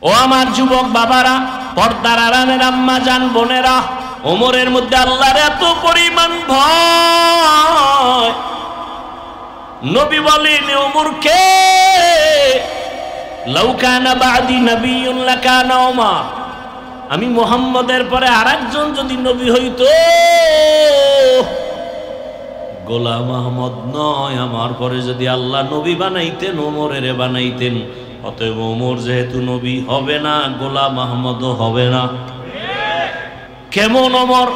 ও আমার যুবক বাবারা, পর্দার আড়ালের আম্মা জান বোনেরা, ওমরের মধ্যে আল্লাহর এত পরিমাণ ভয়, নবী বলেন ওমরকে, লাউ কানা বাদি নবিয়্যুন লাকানা ওমর, আমি মুহাম্মদের পরে আরেকজন যদি নবী হইতো, গোলাম আহমদ নয়, আমার পরে যদি আল্লাহ নবী বানাইতেন ওমরের বানাইতেন। অতএব ওমর যেহেতু নবী হবে না, গোলাম আহমদও হবে না। কেমন ওমর?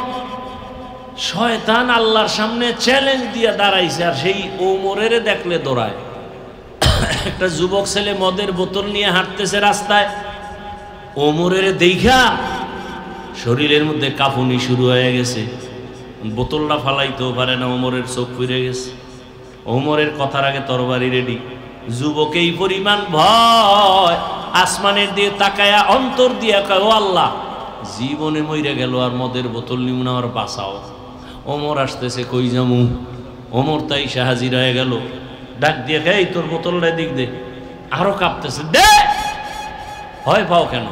শয়তান আল্লাহর সামনে চ্যালেঞ্জ দিয়ে দাঁড়াইছে, আর সেই ওমরের দেখলে দৌড়ায়। একটা যুবক ছেলে মদের বোতল নিয়ে হাঁটতেছে রাস্তায়, ওমরের দেখা শরীরের মধ্যে কাঁপুনি শুরু হয়ে গেছে, বোতলটা ফালাইতেও পারে না, ওমরের চোখ ফিরে গেছে। ওমরের কথার আগে তরবারি রেডি। যুবক এই পরিমাণ ভয়, আসমানের দিয়ে তাকায়া অন্তর দিয়ে কয়, ও আল্লাহ, জীবনে মইরে গেল আর মদের বোতল নিমুন, আমার বাঁচাও। ওমর আসতেছে, কই যামু? ওমর তাই হাজির হয়ে গেল, ডাক দিয়ে, এই তোর বোতলটা দিক দে। আরো কাঁপতেছে, দে। ভয় পাও কেন?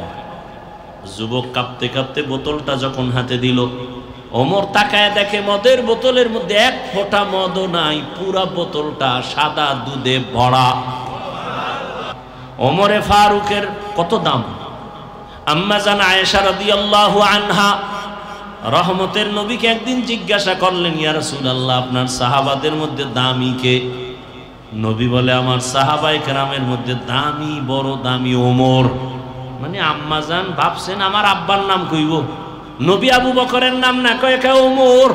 যুবক কাঁপতে কাঁপতে বোতলটা যখন হাতে দিল, ওমর তাকায় দেখে মদের বোতলের মধ্যে এক ফোঁটা মদও নাই, পুরা বোতলটা সাদা দুধে ভরা। ওমরে ফারুকের কত দাম! আম্মা জান আয়েশা রাদিয়াল্লাহু আনহা রহমতের নবীকে একদিন জিজ্ঞাসা করলেন, ইয়া রাসূলুল্লাহ, আপনার সাহাবাদের মধ্যে দামি কে? নবী বলে, আমার সাহাবায়ে কেরামের মধ্যে দামি, বড় দামি ওমর। মানে আম্মা জান ভাবছেন আমার আব্বার নাম কইব, নবী আবু বকরের নাম না কয়ে কে ওমর।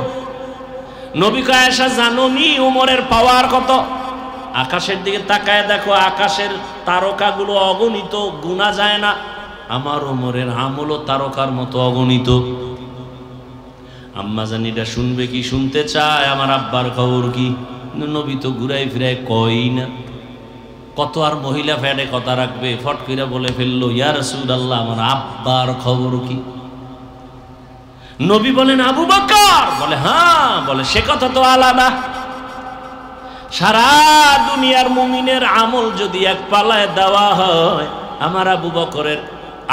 নবী কয়, আয়েশা জানো নি ওমরের পাওয়ার কত? আকাশের দিকে তাকায় দেখো, আকাশের তারকাগুলো অগণিত, গুণা যায় না। আমার ওমরের আমলও তারকার মতো অগণিত। আম্মা জান এটা শুনবে কি? শুনতে চায় আমার আব্বার খবর কি? নবী তো ঘুরাই ফিরাই কই না। কত আর মহিলা ফ্যাডে কথা রাখবে, ফট করে বলে ফেললো, ইয়া রাসূলুল্লাহ, আমার আব্বার খবর কি? নবী বলেন, আবু বকর। বলে, হ্যাঁ। বলে, সে কথা তো আলাদা। সারা দুনিয়ার মুমিনের আমল যদি এক পাল্লায় দেওয়া হয়, আমার আবু বকরের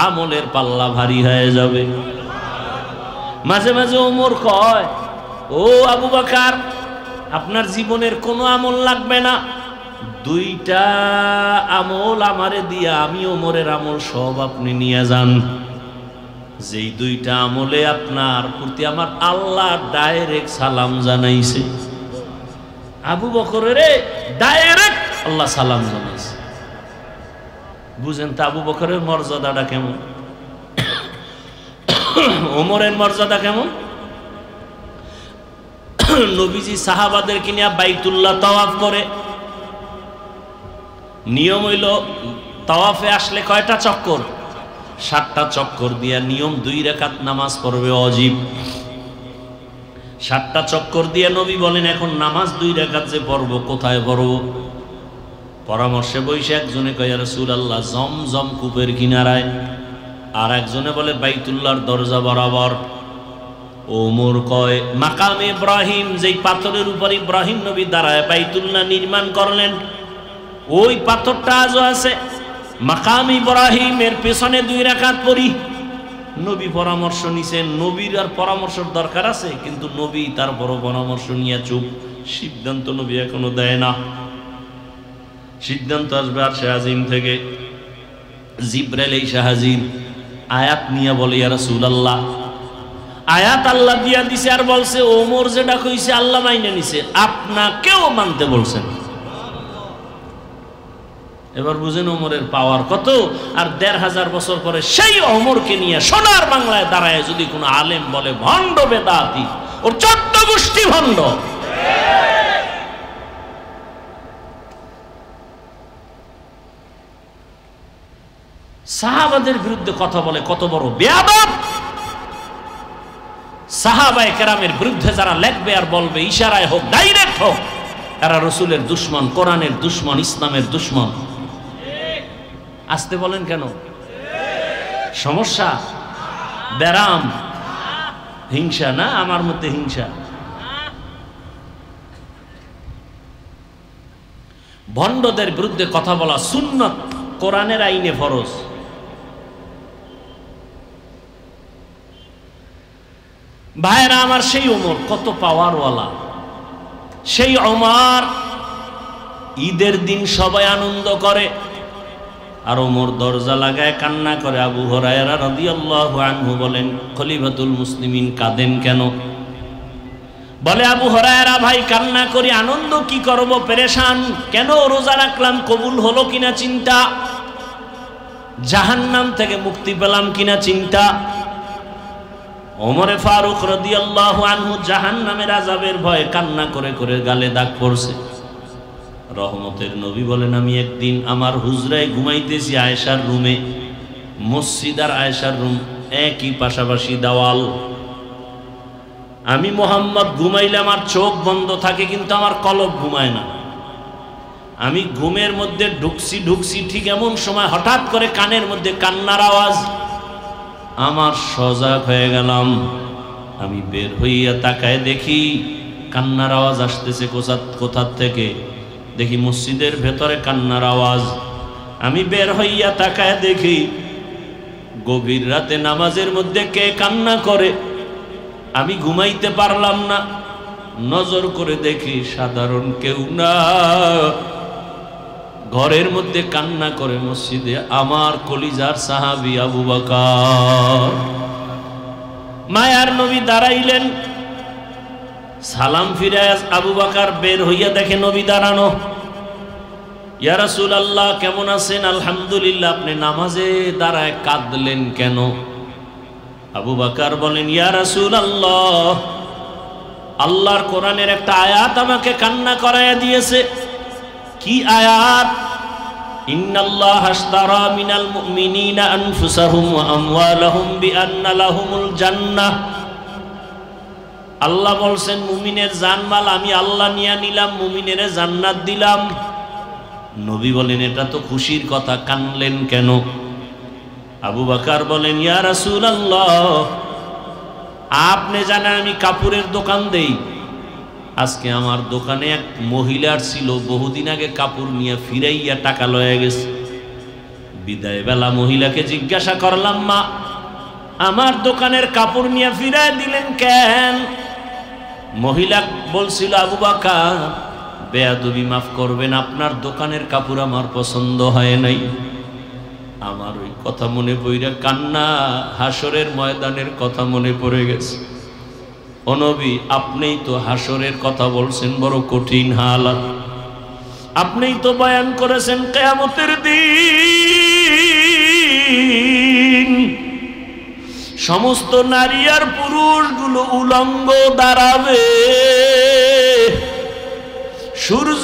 আমলের পাল্লা ভারী হয়ে যাবে। মাঝে মাঝে ওমর কয়, ও আবু বকর, আপনার জীবনের কোনো আমল লাগবে না, দুইটা আমল আমারে দিয়া, আমি ওমরের আমল সব আপনি নিয়ে যান। যেই দুইটা আমলে আপনার প্রতি আমার আল্লাহ ডাইরেক্ট সালাম জানাইছে। আবু বকরের ডাইরেক্ট আল্লাহ সালাম জানাইছে। বুঝেন তো আবু বকরের মর্যাদাটা কেমন, ওমরের মর্যাদা কেমন? নবীজি সাহাবাদেরকে নিয়ে বাইতুল্লাহ তাওয়াফ করে। নিয়ম হইল, তাওয়াফে আসলে কয়টা চক্কর? 7টা চক্কর দিয়া নিয়ম 2 রাকাত নামাজ পড়বে, অজিব। 7টা চক্কর দিয়ে নবী বলেন, এখন নামাজ 2 রাকাত যে পড়ব, কোথায় পড়ব? পরামর্শে বসে একজনে কয়, ইয়া রাসূলুল্লাহ, জমজম কূপের কিনারায়। আর একজনে বলে বাইতুল্লাহর দরজা বরাবর। ওমর কয়, মাকাম ইব্রাহিম, যেই পাথরের উপর ইব্রাহিম নবী দাঁড়ায় বাইতুল্লাহ নির্মাণ করলেন, ওই পাথরটা আজও আছে। মাকাম ইব্রাহিমের পেছনে 2 রাকাত পড়ি। নবী পরামর্শ নিছেন, নবীর আর পরামর্শের দরকার আছে, কিন্তু নবী তার বড় পরামর্শ নিয়ে চুপ। সিদ্ধান্ত নবী এখনো দেয় না। সিদ্ধান্ত আসবে আরশে আজিম থেকে। জিবরাইল এসে হাজির, আয়াত নিয়ে বলে, ইয়া রাসূলুল্লাহ, আয়াত আল্লাহ দিয়া দিছে, আর বলছে ওমর যেটা কইছে আল্লাহ মাইনে নিছে, আপনাকেও মানতে বলছেন। এবার বুঝেন ওমরের পাওয়ার কত। আর 1500 বছর পরে সেই ওমরকে নিয়ে সোনার বাংলায় দাঁড়ায় যদি কোনো আলেম বলে ভণ্ড বেদাতি, ওর 14 গোষ্ঠী ভণ্ড। সাহাবাদের বিরুদ্ধে কথা বলে কত বড় বেয়াদব। সাহাবায়ে কেরামের বিরুদ্ধে যারা লেখবে আর বলবে, ইশারায় হোক ডাইরেক্ট হোক, এরা রসুলের দুশমন, কোরআনের দুশমন, ইসলামের দুশমন। আসতে বলেন কেন? সমস্যা, ব্যারাম, হিংসা না? আমার মধ্যে হিংসা। ভণ্ডদের বিরুদ্ধে কথা বলা সুন্নত, কোরআনের আইনে ফরজ। ভাইরা আমার, সেই ওমর কত পাওয়ারওয়ালা। সেই ওমর ঈদের দিন সবাই আনন্দ করে, আর ওমর দরজা লাগায় কান্না করে। আবু হুরায়রা রাদিয়াল্লাহু আনহু বলেন, খলিফাতুল মুসলিমিন কাঁদেন কেন? বলে, আবু হুরায়রা ভাই কান্না করি, আনন্দ কি করব, পেরেশান। কেন? রোজা রাখলাম, কবুল হলো কিনা চিন্তা, জাহান্নাম থেকে মুক্তি পেলাম কিনা চিন্তা। ওমরে ফারুক রাদিয়াল্লাহু আনহু জাহান্নামের আযাবের ভয়ে কান্না করে করে গালে দাগ পড়ছে। রহমতের নবী বলেন, আমি একদিন আমার হুজরায় ঘুমাইতেছি আয়েশার রুমে। মসজিদ আর আয়েশার রুম একই, পাশাপাশি দেওয়াল। আমি মোহাম্মদ ঘুমাইলে আমার চোখ বন্ধ থাকে, কিন্তু আমার কলব ঘুমায় না। আমি ঘুমের মধ্যে ঢুকছি, ঠিক এমন সময় হঠাৎ করে কানের মধ্যে কান্নার আওয়াজ। আমার সজাগ হয়ে গেলাম। আমি বের হইয়া তাকায় দেখি কান্নার আওয়াজ আসতেছে কোথা থেকে। দেখি মসজিদের ভেতরে কান্নার আওয়াজ। আমি বের হইয়া তাকায় দেখি গভীর রাতে নামাজের মধ্যে কে কান্না করে। আমি ঘুমাইতে পারলাম না, নজর করে দেখি সাধারণ কেউ না, ঘরের মধ্যে কান্না করে মসজিদে আমার কলিজার সাহাবী আবু বকর। মায়ার নবী দাঁড়াইলেন, সালাম ফিরে আবু বকর বের হইয়া দেখে নবী দাঁড়ানো। ইয়া রাসূলুল্লাহ, কেমন আছেন? আলহামদুলিল্লাহ। আপনি নামাজে দাঁড়ায় কাঁদলেন কেন? আবু বকর বলেন, ইয়া রাসূলুল্লাহ, আল্লাহর কোরআনের একটা আয়াত আমাকে কান্না করাইয়া দিয়েছে। কি আয়াত? ইন্নাল্লাহা আশতারা মিনাল মুমিনিনা আনফুসাহুম ওয়া আমওয়ালাহুম বিআন্না লাহুমুল জান্নাহ। আল্লাহ বলছেন, মুমিনের জানমাল আমি আল্লাহ নিয়ে নিলাম, মুমিনের জান্নাত দিলাম। নবী বলেন, এটা তো খুশির কথা, কানলেন কেন? আবু বকর বলেন, ইয়া রাসূলুল্লাহ, আপনি জানেন আমি কাপড়ের দোকান দেই। আজকে আমার দোকানে এক মহিলার ছিল, বহুদিন আগে কাপড় নিয়ে ফিরাইয়া টাকা লয়ে গেছে। বিদায় বেলা মহিলাকে জিজ্ঞাসা করলাম, মা, আমার দোকানের কাপড় নিয়ে ফিরাই দিলেন কেন? মহিলা বলছিল, আবু বকর, বেয়াদবি মাফ করবেন, আপনার দোকানের কাপড় আমার পছন্দ হয় নাই। আমার ওই কথা মনে পড়ে কান্না, হাসরের ময়দানের কথা মনে পড়ে গেছে। ও নবী, আপনিই তো হাসরের কথা বলছেন, বড় কঠিন হালাত। আপনিই তো বয়ান করেছেন কিয়ামতের দিন সমস্ত নারী আর পুরুষগুলো উলঙ্গ দাঁড়াবে, সূর্য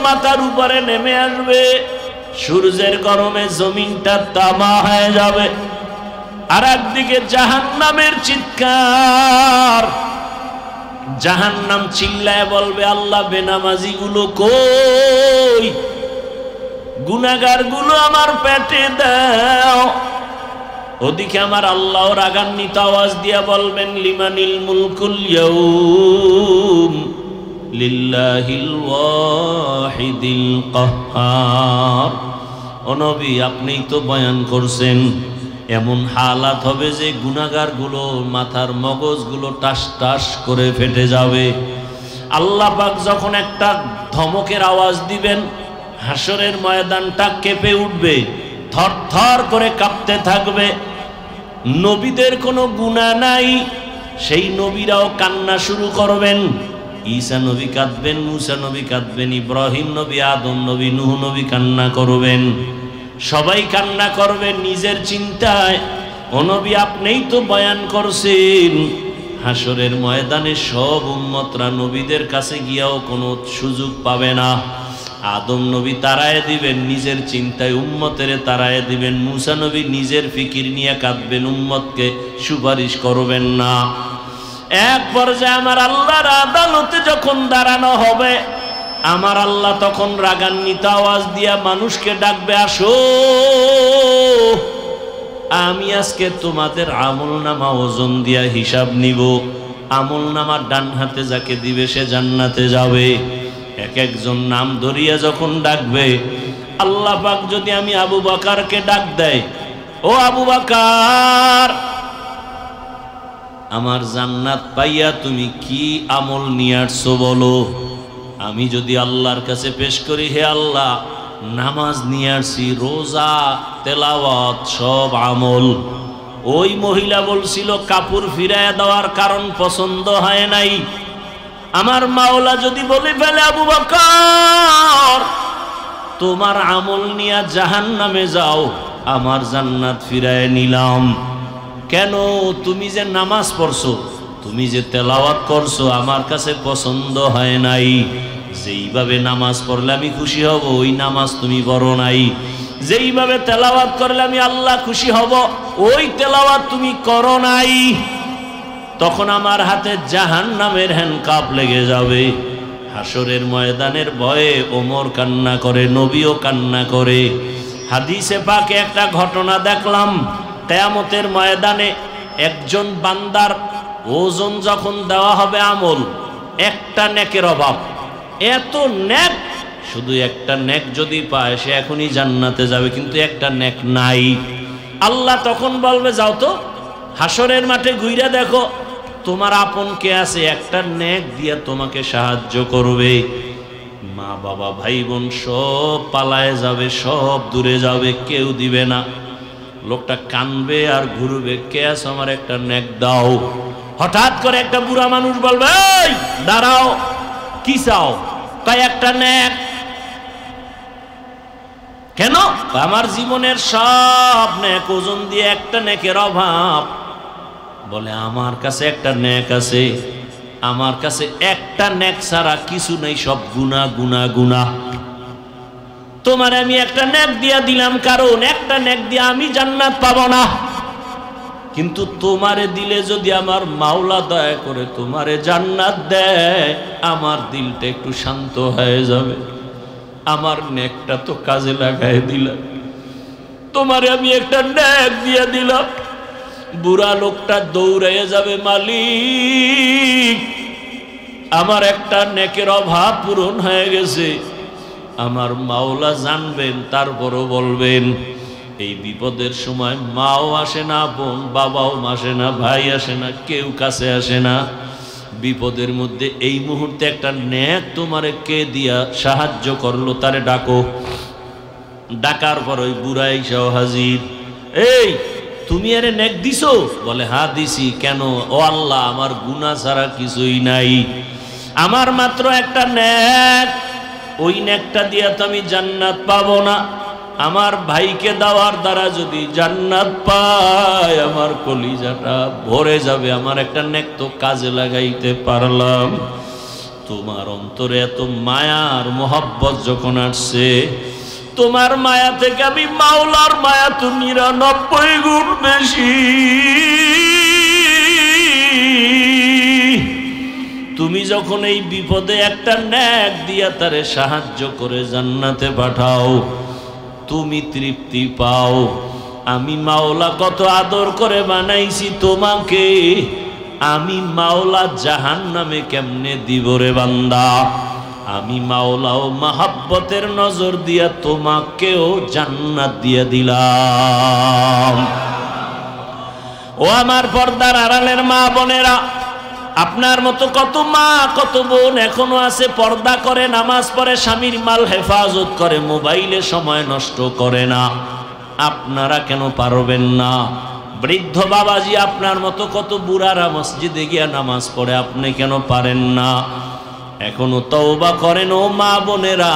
মাথার উপরে নেমে আসবে, সূর্যের গরমে জমিনটা তামা হয়ে যাবে। আর একদিকে জাহান্নামের চিৎকার, জাহান্নাম চিল্লায় বলবে, আল্লাহ বেনামাজি গুলো কই, গুনাহগার গুলো আমার পেটে দাও। ওদিকে আমার আল্লাহ রাগান্বিত আওয়াজ দিয়া বলবেন, লিমানিল মুলকুল ইয়াউম লিল্লাহিল ওয়াহিদিল কাহ্হার। ও নবী, আপনি তো বয়ান করছেন এমন হালাত হবে যে গুনাহগার গুলো মাথার মগজগুলো টাস টাস করে ফেটে যাবে। আল্লাহ পাক যখন একটা ধমকের আওয়াজ দিবেন, হাসরের ময়দানটা কেঁপে উঠবে, থর থর করে কাঁপতে থাকবে। নবীদের কোনো গুনাহ নাই, সেই নবীরাও কান্না শুরু করবেন। ঈসা নবী কাঁদবেন, মুসা নবী কাঁদবেন, ইব্রাহিম নবী, আদম নবী, নূহ নবী কান্না করবেন। সবাই কান্না করবে নিজের চিন্তায়। ও নবী, আপনিই তো বয়ান করছেন হাসরের ময়দানে সব উম্মতরা নবীদের কাছে গিয়াও কোনো সুযোগ পাবে না। আদম নবী তাড়ায় দিবেন নিজের চিন্তায়, উম্মতেরে তাড়ায় দিবেন। মুসা নবী নিজের ফিকির নিয়ে কাঁদবেন, উম্মতকে সুপারিশ করবেন না। এক পর্যায়ে আমার আল্লাহর আদালতে যখন দাঁড়ানো হবে, আমার আল্লাহ তখন রাগান্বিত আওয়াজ দিয়া মানুষকে ডাকবে, আসো, আমি আজকে তোমাদের আমলনামা ওজন দিয়া হিসাব নিব। আমলনামা ডান হাতে যাকে দিবে সে জান্নাতে যাবে। এক একজন নাম ধরিয়া যখন ডাকবে, আল্লাহ পাক যদি আমি আবু বকরকে ডাক দেয়, ও আবু বকর, আমার জান্নাত পাইয়া তুমি কি আমল নিয়ে আসছো বলো। আমি যদি আল্লাহর কাছে পেশ করি, হে আল্লাহ নামাজ নিয়ে আসছি, রোজা, তেলাওয়াত, সব আমল। ওই মহিলা বলছিল কাপড় ফিরাইয়া দেওয়ার কারণ পছন্দ হয় নাই। আমার মাওলা যদি বলে ফেলে, আবু বকর তোমার আমল নিয়ে জাহান্নামে যাও, আমার জান্নাত ফিরায় নিলাম। কেন? তুমি যে নামাজ পড়ছো, তুমি যে তেলাওয়াত করছো, আমার কাছে পছন্দ হয় নাই। যেইভাবে নামাজ পড়লে আমি খুশি হব, ওই নামাজ তুমি পড়ো নাই। যেইভাবে তেলাওয়াত করলে আমি আল্লাহ খুশি হব, ওই তেলাওয়াত তুমি করো নাই। তখন আমার হাতে জাহান্নামের হ্যান্ডকাপ লেগে যাবে। হাসরের ময়দানের ভয়ে ওমর কান্না করে, নবীও কান্না করে। হাদিসে পাকে একটা ঘটনা দেখলাম, কিয়ামতের ময়দানে একজন বান্দার ওজন যখন দেওয়া হবে আমল, একটা নেকের অভাব, এত নেক, শুধু একটা নেক যদি পায় সে এখনই জান্নাতে যাবে, কিন্তু একটা নেক নাই। আল্লাহ তখন বলবে, যাও তো হাসরের মাঠে ঘুরে দেখো তোমার আপন কে আছে, একটা নেক দিয়ে তোমাকে সাহায্য করবে। মা বাবা ভাই বোন সব পালায় যাবে, সব দূরে যাবে, কেউ দিবে না। লোকটা কানবে আর ঘুরবে, কে আছে আমার একটা নেক দাও। হঠাৎ করে একটা বুড়া মানুষ বলবে, এই দাঁড়াও, কি চাও? তাই একটা নেক। কেন? আমার জীবনের সব নেক ওজন দিয়ে একটা নেকের অভাব। বলে আমার কাছে একটা নেক আছে, আমার কাছে একটা নেক ছাড়া কিছু নেই, সব গুনাহ গুনাহ গুনাহ। তোমার আমি একটা নেক দিয়া দিলাম, কারণ একটা নেক দিয়ে আমি জান্নাত পাবো না, কিন্তু তোমারে দিলে যদি আমার মাওলা দয়া করে তোমারে জান্নাত দেয়, আমার দিলটা একটু শান্ত হয়ে যাবে। আমার নেকটা তো কাজে লাগাই দিলাম, তোমারে আমি একটা নেক দিয়ে দিলাম। বুড়া লোকটা দৌড়াইয়া যাবে, মালিক আমার একটা নেকের অভাব পূরণ হয়ে গেছে। আমার মাওলা জানবেন, তারপরও বলবেন। এই বিপদের সময় মাও আসে না, বোন বাবাও আসে না, ভাই আসে না, কেউ কাছে আসে না। বিপদের মধ্যে এই মুহূর্তে একটা নেক তোমারে কে দিয়া সাহায্য করলো, তারে ডাকো। ডাকার পর ওই বুড়া এসেও হাজির। এই তুমি আরে নেক দিছো? বলে হ্যাঁ দিছি। কেন? ও আল্লাহ আমার গুনাহ ছাড়া কিছুই নাই, আমার মাত্র একটা নেক, ওই নেকটা দিয়া তো আমি জান্নাত পাবো না। আমার ভাইকে দেওয়ার দ্বারা যদি জান্নাত পায়, আমার কলিজাটা ভরে যাবে। আমার একটা নেক তো কাজে লাগাইতে পারলাম। তোমার অন্তরে এত মায়ার মোহব্বত যখন আসছে, তোমার মায়া থেকে আমি মাওলার মায়া তো 99 গুণ বেশি। তুমি যখন এই বিপদে একটা নেক দিয়া তারে সাহায্য করে জান্নাতে পাঠাও, তুমি তৃপ্তি পাও। আমি মাওলা কত আদর করে বানাইছি তোমাকে, আমি মাওলা জাহান্নামে কেমনে দিব রে বান্দা। আমি মাওলাও মাহাব্বতের নজর দিয়া তোমাকেও জান্নাত দিয়ে দিলাম। ও আমার পর্দার আড়ালের মা বোনেরা, আপনার মতো কত মা কত বোন এখনো আছে, পর্দা করে, নামাজ পড়ে, স্বামীর মাল হেফাজত করে, মোবাইলে সময় নষ্ট করে না। আপনারা কেন পারবেন না? বৃদ্ধ বাবাজি আপনার মতো কত বুড়ারা মসজিদে গিয়া নামাজ পড়ে, আপনি কেন পারেন না? এখনো তওবা করেন ও মা বোনেরা।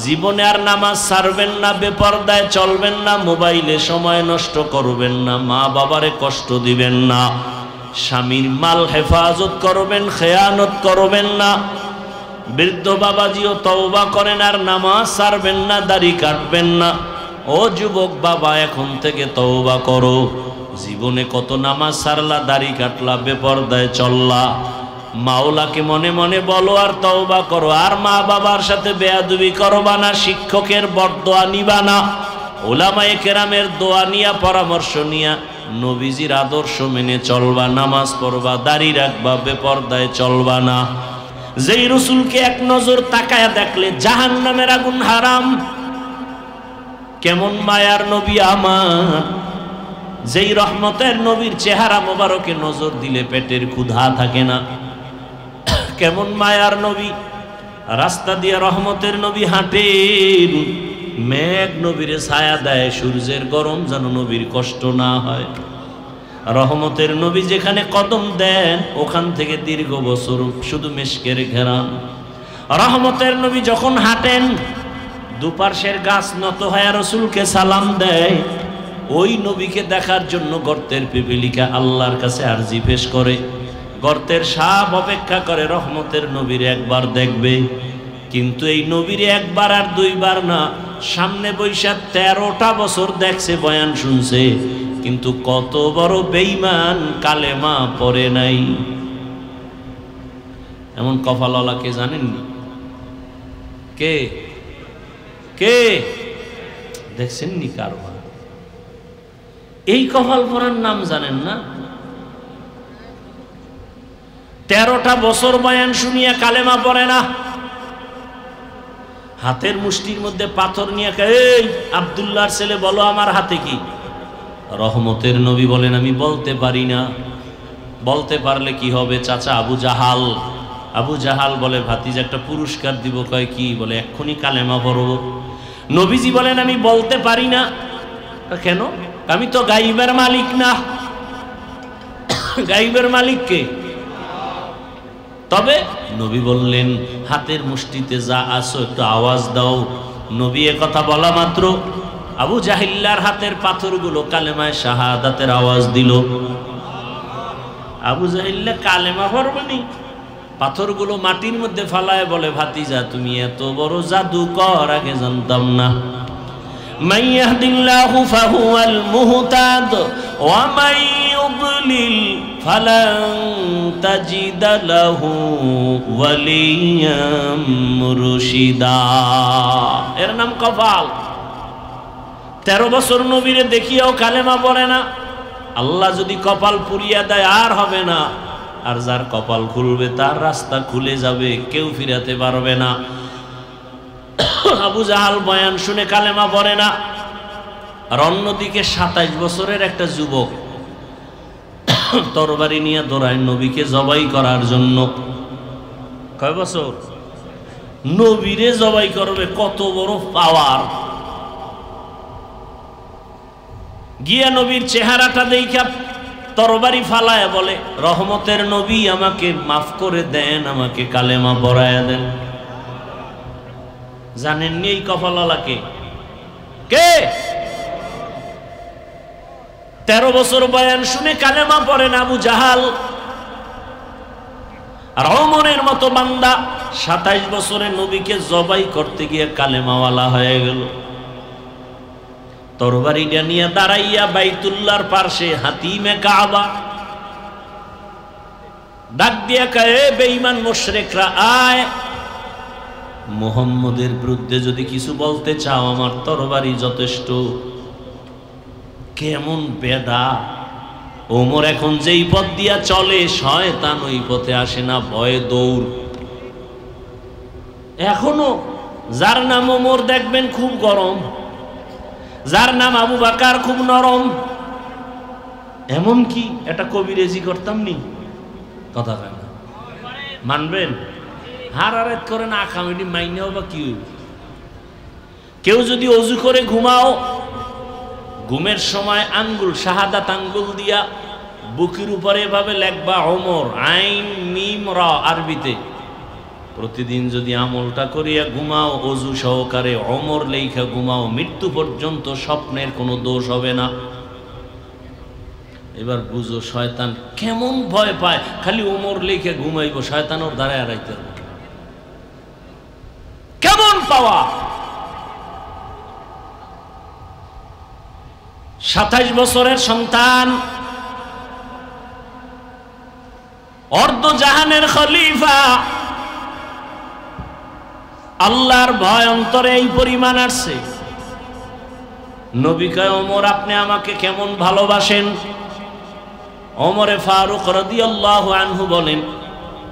জীবনে আর নামাজ ছাড়বেন না, বেপরদায় চলবেন না, মোবাইলে সময় নষ্ট করবেন না, মা বাবারে কষ্ট দিবেন না, স্বামীর মাল হেফাজত করবেন, খেয়ানত করবেন না। বৃদ্ধ বাবাজিও তওবা করেন, আর নামাজ ছাড়বেন না, দাড়ি কাটবেন না। ও যুবক বাবা, এখন থেকে তওবা করো। জীবনে কত নামাজ ছাড়লা, দাড়ি কাটলা, বেপরদায় চললা, মাওলাকে মনে মনে বলো আর তওবা করো। আর মা বাবার সাথে বেয়াদবি করবা না, শিক্ষকের বরদোয়া নিবা না, ওলামায়ে কেরামের দোয়া নিয়া, পরামর্শ নিয়া, নবীজির আদর্শ মেনে চলবা, নামাজ পড়বা, দাড়ি রাখবা, বেপরদায় চলবা না। যেই রসুলকে এক নজর তাকায়া দেখলে জাহান্নামের আগুন হারাম, কেমন মায়ার নবী আমার। যেই রহমতের নবীর চেহারা মোবারকে নজর দিলে পেটের ক্ষুধা থাকে না। কেমন মায়ার নবী, রাস্তা দিয়ে রহমতের নবী হাঁটেন, মেঘ নবীরে ছায়া দেয়, সূর্যের গরম যেন নবীর কষ্ট না হয়। রহমতের নবী যেখানে কদম দেন ওখান থেকে দীর্ঘ বছর শুধু মেশকের ঘেরান। রহমতের নবী যখন হাঁটেন দুপার্শ্বের গাছ নত হয়ে রসুলকে সালাম দেয়। ওই নবীকে দেখার জন্য গর্তের পিপিলিকা আল্লাহর কাছে আরজি পেশ করে, গর্তের সাপ অপেক্ষা করে রহমতের নবীর একবার দেখবে। কিন্তু এই নবীর একবার আর দুইবার না, সামনে বৈশাখ 13টা বছর দেখছে, বয়ান শুনছে, কিন্তু কত বড় বেঈমান, কালেমা পড়ে নাই। এমন কপালওয়ালা কে জানেননি? কে কে দেখছেন নি কারবার? এই কপাল পরার নাম জানেন না? 13টা বছর বয়ান শুনিয়া কালেমা পড়ে না। হাতের মুষ্টির মধ্যে পাথর নিয়ে, এই আব্দুল্লাহর ছেলে বলো আমার হাতে কি? রহমতের নবী বলেন আমি বলতে পারি না। বলতে পারলে কি হবে? চাচা আবু জাহাল। আবু জাহাল বলে ভাতিজা একটা পুরস্কার দিব। কয় কি? বলে এক্ষুনি কালেমা পড়ব। নবীজি বলেন আমি বলতে পারি না। কেন? আমি তো গাইবের মালিক না। গাইবের মালিক কে? তবে নবী বললেন হাতের মুষ্টিতে যা আসো একটু আওয়াজ দাও। নবী এ কথা বলা মাত্র আবু জাহিল্লার হাতের পাথরগুলো কালেমায় শাহাদাতের আওয়াজ দিল। আবু জাহিল্লা কালেমা পড়বেনি, পাথরগুলো মাটির মধ্যে ফালায় বলে ভাতিজা তুমি এত বড় জাদুকর, আগে জানতাম না। মান ইয়াহদিল্লাহু ফাহুয়াল মুহতাদ ওয়া মান ইউদ্লিল ফালান তাজিদা লাহু ওয়ালিয়াম মুরশিদা। এর নাম কপাল। 13 বছর নবীরে দেখিয়াও কালেমা পড়ে না। আল্লাহ যদি কপাল পুরিয়া দেয় আর হবে না, আর যার কপাল খুলবে তার রাস্তা খুলে যাবে, কেউ ফিরাতে পারবে না। আবু জাহাল বয়ান শুনে কালেমা পড়ে না। আর অন্যদিকে 27 বছরের একটা যুবক তরবারি নিয়ে দৌড়ায় নবীকে জবাই করার জন্য। কয় বছর? নবীরে জবাই করবে, কত বড় পাওয়ার! গিয়া নবীর চেহারাটা দেখা তরবারি ফালায় বলে রহমতের নবী আমাকে মাফ করে দেন, আমাকে কালেমা পড়ায়া দেন। জানেননি এই কপালওয়ালাকে কে? 13 বছর বয়ান শুনে কালেমা পড়ে না আবু জাহাল। আর ওমরের মতো বান্দা 27 বছরে নবীকে জবাই করতে গিয়ে কালেমাওয়ালা হয়ে গেল। তরবারিটা নিয়ে দাঁড়াইয়া বাইতুল্লাহর পাশে হাতিমে কাবা ডাক দিয়া কয় বেঈমান মুশরিকরা আয়, মুহাম্মদের বিরুদ্ধে যদি কিছু বলতে চাও আমার তরবারি যথেষ্ট। কেমন বেদা! ওমর এখন যেই পথ দিয়া চলে শয়তান ওই পথে আসে না, ভয়ে দৌড়। এখনো যার নাম ওমর দেখবেন খুব গরম, যার নাম আবু বাকার খুব নরম। এমন কি এটা কবিরেজি করতাম নি? কথা হয় না, মানবেন? হারারাত করে না আকামিটি মাইনেও বা কি? কেউ যদি অজু করে ঘুমাও, ঘুমের সময় আঙ্গুল শাহাদাত আঙ্গুল দিয়া বুকের উপরে এভাবে লেখবা ওমর, আইন মিম র আরবিতে। প্রতিদিন যদি আমলটা করিয়া ঘুমাও অজু সহকারে ওমর লেখা ঘুমাও, মৃত্যু পর্যন্ত স্বপ্নের কোনো দোষ হবে না। এবার বুঝো শয়তান কেমন ভয় পায়, খালি ওমর লেখা ঘুমাইব, শয়তান ওর দ্বারা এড়াইতে হবে। কেমন পাওয়া! 27 বছরের সন্তান, অর্ধ জাহানের খলিফা, আল্লাহর ভয় অন্তরে এই পরিমাণ আসছে। নবী কয় ওমর আপনি আমাকে কেমন ভালোবাসেন? ওমরে ফারুক রাদিয়াল্লাহু আনহু বলেন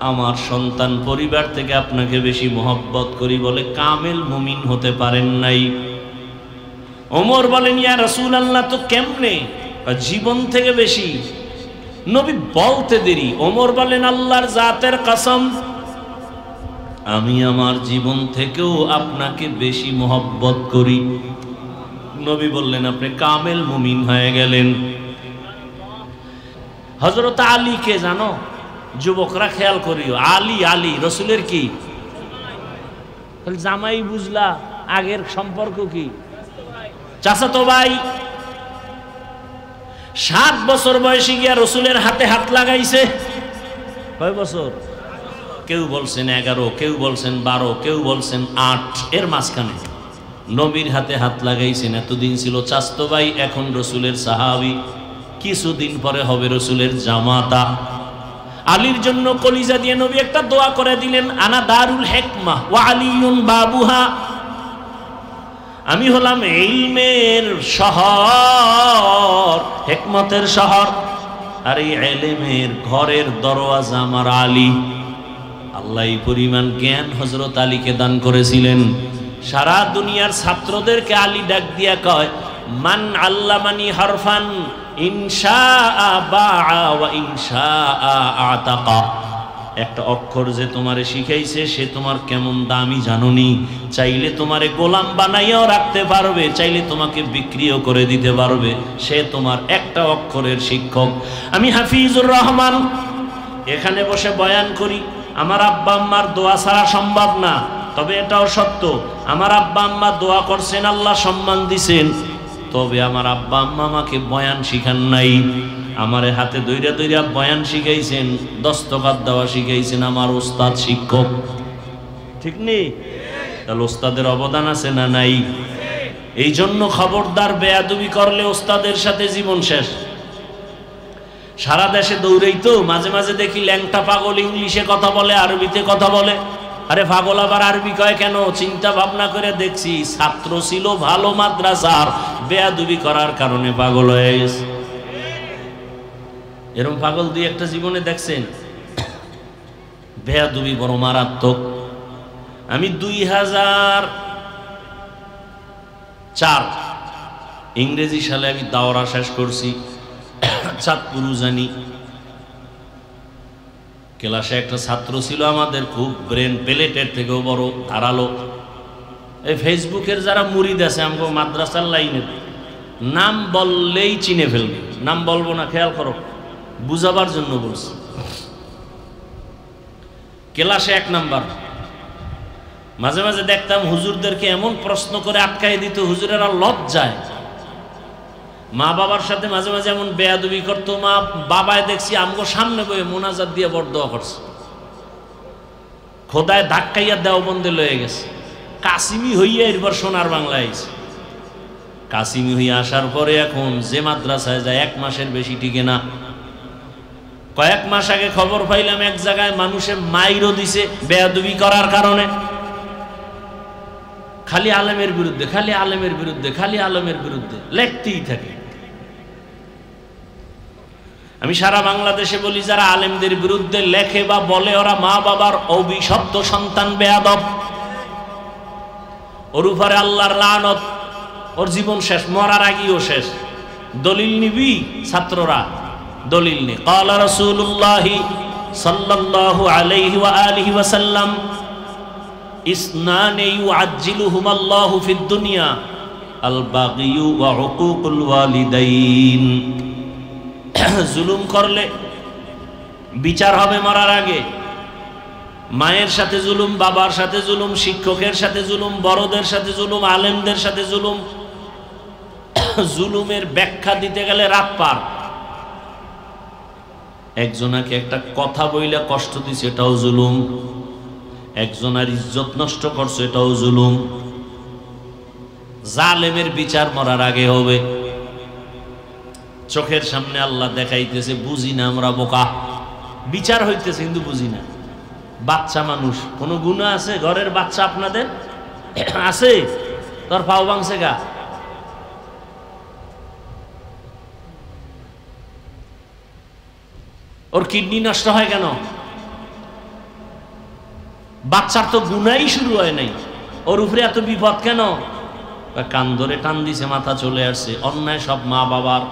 আমার সন্তান পরিবার থেকে আপনাকে বেশি মহব্বত করি বলে কামেল মুমিন হতে পারেন নাই। ওমর বলেন ইয়া রাসূলুল্লাহ তো কেমনে? জীবন থেকে বেশি। নবী বলতে দেরি, ওমর বলেন আল্লাহর জাতের কসম, আমি আমার জীবন থেকেও আপনাকে বেশি মহব্বত করি। নবী বললেন আপনি কামেল মুমিন হয়ে গেলেন। হযরত আলীকে জানো? যুবকরা খেয়াল করিও, আলী আলী রসুলের কি জামাই, বুঝলা? আগের সম্পর্ক কি? চাচাতো ভাই। 7 বছর বয়সে গিয়া রসুলের হাতে হাত লাগাইছে। কয় বছর? কেউ বলছেন 11, কেউ বলছেন 12, কেউ বলছেন 8, এর মাঝখানে নবীর হাতে হাত লাগাইছেন। এতদিন ছিল চাচাতো ভাই, এখন রসুলের সাহাবী, কিছুদিন পরে হবে রসুলের জামাতা। আলীর জন্য কলিজা দিয়ে নবী একটা দোয়া করে দিলেন, আনা দারুল হিকমা ওয়া আলিয়ুন বাবুহা, আমি হলাম ইলমের শহর, হিকমতের শহর, আর এই ইলমের ঘরের দরওয়াজা আমার আলী। আল্লাহ এই পরিমাণ জ্ঞান হযরত আলীকে দান করেছিলেন। সারা দুনিয়ার ছাত্রদেরকে আলী ডাক দিয়া কয়, মান আল্লামানি হারফান ইনশাআ বাআ ওয়া ইনশাআ আতাকা, একটা অক্ষর যে তোমারে শিখাইছে সে তোমার কেমন দামি জানোনি, চাইলে তোমারে গোলাম বানাইয়াও রাখতে পারবে, চাইলে তোমাকে বিক্রিও করে দিতে পারবে, সে তোমার একটা অক্ষরের শিক্ষক। আমি হাফিজুর রহমান এখানে বসে বয়ান করি, আমার আব্বা আম্মার দোয়া ছাড়া সম্ভব না। তবে এটাও সত্য, আমার আব্বা আম্মা দোয়া করছেন, আল্লাহ সম্মান দিছেন, তবে আমার আব্বা আম্মা আমাকে বয়ান শিখান নাই। আমারে হাতে দইরা দইরা বয়ান শিখাইছেন, দস্তখত দেওয়া শিখাইছেন আমার ওস্তাদ শিক্ষক। ঠিক নেই? তাহলে ওস্তাদের অবদান আছে না নাই? এই জন্য খবরদার, বেয়াদবি করলে ওস্তাদের সাথে জীবন শেষ। সারা দেশে দৌড়েই তো মাঝে মাঝে দেখি ল্যাংটা পাগল ইংলিশে কথা বলে, আরবিতে কথা বলে। আরে পাগল আবার আরবি কয় কেন? চিন্তা ভাবনা করে দেখছি, ছাত্র ছিল ভালো মাদ্রাসার, বেয়াদবি করার কারণে পাগল হয়ে গেছে। এরকম পাগল দুই একটা জীবনে দেখছেন? বেয়াদবি বড় মারাত্মক। আমি 2004 ইংরেজি সালে আমি দাওরা শেষ করছি, চাঁদপুর জানি। ক্লাসে একটা ছাত্র ছিল আমাদের, খুব ব্রেন, প্লেটের থেকেও বড়, ধারালো। এই ফেসবুকের যারা মুরিদ আছে আমাকে মাদ্রাসার লাইনের, নাম বললেই চিনে ফেলবে। নাম বলবো না, খেয়াল করো, বুঝাবার জন্য বলছি। ক্লাসে 1 নাম্বার। মাঝে মাঝে দেখতাম হুজুরদেরকে এমন প্রশ্ন করে আটকাই দিত, হুজুরেরা লজ্জায় মা বাবার সাথে মাঝে মাঝে এমন বেয়াদবি করতো। মা বাবায় দেখছি আমগো সামনে বয়ে মোনাজাত দিয়ে বরদোয়া করছে, খোদায় ধাক্কাইয়া দেওবন্দে লয়ে গেছে। কাসিমি হইয়া এরপর সোনার বাংলায় আইছে। কাসিমি হইয়া আসার পরে এখন যে মাদ্রাসায় যায় 1 মাসের বেশি টিকে না। কয়েক মাস আগে খবর পাইলাম এক জায়গায় মানুষে মাইরও দিছে বেয়াদবি করার কারণে। খালি আলেমের বিরুদ্ধে, খালি আলেমের বিরুদ্ধে, খালি আলেমের বিরুদ্ধে লেখতেই থাকে। আমি সারা বাংলাদেশে বলি, যারা আলেমদের বিরুদ্ধে লেখে বা বলে ওরা মা বাবার অভিশপ্ত সন্তান, বেয়াদব। ওর উপরে আল্লাহর লানত, ওর জীবন শেষ, মরার আগেও শেষ। দলিল নিবি? ছাত্ররা দলিল নে। ক্বালা রাসূলুল্লাহ সাল্লাল্লাহু আলাইহি ওয়া আলিহি ওয়া সাল্লাম, ইসনানে ইউআজ্জিলুহুমাল্লাহু ফিদ দুনিয়া, আল বাগিয়ু ওয়া উকুকুল ওয়ালিদাইন। জুলুম করলে বিচার হবে মরার আগে। মায়ের সাথে জুলুম, বাবার সাথে জুলুম, শিক্ষকের সাথে জুলুম, বড়দের সাথে জুলুম, আলেমদের সাথে জুলুম। জুলুমের ব্যাখ্যা দিতে গেলে রাত পার। একজনাকে একটা কথা বইলে কষ্ট দিছে, এটাও জুলুম। একজনের ইজ্জত নষ্ট করছে, এটাও জুলুম। জালেমের বিচার মরার আগে হবে। চোখের সামনে আল্লাহ দেখাইতেছে, বুঝি না আমরা বোকা। বিচার হইতেছে কিন্তু বুঝি না। বাচ্চা মানুষ, কোনো গুনাহ আছে? ঘরের বাচ্চা আপনাদের আছে? তোর পাও ভাঙছে গা, ওর কিডনি নষ্ট হয় কেন? বাচ্চার তো গুনাই শুরু হয় নাই, ওর উপরে এত বিপদ কেন? কান ধরে টান দিছে, মাথা চলে আসছে। অন্যায় সব মা বাবার।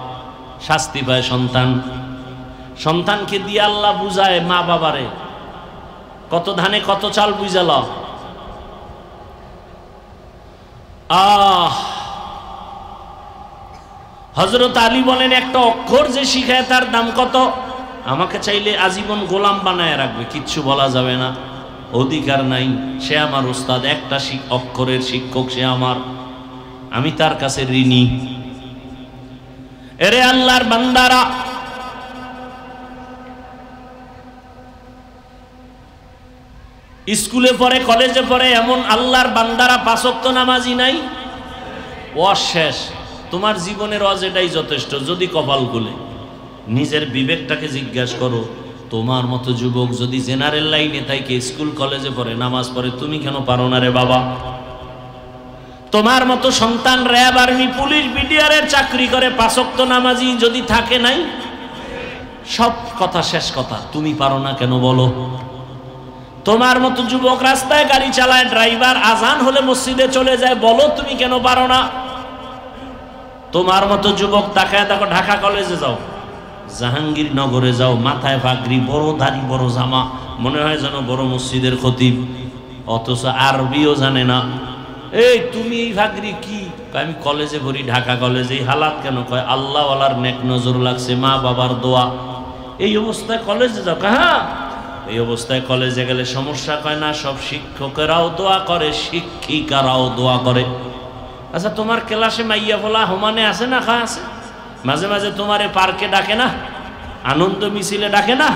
শাস্তি পায় সন্তান। সন্তানকে দিয়ে আল্লাহ বুঝায় মা বাবারে, কত ধানে কত চাল বুঝাল। হযরত আলী বলেন, একটা অক্ষর যে শিখায় তার দাম কত? আমাকে চাইলে আজীবন গোলাম বানায় রাখবে, কিচ্ছু বলা যাবে না, অধিকার নাই। সে আমার উস্তাদ, একটা অক্ষরের শিক্ষক সে আমার, আমি তার কাছে ঋণী। এরে আল্লাহর বান্দারা, স্কুলে পড়ে কলেজে পড়ে এমন আল্লাহর বান্দারা 5 ওয়াক্ত নামাজি নাই। অশেষ, তোমার জীবনের এটাই যথেষ্ট। যদি কপাল খুলে নিজের বিবেকটাকে জিজ্ঞাসা করো, তোমার মতো যুবক যদি জেনারেল লাইনে তাইকে স্কুল কলেজে পড়ে নামাজ পড়ে, তুমি কেন পারো না রে বাবা? তোমার মতো সন্তান র্যাব আর্মি পুলিশ বিডিআরের চাকরি করে 5 ওয়াক্ত নামাজি যদি থাকে নাই, সব কথা শেষ কথা, তুমি পারো না কেন বলো? তোমার মতো যুবক রাস্তায় গাড়ি চালায়, ড্রাইভার, আজান হলে মসজিদে চলে যায়, বলো তুমি কেন পারো না? তোমার মতো যুবক তাকায় দেখো, ঢাকা কলেজে যাও, জাহাঙ্গীরনগরে যাও, মাথায় পাগড়ি, বড় দাড়ি, বড় জামা, মনে হয় যেন বড় মসজিদের খতিব, অথচ আরবিও জানে না। এই তুমি এই পাগড়ি কি? আমি কলেজে পড়ি, ঢাকা কলেজে। এই হালাত কেন? কয় আল্লাহওয়ালার নেক নজর লাগছে, মা বাবার দোয়া। এই অবস্থায় কলেজে যাও? হ্যাঁ, এই অবস্থায় কলেজে গেলে সমস্যা। কয় না, সব শিক্ষকেরাও দোয়া করে, শিক্ষিকারাও দোয়া করে। আচ্ছা, তোমার ক্লাসে মাইয়া ফলা হোমানে আছে না? খা আছে। মাঝে মাঝে তোমারে পার্কে ডাকে না, আনন্দ মিছিলে ডাকে না?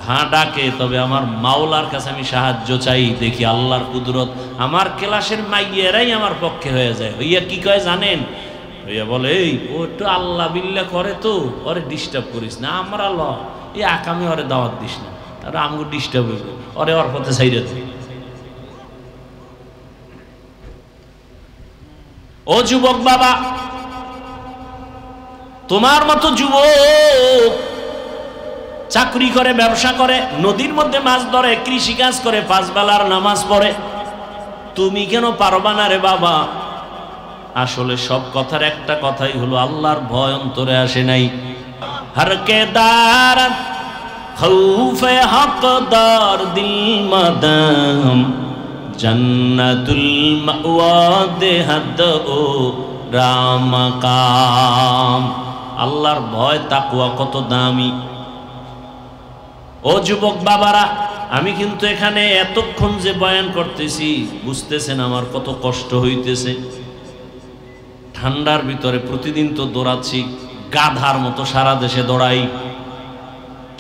হ্যাঁ ডাকে, তবে আমার মাওলার কাছে আমি সাহায্য চাই, দেখি আল্লাহর কুদরত আমার ক্লাসের মাইয়েরাই আমার পক্ষে হয়ে যায়। হইয়া কি কয় জানেন? হইয়া বলে, এই ও একটু আল্লাহ বিল্লাহ করে তো, ওরে ডিস্টার্ব করিস না। আমরা এই আকামে ওরে দাওয়াত দিস না, আর আমগো ডিস্টার্ব হইব, ওরে ওর পথে ছাইরে দে। ও যুবক বাবা, তোমার মতো যুবক চাকরি করে, ব্যবসা করে, নদীর মধ্যে মাছ ধরে, কৃষি কাজ করে, 5 বেলার নামাজ পড়ে, তুমি কেন পারবা না রে বাবা? আসলে সব কথার একটা কথাই হলো, আল্লাহর ভয় অন্তরে আসে নাই। हर के दारत खौफे हकदार दिल मदम जन्नतुल मअवा देहद ओ रामकाम। আল্লাহর ভয় তাকওয়া কত দামি। ও যুবক বাবারা, আমি কিন্তু এখানে এতক্ষণ যে বয়ান করতেছি, বুঝতেছেন আমার কত কষ্ট হইতেছে। ঠান্ডার ভিতরে প্রতিদিন তো দৌড়াচ্ছি, গাধার মতো সারা দেশে দৌড়াই,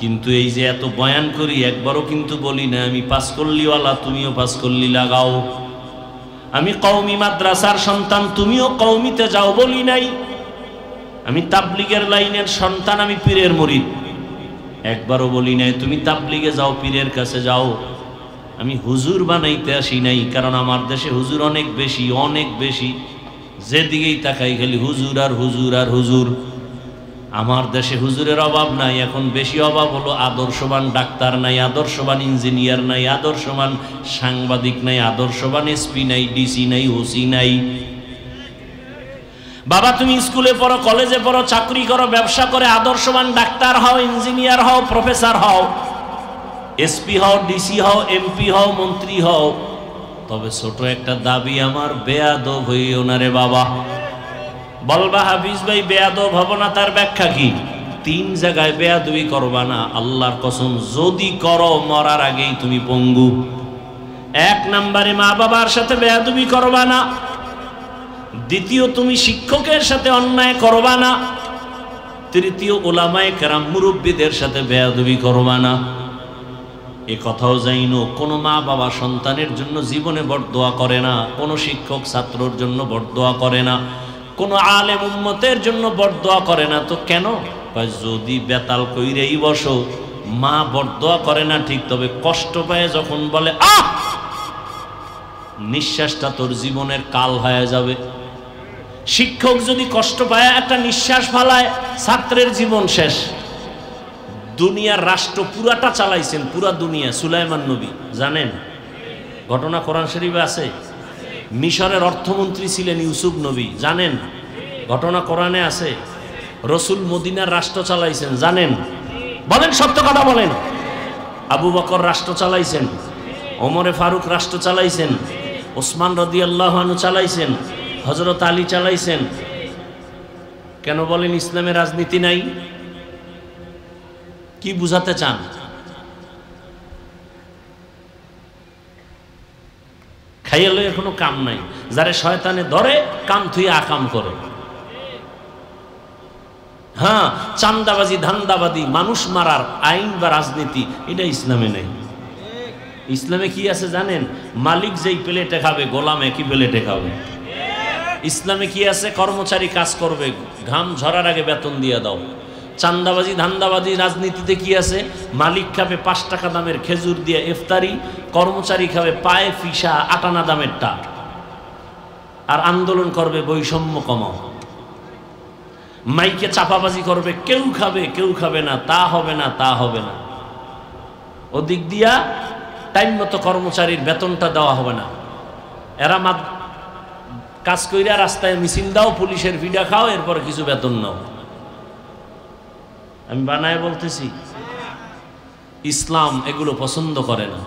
কিন্তু এই যে এত বয়ান করি, একবারও কিন্তু বলি না আমি পাঁচকল্লিওয়ালা, তুমিও পাঁচকল্লি লাগাও। আমি কওমি মাদ্রাসার সন্তান, তুমিও কওমিতে যাও বলি নাই। আমি তাবলিগের লাইনের সন্তান, আমি পীরের মুরিদ, একবারও বলি নাই তুমি তাবলিগে যাও, পীরের কাছে যাও। আমি হুজুর বানাইতে আসি নাই, কারণ আমার দেশে হুজুর অনেক বেশি, অনেক বেশি, যেদিকেই তাকাই খালি হুজুর আর হুজুর আর হুজুর। আমার দেশে হুজুরের অভাব নাই, এখন বেশি অভাব হলো আদর্শবান ডাক্তার নাই, আদর্শবান ইঞ্জিনিয়ার নাই, আদর্শবান সাংবাদিক নাই, আদর্শবান এসপি নাই, ডিসি নাই, ওসি নাই। বাবা তুমি স্কুলে পড়ো, কলেজে পড়ো, চাকরি করো, ব্যবসা করে আদর্শবান ডাক্তার হও, ইঞ্জিনিয়ার হও, প্রফেসর হও, এসপি হও, ডিসি হও, এমপি হও, মন্ত্রী হও, তবে ছোট একটা দাবি আমার, বেয়াদব হইও না রে বাবা। বলবা হাফিজ ভাই বেয়াদব হব না, তার ব্যাখ্যা কি? 3 জায়গায় বেয়াদবি করবা না, আল্লাহর কসম, যদি করো মরার আগেই তুমি পঙ্গু। 1 নম্বরে মা বাবার সাথে বেয়াদবি করবা না। দ্বিতীয়, তুমি শিক্ষকের সাথে অন্যায় করবা না। তৃতীয়, উলামায়ে কেরাম মুরব্বীদের সাথে বেয়াদবি করবা না। এ কথাও জাইনো, কোনো মা বাবা সন্তানের জন্য জীবনে বরদোয়া করে না, কোনো শিক্ষক ছাত্রর জন্য বরদোয়া করে না, কোনো আলেম উম্মতের জন্য বরদোয়া করে না। তো কেন? যদি বেতাল কইরেই বসো, মা বরদোয়া করে না ঠিক, তবে কষ্ট পায় যখন বলে আহ, নিঃশ্বাসটা তোর জীবনের কাল হয়ে যাবে। শিক্ষক যদি কষ্ট পায়, একটা নিঃশ্বাস ফালায়, ছাত্রের জীবন শেষ। দুনিয়ার রাষ্ট্র পুরাটা চালাইছেন, পুরা দুনিয়া, সুলাইমান নবী, জানেন ঘটনা কোরআন শরীফে আছে। মিশরের অর্থমন্ত্রী ছিলেন ইউসুফ নবী, জানেন ঘটনা কোরআনে আছে। রসুল মদিনার রাষ্ট্র চালাইছেন জানেন? বলেন, সত্য কথা বলেন। আবু বকর রাষ্ট্র চালাইছেন, ওমরে ফারুক রাষ্ট্র চালাইছেন, ওসমান রাদিয়াল্লাহু আনহু চালাইছেন, হযরত আলী চালাইছেন। কেন বলেন ইসলামে রাজনীতি নাই? কি বুঝাতে চান? খাইয়া লইয়া কোনো কাম নাই, যারে শয়তানে ধরে কাম থুইয়া আকাম করে। হ্যাঁ, চান্দাবাজি, ধান্দাবাজি, মানুষ মারার আইন বা রাজনীতি এটা ইসলামে নেই। ইসলামে কি আছে জানেন? মালিক যেই প্লেটে খাবে গোলাম একই প্লেটে খাবে। ইসলামে কি আছে? কর্মচারী কাজ করবে, ঘাম ঝরার আগে বেতন দিয়ে দাও। চান্দাবাজি, ধান্দাবাজি রাজনীতিতে কি আছে? মালিক খাবে 5 টাকা দামের খেজুর দিয়ে ইফতারি, কর্মচারী খাবে পায়ে ফিসা 8 আনা দামের টা, আর আন্দোলন করবে বৈষম্য কমাও। মাইকে চাপাবাজি করবে, কেউ খাবে কেউ খাবে না, তা হবে না তা হবে না। ওদিক দিয়া টাইম মতো কর্মচারীর বেতনটা দেওয়া হবে না। এরা কাজ কইরা রাস্তায় মিছিল দাও, পুলিশের ভিডা খাও, এরপরে কিছু বেতন নাও। আমি বানায় বলতেছি, ইসলাম এগুলো পছন্দ করে না।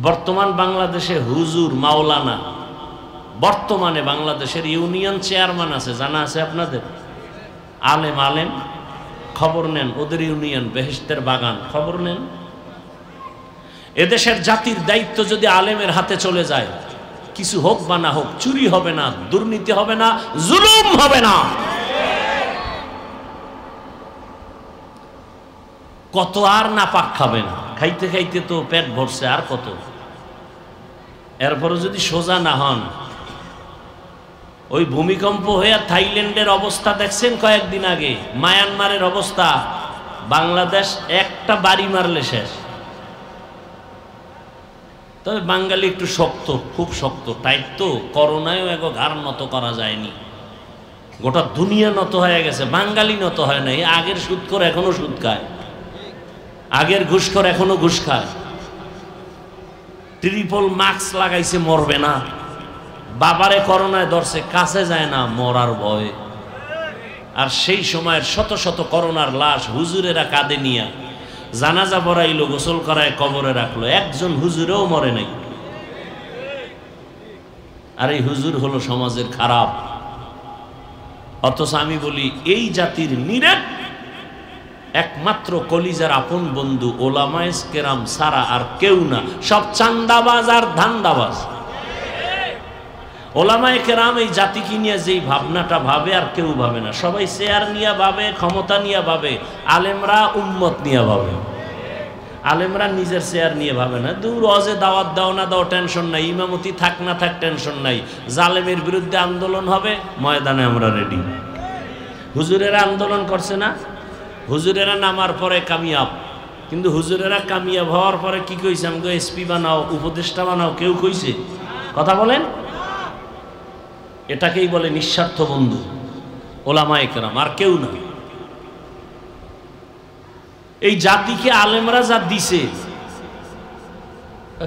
বর্তমান বাংলাদেশে হুজুর, মাওলানা, বর্তমানে বাংলাদেশের ইউনিয়ন চেয়ারম্যান আছে, জানা আছে আপনাদের? আলেম আলেম, খবর নেন, ওদের ইউনিয়ন বেহেশতের বাগান, খবর নেন। এদেশের জাতির দায়িত্ব যদি আলেমের হাতে চলে যায়, কিছু হোক বা না হোক, চুরি হবে না, দুর্নীতি হবে না, জুলুম হবে না। কত আর নাপাক খাবেন? খাইতে খাইতে তো পেট ভরছে, আর কত? এরপরে যদি সোজা না হন, ওই ভূমিকম্প হয়ে থাইল্যান্ডের অবস্থা দেখছেন কয়েকদিন আগে, মায়ানমারের অবস্থা, বাংলাদেশ একটা বাড়ি মারলে শেষ। তবে বাঙালি একটু শক্ত, খুব শক্ত, টাইট তো, করোনায়ও এগো ঘাড় নত করা যায়নি। গোটা দুনিয়া নত হয়ে গেছে, বাঙালি নত হয় নাই। আগের সুদ করে এখনো সুদ খায়, আগের ঘুষখোর এখনো ঘুষ খায়। ট্রিপল মাস্ক লাগাইছে, মরবে না। বাবারে করোনায় ধরছে, কাছে যায় না, মরার ভয়ে। আর সেই সময়ের শত শত করোনার লাশ হুজুরেরা কাঁধে নিয়া জানাজা পড়াইলো, গোসল করায় কবরে রাখলো, একজন হুজুরেও মরে নাই। আর এই হুজুর হলো সমাজের খারাপ। অথচ আমি বলি, এই জাতির নিরেট একমাত্র কলিজার আপন বন্ধু ওলামায়ে কেরাম সারা আর কেউ না। সব চান্দাবাজ আর ধান্দাবাজ। ওলামায়ে কেরাম এই জাতিকে নিয়ে যেই ভাবনাটা ভাবে আর কেউ ভাবে না। সবাই চেয়ার নিয়ে ভাবে, ক্ষমতা নিয়ে ভাবে। আলেমরা উম্মত নিয়ে ভাবে। আলেমরা নিজের চেয়ার নিয়ে ভাবে না। দূর, অজে দাওয়াত দাও না দাও টেনশন নাই, ইমামতি থাক না থাক টেনশন নাই, জালেমের বিরুদ্ধে আন্দোলন হবে, ময়দানে আমরা রেডি। হুজুরেরা আন্দোলন করছে না? হুজুরেরা নামার পরে কামিয়াব, কিন্তু হুজুরেরা কামিয়াব হওয়ার পরে কি কইছে? আমাকে এসপি বানাও, উপদেষ্টা বানাও, কেউ কইছে? কথা বলেন। এটাকেই বলে নিঃস্বার্থ বন্ধু ওলামায়ে কেরাম, আর কেউ না। এই জাতিকে আলেমরা যা দিছে,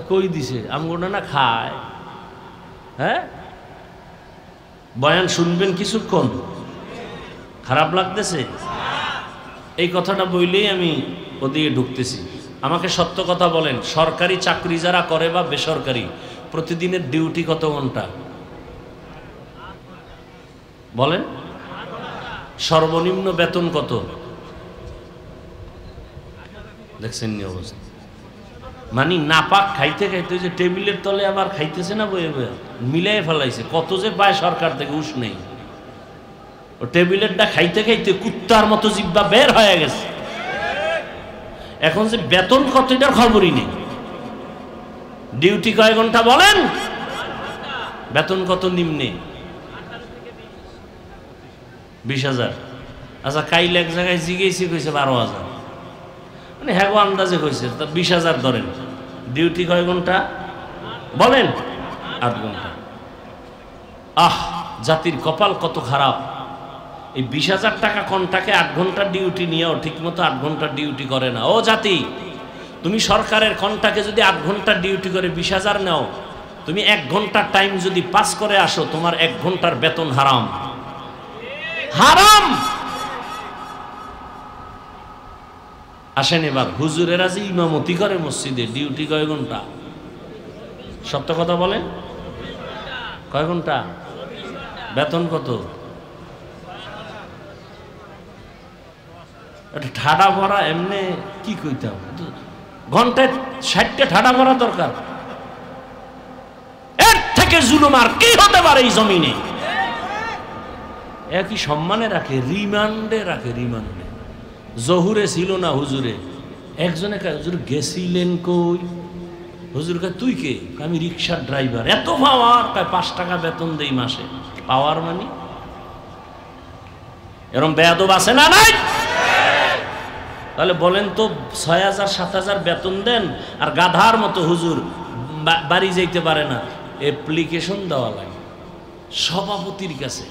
কই দিছে? আমগোটা না খায়। হ্যাঁ, বয়ান শুনবেন কিছুক্ষণ, খারাপ লাগতেছে? এই কথাটা বললেই আমি ওদিকে ঢুকতেছি। আমাকে সত্য কথা বলেন, সরকারি চাকরি যারা করে বা বেসরকারি, প্রতিদিনের ডিউটি কত ঘন্টা বলেন? সর্বনিম্ন বেতন কত? দেখছেন নি অবস্থা? মানে নাপাক খাইতে খাইতে যে টেবিলের তলে আবার খাইতেছে না, বয়ে বয়ে মিলাই ফেলাইছে। কত যে পায় সরকার থেকে উস নেই। ও টেবিলেরটা খাইতে খাইতে কুত্তার মতো জিব্বা বের হয়ে গেছে। এখন যে বেতন কত এটার খবরই নেই। ডিউটি কয় ঘন্টা বলেন? বেতন কত নিম্নে? 20,000। আচ্ছা, কাইল এক জায়গায় জিগেছি, কইছে 12,000। মানে হ্যাঁ আন্দাজে কইছে, তা 20,000 ধরেন। ডিউটি কয় ঘন্টা বলেন? 8 ঘন্টা। আহ, জাতির কপাল কত খারাপ। এই 20,000 টাকা কন্টাকে 8 ঘন্টা ডিউটি নিয়েও ঠিক মতো 8 ঘন্টা ডিউটি করে না। ও জাতি, তুমি সরকারের কন্টাকে যদি 8 ঘন্টা ডিউটি করে 20,000 নাও, তুমি 1 ঘন্টার টাইম যদি পাস করে আসো, তোমার 1 ঘন্টার বেতন হারাম। হারাম। আসেন এবার, হুজুরেরা যে ইমামতি করে মসজিদে, ডিউটি কয় ঘন্টা? সত্য কথা বলেন, কয় ঘন্টা? বেতন কত? ঠাডা ভরা এমনি কি কইতাম, ঘন্টায় 60টা ঠাডা ভরা দরকার। এর থেকে জুলুম আর কি হতে পারে এই জমিনে? একই সম্মানে রাখে, রিমান্ডে রাখে, রিমান্ডে। জহুরে ছিল না হুজুরে, একজনে কয় হুজুর গেছিলেন কই? হুজুর কয় তুই কে? আমি রিক্সার ড্রাইভার। এত পাওয়ার? কয় 5 টাকা বেতন দেই মাসে। পাওয়ার মানে এরকম বেয়াদব আছে না নাই? তাহলে বলেন তো, 6000 7000 বেতন দেন আর গাধার মতো হুজুর বাড়ি যাইতে পারে না। অ্যাপ্লিকেশন দেওয়া লাগে সভাপতির কাছে,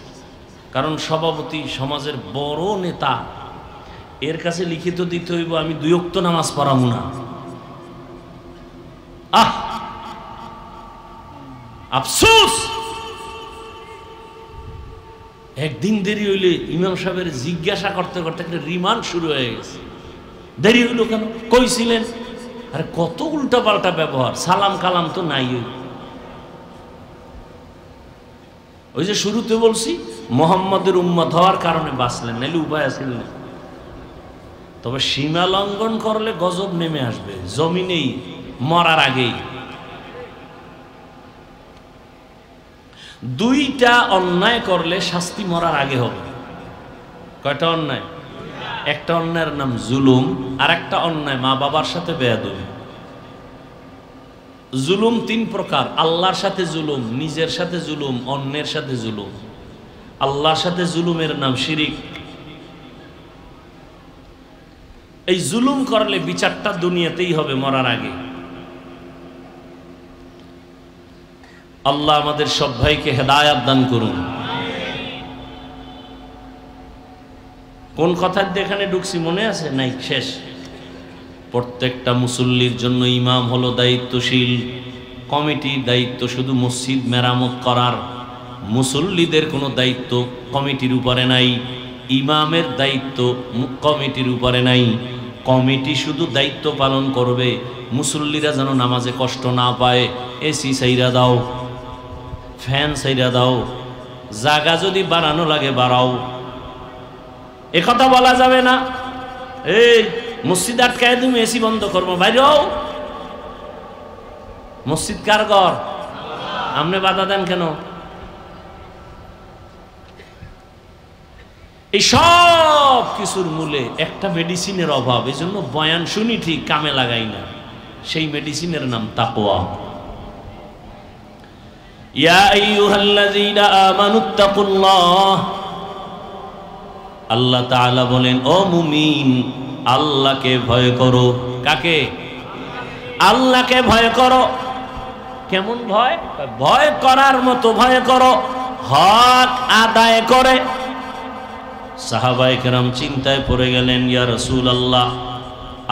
কারণ সভাপতি সমাজের বড় নেতা, এর কাছে লিখিত দিতে হইব আমি 2 ওয়াক্ত নামাজ পড়াবো না। আফসোস, একদিন দেরি হইলে ইমাম সাহেবের জিজ্ঞাসা করতে করতে একটা রিমান্ড শুরু হয়ে গেছে। দেরি হইল কেন? কইছিলেন? আরে কত উল্টা পাল্টা ব্যবহার, সালাম কালাম তো নাই। ওই যে শুরুতে বলছি, মোহাম্মদের উম্মত হওয়ার কারণে বাঁচলেন, নাইলে উপায় আছিল না। তবে সীমা লঙ্ঘন করলে গজব নেমে আসবে জমিনেই, মরার আগেই। 2টা অন্যায় করলে শাস্তি মরার আগে হবে। কয়টা অন্যায়? একটা অন্যায়ের নাম জুলুম, আর একটা অন্যায় মা বাবার সাথে বেয়াদবি। জুলুম 3 প্রকার: আল্লাহর সাথে জুলুম, নিজের সাথে জুলুম, অন্যের সাথে জুলুম। আল্লাহর সাথে জুলুমের নাম শিরিক। এই জুলুম করলে বিচারটা দুনিয়াতেই হবে, মরার আগে। আল্লাহ আমাদের সব ভাইকে হেদায়াত দান করুন। কোন কথার দিয়ে এখানে ঢুকছি মনে আছে? নাই, শেষ। প্রত্যেকটা মুসল্লির জন্য ইমাম হলো দায়িত্বশীল। কমিটির দায়িত্ব শুধু মসজিদ মেরামত করার, মুসল্লিদের কোনো দায়িত্ব কমিটির উপরে নাই। ইমামের দায়িত্ব কমিটির উপরে নাই। কমিটি শুধু দায়িত্ব পালন করবে মুসল্লিরা যেন নামাজে কষ্ট না পায়। এসি সাইরা দাও, ফ্যান সাইরা দাও, জায়গা যদি বাড়ানো লাগে বাড়াও। একথা বলা যাবে না, এই মসজিদ আটকায় তুমি এসি বন্ধ করবো, বাইরেও। মসজিদ কার ঘর? আপনি বাধা দেন কেন? এই সব কিছুর মূলে একটা মেডিসিনের অভাব। এই জন্য বয়ান শুনি ঠিক, কামে লাগাই না। সেই মেডিসিনের নাম তাকওয়া। ইয়া আইয়ুহাল্লাযীনা আমানুত্তাকুল্লাহ, আল্লাহ তাআলা বলেন, ও মুমিন, আল্লাহকে ভয় করো। কাকে? আল্লাহকে ভয় করো। কেমন ভয়? ভয় করার মতো ভয় করো, হক আদায় করে। সাহাবায়ে কেরাম চিন্তায় পড়ে গেলেন, ইয়া রাসূলুল্লাহ,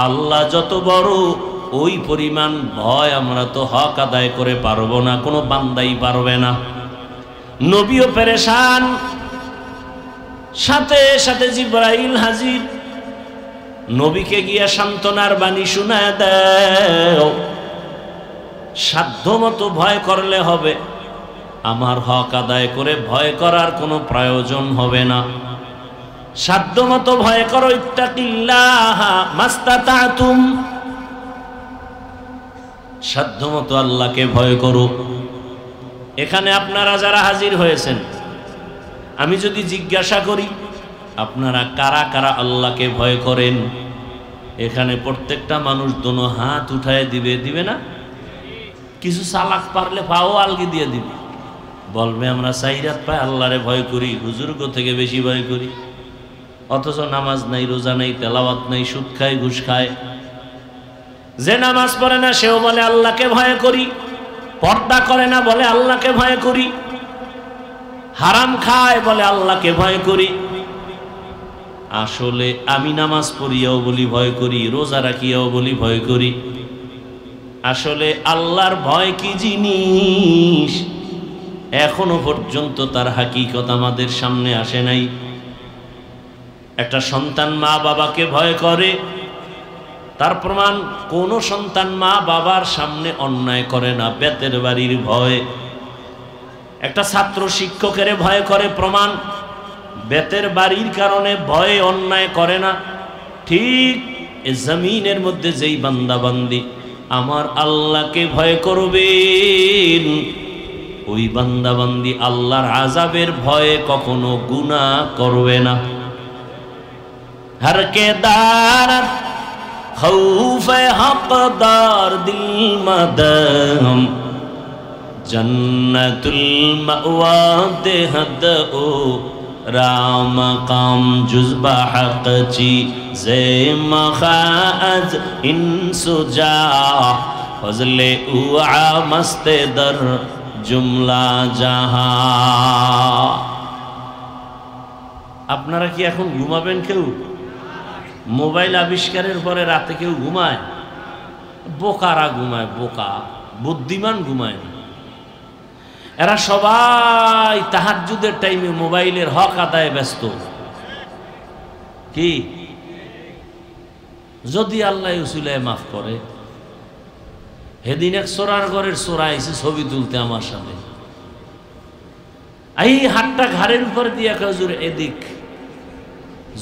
আল্লাহ যত বড়, ওই পরিমাণ ভয় আমরা তো হক আদায় করে পারবো না, কোনো বান্দাই পারবে না। নবীও পেরেশান, সাথে সাথে জিবরাইল হাজির। নবীকে গিয়া সান্ত্বনার বাণী শোনায় দাও, সাধ্যমতো ভয় করলে হবে, আমার হক আদায় করে ভয় করার কোনো প্রয়োজন হবে না। সাধ্যমতো ভয় করো, ইত্তাকিল্লাহ মাস্তাতাতুম, সাধ্যমতো আল্লাহকে ভয় করো। এখানে আপনারা যারা হাজির হয়েছেন, আমি যদি জিজ্ঞাসা করি আপনারা কারা কারা আল্লাহকে ভয় করেন, এখানে প্রত্যেকটা মানুষ দোনো হাত উঠায় দিবে, দিবে না? কিছু চালাক পারলে পাও আলগি দিয়ে দিবে, বলবে আমরা 4 রাত পায় আল্লাহরে ভয় করি, হুজুর্গ থেকে বেশি ভয় করি। অথচ নামাজ নাই, রোজা নাই, তেলাওয়াত নাই, সুদ খায়, ঘুষ খায়। যে নামাজ পড়ে না সেও বলে আল্লাহকে ভয় করি, পর্দা করে না বলে আল্লাহকে ভয় করি, হারাম খায় বলে আল্লাহকে ভয় করি। আসলে আমি নামাজ পড়িয়াও বলি ভয় করি, রোজা রাখিয়াও বলি ভয় করি। আসলে আল্লাহর ভয় কি জিনিস এখনো পর্যন্ত তার হাকিকত আমাদের সামনে আসে নাই। একটা সন্তান মা বাবাকে ভয় করে, তার প্রমাণ কোন সন্তান মা বাবার সামনে অন্যায় করে না বেতের বাড়ির ভয়। একটা ছাত্র শিক্ষকের ভয় করে, প্রমাণ বেতের বাড়ির কারণে ভয়ে অন্যায় করে না। ঠিক এই জমিনের মধ্যে যেই বান্দা বান্দি আমার আল্লাহকে ভয় করবেন, ওই বান্দা বান্দি আল্লাহর আযাবের ভয়ে কখনো গুনাহ করবে না। হর কে দারত খৌফে হকদার দিল মদম জন্নতুল মাওয়া দেহদ ও রাম কাম জুজবা হক চি জে মখাজ ইনসুজা ফজলে উআ মস্তে দর জুমলা জাহা। আপনারা কি এখন ঘুমাবেন? কেউ মোবাইল আবিষ্কারের পরে রাতে কেউ ঘুমায়? বোকারা ঘুমায়, বোকা। বুদ্ধিমান ঘুমায় না। এরা সবাই তাহাজ্জুদের টাইমে মোবাইলের হক আদায়ে ব্যস্ত। কি যদি আল্লাহ উসিলায় মাফ করে। সেদিন এক চোরার ঘরের চোরা এসে ছবি তুলতে আমার সামনে, এই হাতটা ঘাড়ের উপর দিয়ে হুজুর এদিক,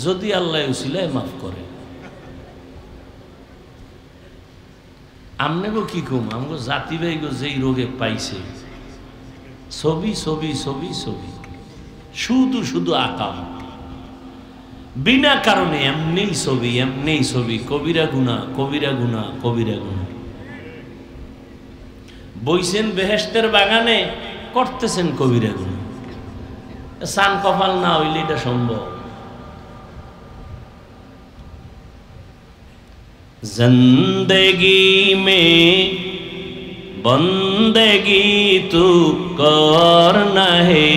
যদি আল্লাহ উসিলায় মাফ করে। আমনে গো কি কম, আমগো জাতি ভাই গো যেই রোগে পাইছে, ছবি ছবি ছবি ছবি, শুধু শুধু আকাম, বিনা কারণে এমনি ছবি এমনি ছবি, কবিরা গুনাহ কবিরা গুনাহ কবিরা গুনাহ। বইছেন বেহেশতের বাগানে, করতেছেন কবিরা গুনাহ। সান কপাল না হইলে এটা সম্ভব। जिंदगी में बंदगी तू करना है,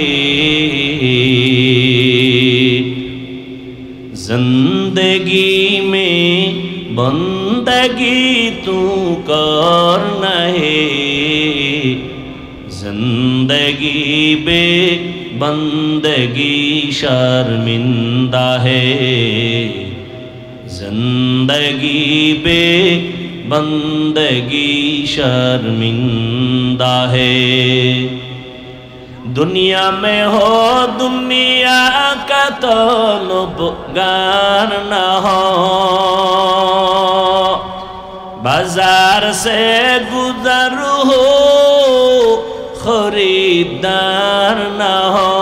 जिंदगी में बंदगी तू करना है, जिंदगी बे बंदगी शर्मिंदा है, जिंदगी बे बंदगी शर्मिंदा है। दुनिया में हो दुनिया का तलबगार न हो, बाजार से गुजर हो खरीदार न हो।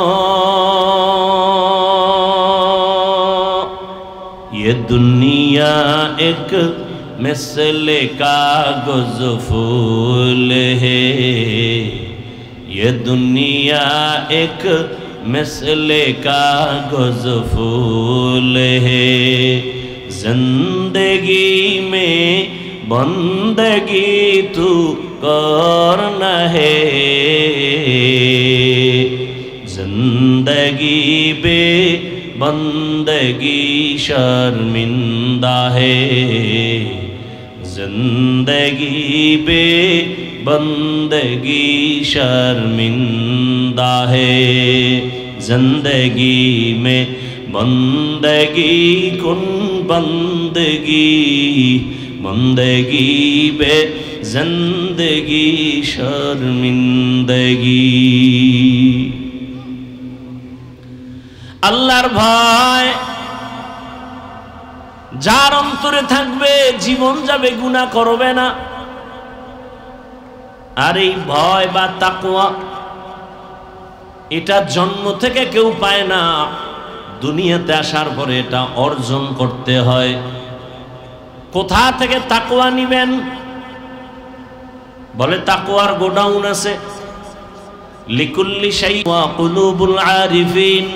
ये दुनिया एक मिसले कागज़ फूल है, ये दुनिया एक मिसले कागज़ फूल है, जिंदगी में बंदगी तू करना है, जिंदगी बे बंदगी शर्मिंदा है, जिंदगी बे बंदगी शर्मिंदा है। जिंदगी में बंदगी कुन बंदगी, बंदगी बे जिंदगी शर्मिंदगी। আল্লাহর ভয় যার অন্তরে থাকবে জীবন যাবে গুনাহ করবে না। আর এই ভয় বা তাকওয়া এটা জন্ম থেকে কেউ পায় না, দুনিয়াতে আসার পরে এটা অর্জন করতে হয়। কোথা থেকে তাকওয়া নিবেন? বলে তাকওয়ার গোডাউন আছে, লিকুল্লি শাইইন ওয়া কুলুবুল আরিফিন।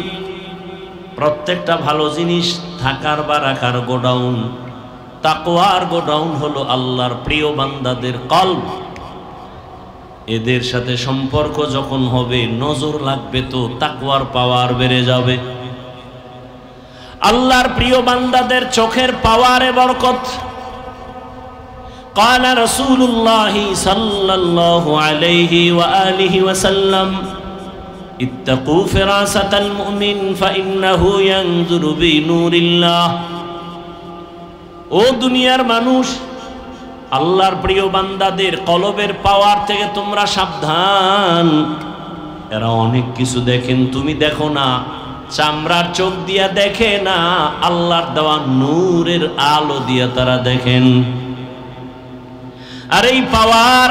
প্রত্যেকটা ভালো জিনিস থাকার বা রাখার গোডাউন। তাকওয়ার গোডাউন হলো আল্লাহর প্রিয় বান্দাদের কলব। এদের সাথে সম্পর্ক যখন হবে, নজর লাগবে, তো তাকওয়ার পাওয়ার বেড়ে যাবে। আল্লাহর প্রিয় বান্দাদের চোখের পাওয়ারে বরকত। قال رسول الله صلى الله عليه وآله وسلم اتقوا فراسة المؤمن فإنه ينظر بنور الله ও দুনিয়ার মানুষ, আল্লাহর প্রিয় বান্দাদের কলবের পাওয়ার থেকে তোমরা সাবধান। এরা অনেক কিছু দেখেন, তুমি দেখো না, চামড়ার চোখ দিয়া দেখে না, আল্লাহর দেওয়া নূরের আলো দিয়া তারা দেখেন। আর এই পাওয়ার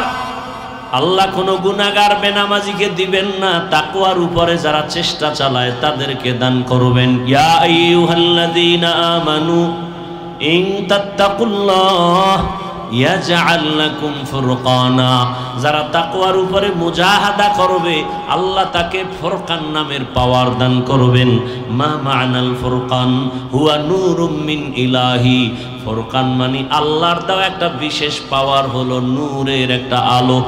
আল্লাহ কোনো গুনাহগার বেনামাজিকে দিবেন না, তাকওয়ার উপরে যারা চেষ্টা চালায় তাদেরকে দান করবেন। ইয়া আইয়ুহাল্লাযীনা আমানু ইন তাত্তাকুল্লাহ ইয়াজআল লাকুম ফুরকানা, যারা তাকওয়ার উপরে মুজাহাদা করবে আল্লাহ তাকে ফুরকান নামের পাওয়ার দান করবেন। মা মা'নাল ফুরকান হুয়া নূরুম মিন ইলাহি, ফুরকান মানে আল্লাহর দেওয়া একটা বিশেষ পাওয়ার, হলো নূরের একটা আলো।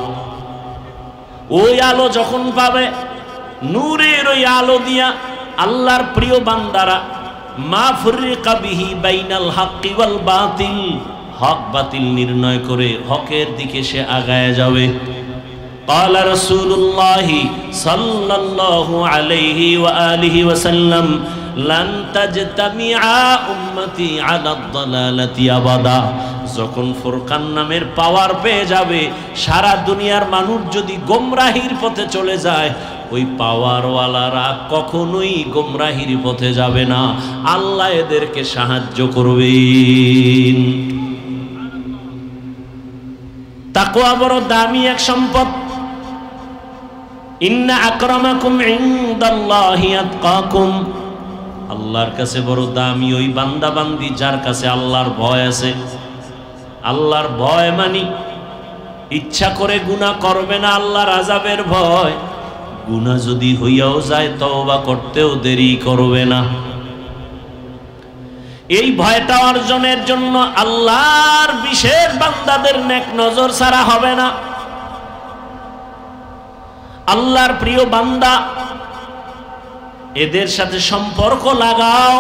ওই আলো যখন পাবে, নূরের ওই আলো দিয়া আল্লাহর প্রিয় বান্দারা মা ফুররিকা বিহি বাইনাল হাক্কি ওয়াল বাতিল, হক বাতিল নির্ণয় করে হকের দিকে সে আগায় যাবে। قال رسول الله صلى الله عليه وآله وسلم لن تجتمع أمتي على الضلالة أبدا। যখন ফুরকান নামের পাওয়ার পেয়ে যাবে, সারা দুনিয়ার মানুষ যদি গোমরাহির পথে চলে যায়, ওই পাওয়ারওয়ালারা কখনোই গোমরাহির পথে যাবে না, আল্লাহ এদেরকে সাহায্য করবেন। তাকওয়া বড় দামি এক সম্পদ। ইন্না আকরামাকুম ইনদাল্লাহি আতকাকুম, আল্লাহর কাছে বড় দামি ওই বান্দা বান্দি যার কাছে আল্লাহর ভয় আছে। আল্লাহর ভয় মানে ইচ্ছা করে গুনাহ করবে না, আল্লাহর আযাবের ভয়। গুনাহ যদি হইয়াও যায় তওবা করতেও দেরি করবে না। এই ভয়টা অর্জনের জন্য আল্লাহর বিশেষ বান্দাদের নেক নজর ছাড়া হবে না। আল্লাহর প্রিয় বান্দা, এদের সাথে সম্পর্ক লাগাও,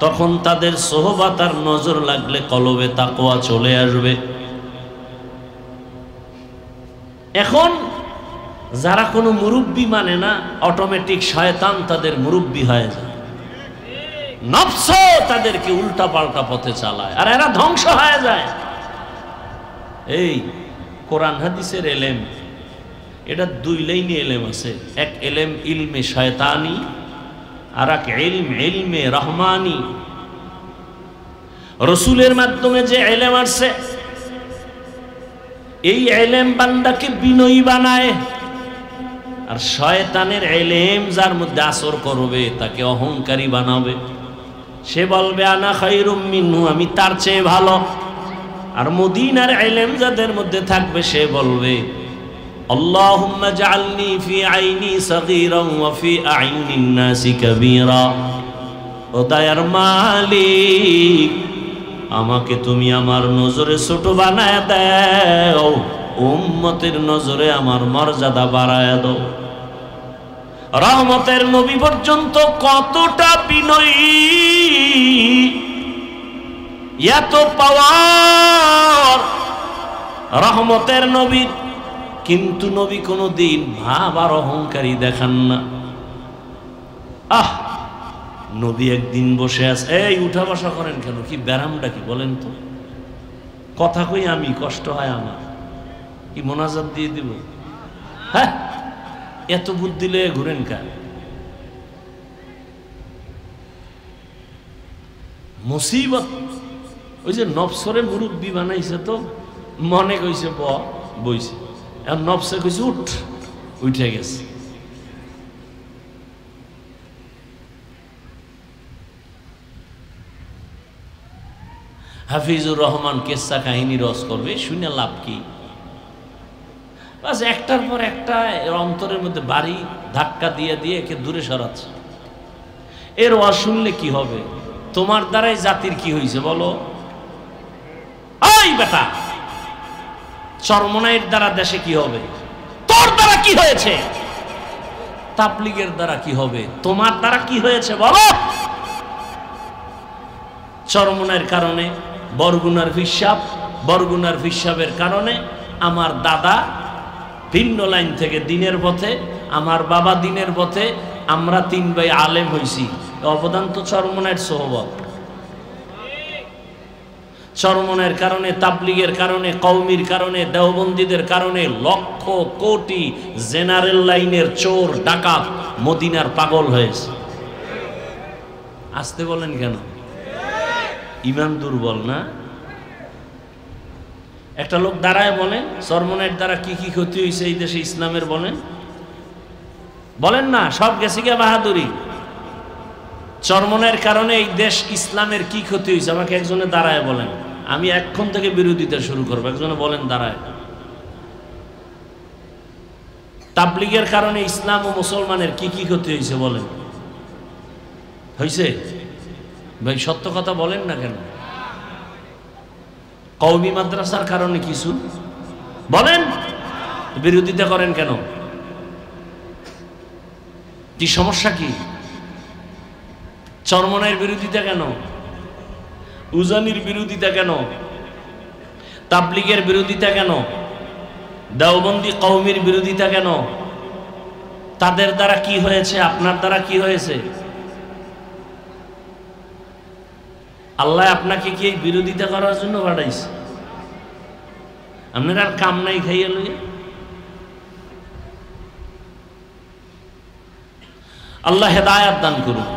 তখন তাদের সোহবত আর নজর লাগলে কলবে তাকওয়া চলে আসবে। এখন যারা কোনো মুরব্বি মানে না, অটোমেটিক শয়তান তাদের মুরব্বি হয়ে যায়, নফস তাদেরকে উল্টা পাল্টা পথে চালায়, আর এরা ধ্বংস হয়ে যায়। এই কোরআন হাদিসের এলেম, এটা দুই লাইনে এলেম আছে। এক এলেম ইলমে শয়তানি, আর এক ইলমে রহমানি। রসুলের মাধ্যমে যে এলেম আসছে, এই এলেম বান্দাকে বিনয়ী বানায়, আর শয়তানের এলেম যার মধ্যে আসর করবে তাকে অহংকারী বানাবে। সে বলবে আনা খায়রুম মিনহু, আমি তার চেয়ে ভালো। আর মদিনার ইলম যাদের মধ্যে থাকবে সে বলবে আল্লাহুম্মা জাআলনি ফি আইনি সাগীরান ওয়া ফি আইনিন নাসি কাবীরা। ও দয়ার মালিক, আমাকে তুমি আমার নজরে ছোট বানায় দাও, উম্মতের নজরে আমার মর্যাদা বাড়ায় দাও। রহমতের নবী পর্যন্ত কতটা বিনয়ী, এত পাওয়ার রহমতের নবীর, কিন্তু নবী কোনদিন ভাব আর অহংকারী দেখান না। নবী একদিন বসে আছে, এই উঠা বসা করেন কেন, কি ব্যারামটা কি বলেন তো? কথা কই আমি, কষ্ট হয় আমার, কি মোনাজাত দিয়ে দিব? হ্যাঁ, এত বুদ্ধি লয়ে ঘুরেন কেন? মুসিবত। ওই যে নফসরে মুরব্বী বানাইছে, তো মনে কইছে বইছে, এখন নফসে কইছে উঠে গেছে। হাফিজুর রহমান কেসা কাহিনী রস করবে, শুনে লাভ কি? বাস একটার পর একটা অন্তরের মধ্যে বাড়ি ধাক্কা দিয়ে দিয়ে একে দূরে সরাচ্ছে। এর ওয়াজ শুনলে কি হবে? তোমার দ্বারাই জাতির কি হয়েছে বলো? ওই বেটা, চরমনাইয়ের দ্বারা দেশে কি হবে? তোর দ্বারা কি হয়েছে? তাবলীগের দ্বারা কি হবে? তোমার দ্বারা কি হয়েছে বলো? চরমনাইয়ের কারণে বরগুনার ফিসাবের কারণে আমার দাদা ভিন্ন লাইন থেকে দিনের পথে, আমার বাবা দিনের পথে, আমরা তিন ভাই আলেম হইছি। অবদান তো চরমনাইয়ের সোহবত। চরমনের কারণে, তাবলিগের কারণে, কওমির কারণে, দেওবন্দীদের কারণে লক্ষ কোটি জেনারেল লাইনের চোর ডাকাত মদিনার পাগল হয়েছে। আসতে বলেন কেন? ইমান দুর্বল না? একটা লোক দাঁড়ায় বলেন চরমনের দ্বারা কি কি ক্ষতি হয়েছে এই দেশে ইসলামের, বলেন বলেন না, সব গেছে গিয়া বাহাদুরি। চরমনের কারণে এই দেশ ইসলামের কি ক্ষতি হয়েছে আমাকে একজনে দাঁড়ায় বলেন। আমি এখন থেকে বিরোধিতা শুরু করবো, একজনে বলেন দাঁড়ায়। তাবলিগের কারণে ইসলাম ও মুসলমানের কি কি ক্ষতি হয়েছে বলেন। হয়েছে? ভাই সত্য কথা বলেন না কেন? কওমি মাদ্রাসার কারণে কিছু বলেন, বিরোধিতা করেন কেন? কি সমস্যা কি? চরমনের বিরোধিতা কেন? উজানির বিরোধিতা কেন? তাবলিগের বিরোধিতা কেন? দেওবন্দি কওমির বিরোধিতা কেন? তাদের দ্বারা কি হয়েছে? আপনার দ্বারা কি হয়েছে? আল্লাহ আপনাকে কি এই বিরোধিতা করার জন্য পাঠাইছে? আপনার আর কাম নাই খাইয়া লইয়া? আল্লাহ হেদায়াত দান করুন।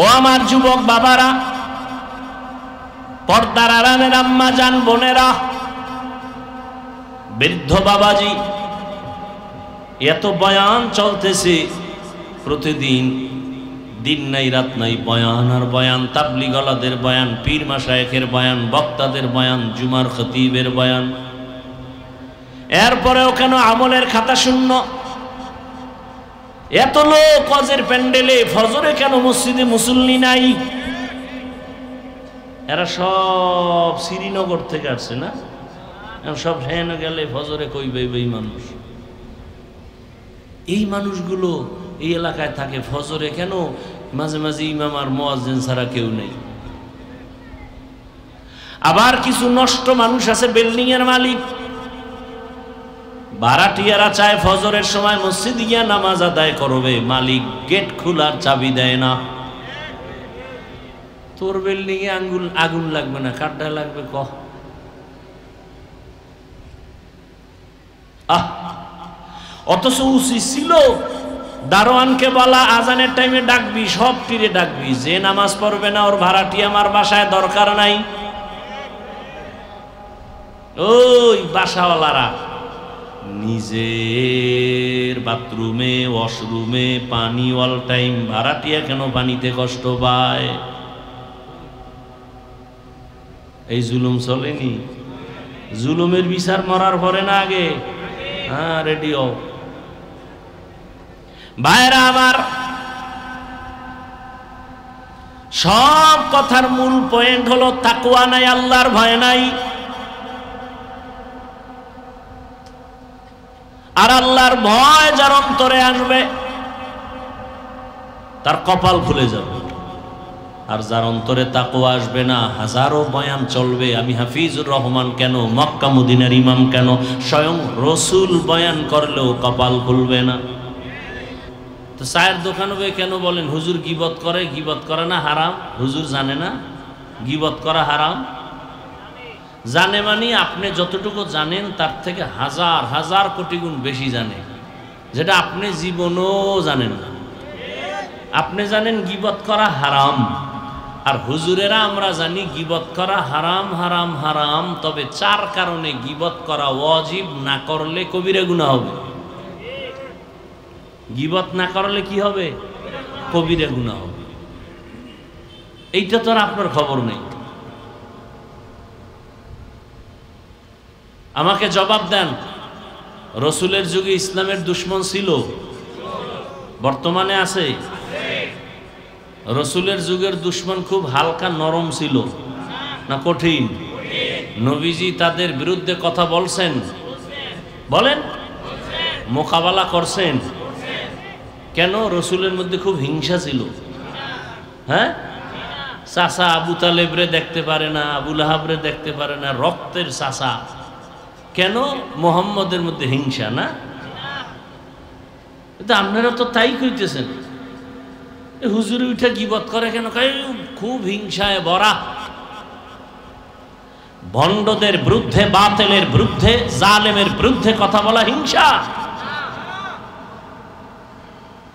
ও আমার যুবক বাবারা, পর্দার আড়ালের আম্মা জান বোনেরা, বৃদ্ধ বাবাজি, এত বয়ান চলতেছে প্রতিদিন, দিন নাই রাত নাই বয়ান আর বয়ান, তাবলিগওয়ালাদের বয়ান, পীর মাশায়েখের বয়ান, বক্তাদের বয়ান, জুমার খতিবের বয়ান। এরপরেও কেন আমলের খাতা শূন্য? এত লোক হজের প্যান্ডেলে, ফজরে কেন মসজিদে মুসল্লি নাই? এরা সব শ্রীনগর থেকে আসছে না? সব হেন গেলে ফজরে কইবে এই মানুষ। এই মানুষগুলো এই এলাকায় থাকে, ফজরে কেন মাঝে মাঝে ইমাম আর মুয়াজ্জিন ছাড়া কেউ নেই। আবার কিছু নষ্ট মানুষ আছে, বিল্ডিং এর মালিক, ভাড়াটিয়ারা চায় ফজরের সময় মসজিদ গিয়া নামাজ আদায় করবে, মালিক গেট খোলার চাবি দেয় না। তোর বিল্ডিং এ আগুন লাগবে না, কাঠটা লাগবে কহ? অথচ উচিত ছিল দারোয়ানকে বলা আজানের টাইমে ডাকবি, সব তীরে ডাকবি, যে নামাজ পড়বে না ওর ভাড়াটি আমার বাসায় দরকার নাই। ওই বাসাওয়ালারা নিজের বাথরুমে ওয়াশরুমে পানি অল টাইম, ভাড়াটিয়া কেন পানিতে কষ্ট পায়? এই জুলুম চলেনি? জুলুমের বিচার মরার পরে না আগে? হ্যাঁ, রেডিও ভাইরা আমার, সব কথার মূল পয়েন্ট হলো তাকওয়া নাই, আল্লাহর ভয় নাই। আর আল্লাহর ভয় যার অন্তরে আসবে তার কপাল খুলে যাবে। আর যার অন্তরে তাকওয়া আসবে না, হাজারো বয়ান চলবে। আমি হাফিজুর রহমান কেন, মক্কা মদিনার ইমাম কেন, স্বয়ং রসুল বয়ান করলেও কপাল খুলবে না। তো চায়ের দোকানে কেন বলেন হুজুর গীবত করে? গীবত করে না হারাম? হুজুর জানে না গীবত করা হারাম? জানে মানে আপনি যতটুকু জানেন তার থেকে হাজার হাজার কোটি গুণ বেশি জানে, যেটা আপনি জীবনও জানেন না। আপনি জানেন গীবত করা হারাম, আর হুজুরেরা আমরা জানি গীবত করা হারাম হারাম হারাম। তবে চার কারণে গীবত করা ওয়াজিব, না করলে কবিরা গুনাহ হবে। গীবত না করলে কি হবে? কবিরা গুনাহ হবে। এইটা তো আর আপনার খবর নেই। আমাকে জবাব দেন, রসুলের যুগে ইসলামের দুশ্মন ছিল? বর্তমানে আছে? রসুলের যুগের দুশ্মন খুব হালকা নরম ছিল না কঠিন? নবীজি তাদের বিরুদ্ধে কথা বলছেন, বলেন, মোকাবেলা করছেন। কেন? রসুলের মধ্যে খুব হিংসা ছিল। হ্যাঁ, চাচা আবু তালেবরে দেখতে পারে না, আবু লাহাবরে দেখতে পারে না, রক্তের চাচা। কেন? মোহাম্মদের মধ্যে হিংসা। না, আপনারা তো তাই কইতেছেন। হুজুর উঠে গিবত করে কেন? খুব হিংসায় ভরা। ভণ্ডদের বিরুদ্ধে, বাতিলের বিরুদ্ধে, জালেমের বিরুদ্ধে কথা বলা হিংসা?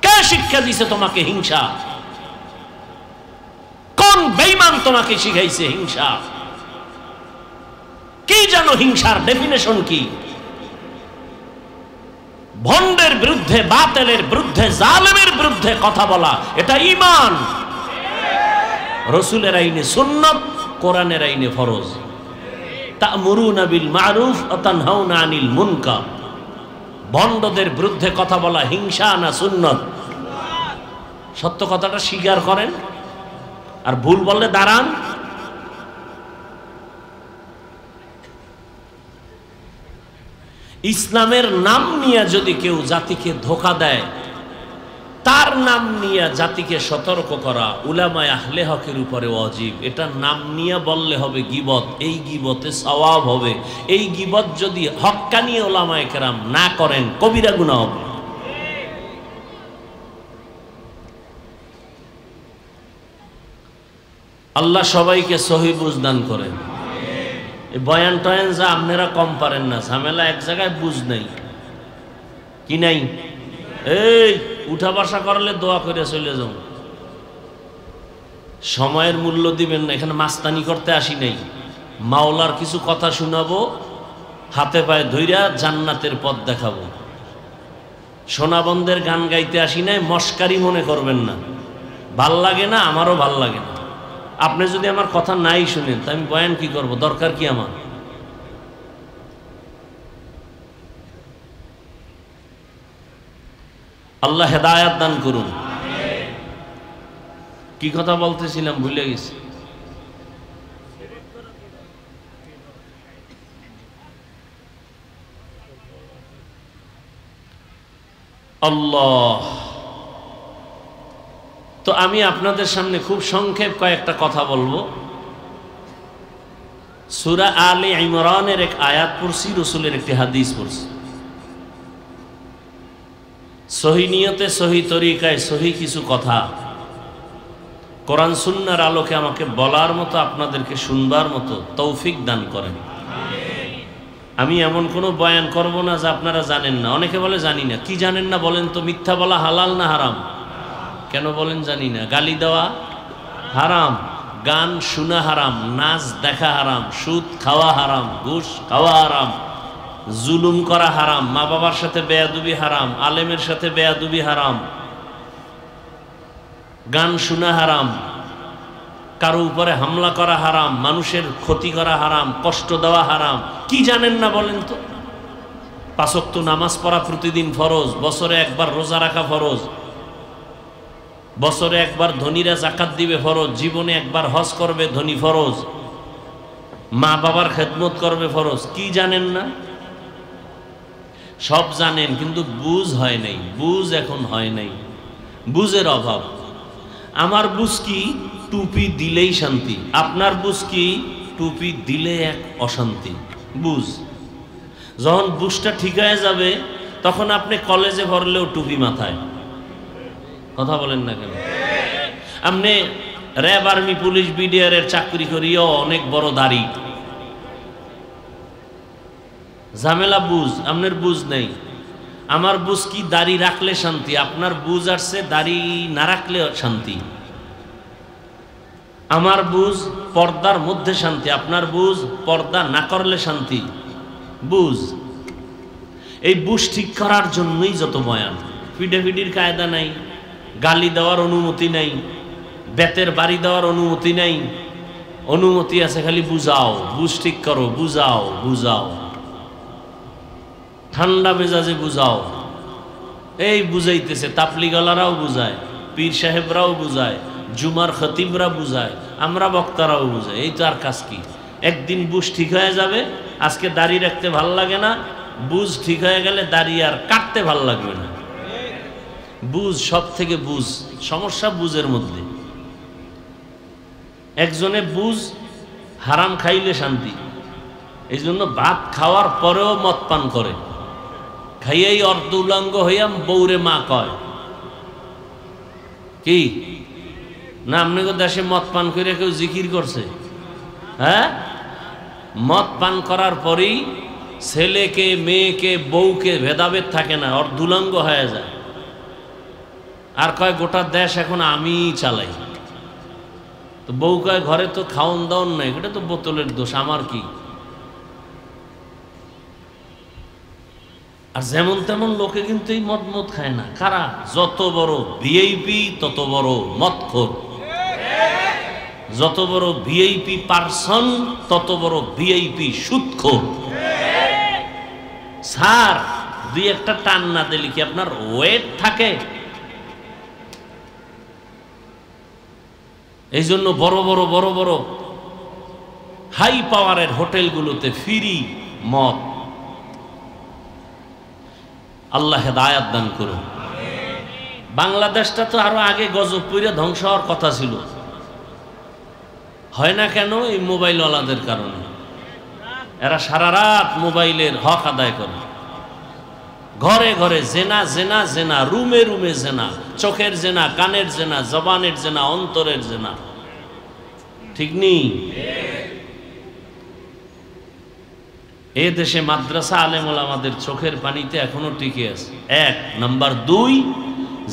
কে শিক্ষা দিছে তোমাকে হিংসা? কোন বেঈমান তোমাকে শিখাইছে হিংসা? কি জানো হিংসার ডেফিনেশন কি? ভণ্ডের বিরুদ্ধে, বাতিলের বিরুদ্ধে, জালেমের বিরুদ্ধে কথা বলা এটা ঈমান। রাসূলের আইনে সুন্নাত, কোরআনের আইনে ফরজ। তা'মুরুনা বিল মা'রুফ ওয়া তানহাউনা আনিল মুনকার। ভণ্ডদের বিরুদ্ধে কথা বলা হিংসা না সুন্নাত? সত্য কথাটা স্বীকার করেন, আর ভুল বললে দাঁড়ান। ইসলামের নাম নিয়ে যদি কেউ জাতিকে ধোঁকা দেয়, তার নাম নিয়ে জাতিকে সতর্ক করা উলামায়ে আহলে হকের উপরে ওয়াজিব। এটা নাম নিয়ে বললে হবে গীবত, এই গীবতে সওয়াব হবে। এই গীবত যদি হক্কানি উলামায়ে কেরাম না করেন কবিরা গুনাহ হবে। আল্লাহ সবাইকে সহি বুঝ দান করেন। এই বয়ান টয়ান যা আপনারা কম পারেন না, ঝামেলা এক জায়গায় বুঝ নাই কি নাই। এই উঠা বসা করলে দোয়া করে চলে যাও, সময়ের মূল্য দিবেন না। এখানে মাস্তানি করতে আসি নাই, মাওলার কিছু কথা শোনাবো, হাতে পায়ে ধইরা জান্নাতের পথ দেখাবো। সোনাবন্ধের গান গাইতে আসি নাই, মস্কারি মনে করবেন না। ভাল লাগে না, আমারও ভাল লাগে না। আপনি যদি আমার কথা নাই শুনেন তা আমি বয়ান কি করব? দরকার কি আমার? আল্লাহ হেদায়াত দান করুন। কি কথা বলতেছিলাম ভুলে গেছি। আল্লাহ, তো আমি আপনাদের সামনে খুব সংক্ষেপ কয়েকটা কথা বলবো। সূরা আলে ইমরানের এক আয়াত পড়ছি, রাসূলের একটি হাদিস পড়ছি। সহি নিয়তে, সহি তরিকায়, সহি কিছু কথা কোরআন সুন্নাহর আলোকে আমাকে বলার মতো, আপনাদেরকে শুনবার মতো তৌফিক দান করেন। আমি এমন কোনো বয়ান করব না যা আপনারা জানেন না। অনেকে বলে জানি না। কি জানেন না বলেন তো? মিথ্যা বলা হালাল না হারাম? কেন বলেন জানি না? গালি দেওয়া হারাম, গান শোনা হারাম, নাচ দেখা হারাম, সুদ খাওয়া হারাম, ঘুষ খাওয়া হারাম, জুলুম করা হারাম, মা বাবার সাথে বেয়াদবি হারাম, আলেমের সাথে বেয়াদবি হারাম, গান শোনা হারাম, কারো উপরে হামলা করা হারাম, মানুষের ক্ষতি করা হারাম, কষ্ট দেওয়া হারাম। কি জানেন না বলেন তো? 5 ওয়াক্ত নামাজ পড়া প্রতিদিন ফরজ, বছরে একবার রোজা রাখা ফরজ, বছরে একবার ধনীরা যাকাত দিবে ফরজ, জীবনে একবার হজ করবে ধনী ফরজ, মা বাবার খেদমত করবে ফরজ। কি জানেন না? সব জানেন, কিন্তু বুঝ হয় নাই। বুঝ এখন হয় নাই, বুঝের অভাব। আমার বুঝ কি টুপি দিলেই শান্তি, আপনার বুঝ কি টুপি দিলে এক অশান্তি। বুঝ যখন বুঝটা ঠিক হয়ে যাবে তখন আপনি কলেজে ভরলেও টুপি মাথায়। কথা বলেন না কেন? আপনি র্যাব, আর্মি, পুলিশ, বিডিআর এর চাকরি করিও অনেক বড় দাড়ি, ঝামেলা বুঝ। আপনার বুঝ নেই। আমার বুঝ কি দাড়ি রাখলে শান্তি, আপনার বুঝ আসছে দাড়ি না রাখলে শান্তি। আমার বুঝ পর্দার মধ্যে শান্তি, আপনার বুঝ পর্দা না করলে শান্তি। বুঝ, এই বুঝ ঠিক করার জন্যই যত বয়ান। ফিডাফিডির কায়দা নাই, গালি দেওয়ার অনুমতি নাই, বেতের বাড়ি দেওয়ার অনুমতি নাই। অনুমতি আছে খালি বুঝাও, বুঝ ঠিক করো, বুঝাও বুঝাও, ঠান্ডা মেজাজে বুঝাও। এই বুঝাইতেছে, তাবলীগওয়ালারাও বুঝায়, পীর সাহেবরাও বুঝায়, জুমার খতিবরা বুঝায়, আমরা বক্তারাও বুঝাই। এই তো আর কাজ কি? একদিন বুঝ ঠিক হয়ে যাবে। আজকে দাড়ি রাখতে ভাল লাগে না, বুঝ ঠিক হয়ে গেলে দাড়ি আর কাটতে ভাল লাগবে না। বুঝ সব থেকে বুঝ, সমস্যা বুঝের মধ্যে। একজনে বুঝ হারাম খাইলে শান্তি, এই জন্য ভাত খাওয়ার পরেও মদ পান করে, খাইয়াই অর্ধ উলঙ্গ হইয়া বৌরে মা কয়। কি না আপনাকে দেশে মদ পান করে কেউ জিকির করছে? হ্যাঁ, মদ পান করার পরেই ছেলেকে মেয়েকে বউকে ভেদাভেদ থাকে না, ওর দুলাঙ্গ হয়ে যায় আর কয় গোটা দেশ এখন আমি চালাই। তো বউ কয় ঘরে তো খাওন দাওন নাই, এটা তো বোতলের দোষ, আমার কি? আর যেমন তেমন লোকে কিন্তু এই মদ খায় না। কারা? যত বড় ভিআইপি তত বড় মদখোর, যত বড় ভিআইপি পারসন তত বড় ভিআইপি সুদখোর। স্যার দুই একটা টান না দিলে কি আপনার ওয়েট থাকে? এই জন্য বড় বড় হাই পাওয়ারের হোটেলগুলোতে ফ্রি মদ। আল্লাহ হেদায়াত দান করুন। বাংলাদেশটা তো আরো আগে গজব পইরা ধ্বংস হওয়ার কথা ছিল, হয় না কেন? এই মোবাইলওয়ালাদের কারণে। এরা সারা রাত মোবাইলের হক আদায় করে, ঘরে ঘরে জেনা জেনা জেনা, রুমে রুমে জেনা, চোখের জেনা, কানের জেনা, জবানের জেনা, অন্তরের জেনা। ঠিক নেই? এ দেশে মাদ্রাসা আলেম ওলামাদের চোখের পানিতে এখনো টিকে আছে। এক নাম্বার। দুই,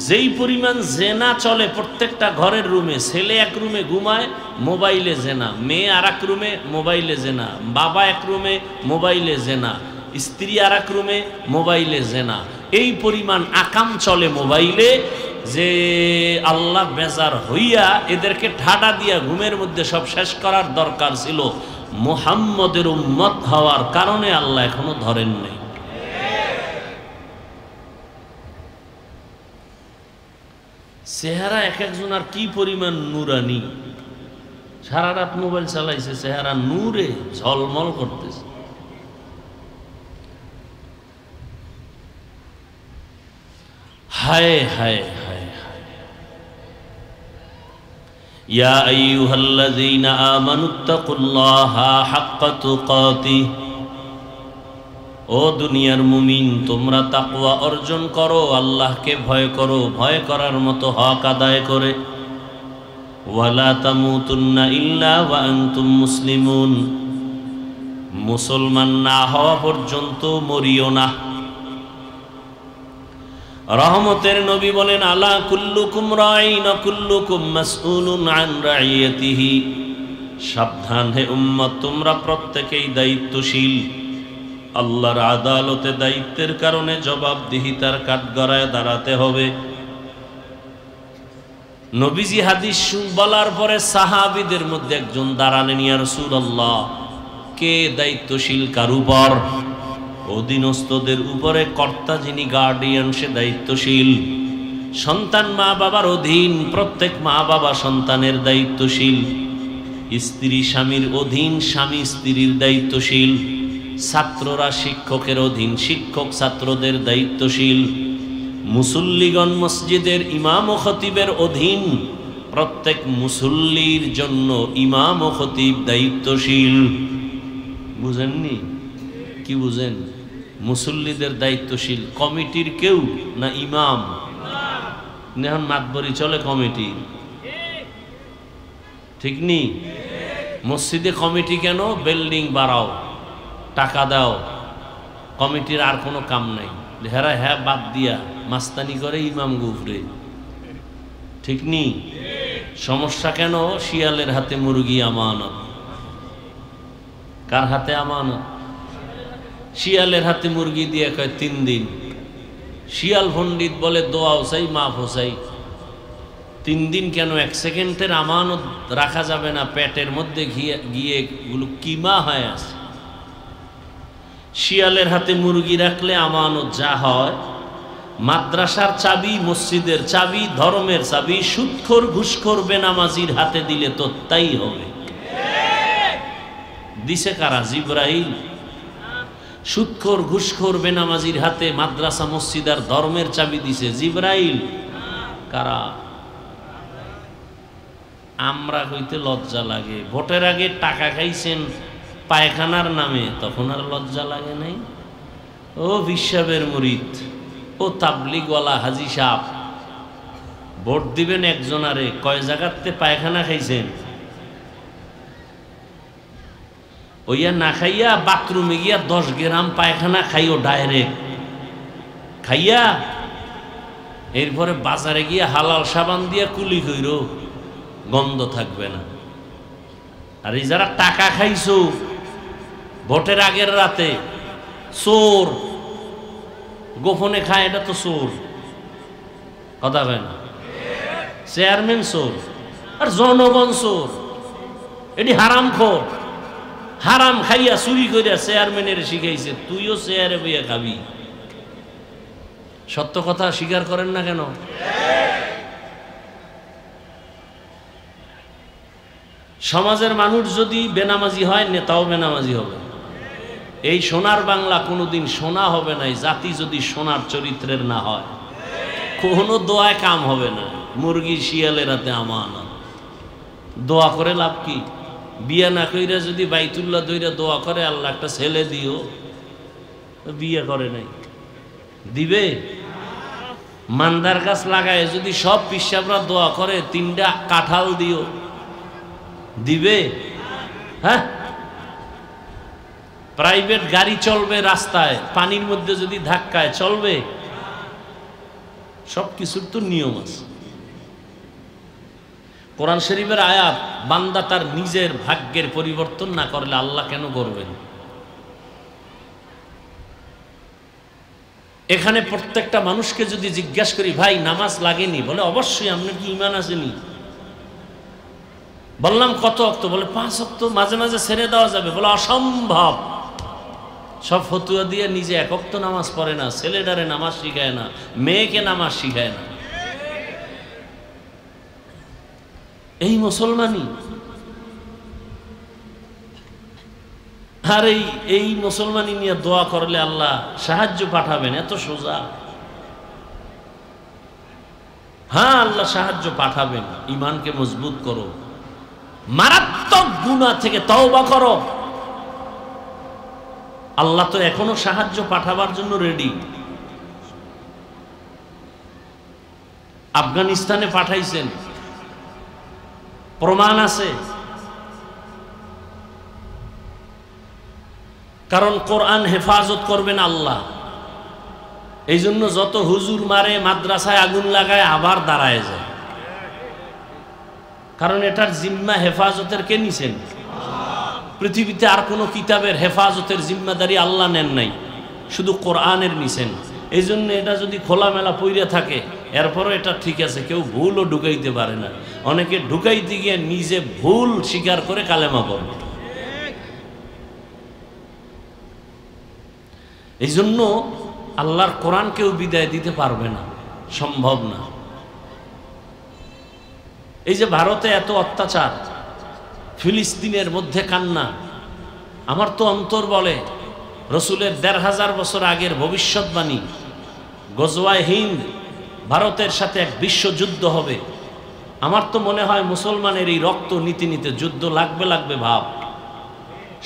যেই পরিমাণ জেনা চলে প্রত্যেকটা ঘরের রুমে, ছেলে এক রুমে ঘুমায় মোবাইলে জেনা, মেয়ে আর এক রুমে মোবাইলে জেনা, বাবা এক রুমে মোবাইলে জেনা, স্ত্রী আর এক রুমে মোবাইলে জেনা। এই পরিমাণ আকাম চলে মোবাইলে যে আল্লাহ বেজার হইয়া এদেরকে ঠাডা দিয়া ঘুমের মধ্যে সব শেষ করার দরকার ছিল। মুহাম্মদের উম্মত হওয়ার কারণে আল্লাহ এখনো ধরেন নাই। চেহারা এক একজনের কি পরিমাণ নুরানি, সারা রাত মোবাইল চালাইছে, চেহারা নূরে ঝলমল করতেছে। হায় হায় হায় হায়। ইয়া আইয়ুহাল্লাযীনা আমানুত্তাকুল্লাহা হাক্কা তুকাতিহ, ও দুনিয়ার মুমিন তোমরা তাকওয়া অর্জন করো, আল্লাহকে ভয় করো, ভয় করার মতো হক আদায় করে। ওয়ালা তামুতুন্না ইল্লা ওয়া আনতুম মুসলিমুন, মুসলমান না হওয়া পর্যন্ত মরিও না। রহমতের নবী বলেন, আলা কুল্লুকুম রাঈন ওয়া কুল্লুকুম মাসউলুন আন রাইয়াতিহি, সাবধান হে উম্মত, তোমরা প্রত্যেকেই দায়িত্বশীল। আল্লাহর আদালতে দায়িত্বের কারণে জবাবদিহিতার কাঠগড়ায় দাঁড়াতে হবে। নবীজি হাদিস বলার পরে সাহাবীদের মধ্যে একজন দাঁড়ালেন, ইয়া রাসূলুল্লাহ, কে দায়িত্বশীল কার উপর? অধীনস্থদের উপরে। কর্তা যিনি গার্ডিয়ান সে দায়িত্বশীল। সন্তান মা বাবার অধীন, প্রত্যেক মা বাবা সন্তানের দায়িত্বশীল। স্ত্রী স্বামীর অধীন, স্বামী স্ত্রীর দায়িত্বশীল। ছাত্ররা শিক্ষকের অধীন, শিক্ষক ছাত্রদের দায়িত্বশীল। মুসল্লিগণ মসজিদের ইমাম ও খতিবের অধীন, প্রত্যেক মুসল্লির জন্য ইমাম ও খতিব দায়িত্বশীল। বুঝেননি? কি বুঝেন? মুসল্লিদের দায়িত্বশীল কমিটির কেউ না ইমাম? এখন মাতবরি চলে কমিটি, ঠিক নি? মসজিদে কমিটি কেন? বিল্ডিং বাড়াও, টাকা দাও, কমিটির আর কোনো কাম নাই। হেরা হ্যাঁ বাদ দিয়া মাস্তানি করে ইমাম গুফরে, ঠিক নি? সমস্যা কেন? শিয়ালের হাতে মুরগি আমানত। কার হাতে আমানত? শিয়ালের হাতে মুরগি দিয়ে কয় 3 দিন। শিয়াল পণ্ডিত বলে দোয়াও চাই, মাফ চাই। 3 দিন কেন? 1 সেকেন্ডের আমানত রাখা যাবে না, পেটের মধ্যে গিয়ে গুলো কিমা হয়ে আছে। শিয়ালের হাতে মুরগি রাখলে আমানত যা হয়, মাদ্রাসার চাবি, মসজিদের চাবি, ধর্মের চাবি সুদখোর ঘুষখোর বেনামাজির হাতে দিলে তো তাই হবে। দিছে কারা? জিবরাইল। সুদখোর ঘুষখোর বেনামাজির হাতে মাদ্রাসা মসজিদ আর ধর্মের চাবি দিছে জিবরাইল। কারা? আমরা কইতে লজ্জা লাগে। ভোটের আগে টাকা খাইছেন পায়খানার নামে, তখন আর লজ্জা লাগে নাই? ও বিশ্বাবের মুরিদ, ও তাবলিগওয়ালা হাজি সাহেব, ভোট দিবেন একজনারে, কয় জায়গাতে পায়খানা খাইছেন ওইয়া না খাইয়া বাথরুমে গিয়া 10 গ্রাম পায়খানা খাইও ডাইরেক্ট খাইয়া এরপরে বাজারে গিয়া হালাল সাবান দিয়া কুলি কইরো, গন্ধ থাকবে না। আর এই যারা টাকা খাইছো ভোটের আগের রাতে, চোর গোপনে খায়, এটা তো চোর, কথা হয় না? চেয়ারম্যান চোর আর জনগণ চোর, এটি হারাম খোর। হারাম খাইয়া চুরি করিয়া চেয়ারম্যানের শিখাইছে, তুইও চেয়ারে বইয়া খাবি। সত্য কথা স্বীকার করেন না কেন? সমাজের মানুষ যদি বেনামাজি হয়, নেতাও বেনামাজি হবে। এই সোনার বাংলা কোনোদিন সোনা হবে না জাতি যদি সোনার চরিত্রের না হয়। কোনো দোয়ায় কাম হবে না। মুরগি শিয়ালের হাতে আমানত, দোয়া করে লাভ কি? বিয়া না কইরা যদি বাইতুল্লাহ দইরা দোয়া করে আল্লাহ একটা ছেলে দিও, বিয়ে করে নাই, দিবে? মান্দার গাছ লাগায় যদি সব পিসাবরা দোয়া করে 3টা কাঁঠাল দিও, দিবে? হ্যাঁ, প্রাইভেট গাড়ি চলবে রাস্তায়, পানির মধ্যে যদি ধাক্কায় চলবে? সব কিছুর তো নিয়ম আছে। কোরআন শরীফের আয়াত, বান্দা তার নিজের ভাগ্যের পরিবর্তন না করলে আল্লাহ কেন করবেন? এখানে প্রত্যেকটা মানুষকে যদি জিজ্ঞাসা করি, ভাই নামাজ লাগেনি? বলে অবশ্যই। আপনার কি ঈমান আসেনি? বললাম কত ওয়াক্ত? বলে 5 ওয়াক্ত। মাঝে মাঝে ছেড়ে দেওয়া যাবে? বলে অসম্ভব। সব ফতুয়া দিয়ে নিজে 1 ওয়াক্ত নামাজ পড়ে না, ছেলেটারে নামাজ শিখায় না, মেয়েকে নামাজ শিখায় না। এই মুসলমানই। আর এই মুসলমানই নিয়ে দোয়া করলে আল্লাহ সাহায্য পাঠাবেন, এত সোজা? হ্যাঁ, আল্লাহ সাহায্য পাঠাবেন। ঈমানকে মজবুত করো, মারাত্মক গুনাহ থেকে তওবা করো। আল্লাহ তো এখনো সাহায্য পাঠাবার জন্য রেডি। আফগানিস্তানে পাঠাইছেন, প্রমাণ আছে। কারণ কোরআন হেফাজত করবেন আল্লাহ। এই জন্য যত হুজুর মারে, মাদ্রাসায় আগুন লাগায়, আবার দাঁড়ায় যায়। কারণ এটার জিম্মা হেফাজতের কে নিছেন? পৃথিবীতে আর কোনো কিতাবের হেফাজতের জিম্মাদারি আল্লাহ নেন নাই, শুধু কোরআনের নিছেন। এই জন্য এটা যদি খোলামেলা পইরা থাকে, এরপরও এটা ঠিক আছে, কেউ ভুলও ঢুকাইতে পারে না। অনেকে ঢুকাইতে গিয়ে নিজে ভুল স্বীকার করে কালেমা পড়ে। এই জন্য আল্লাহর কোরআন কেউ বিদায় দিতে পারবে না, সম্ভব না। এই যে ভারতে এত অত্যাচার, ফিলিস্তিনের মধ্যে কান্না, আমার তো অন্তর বলে রসুলের ১৫০০ বছর আগের ভবিষ্যৎবাণী, গজওয়ায়ে হিন্দ, ভারতের সাথে এক বিশ্বযুদ্ধ হবে। আমার তো মনে হয় মুসলমানের এই রক্ত নীতি নিতে যুদ্ধ লাগবে ভাব।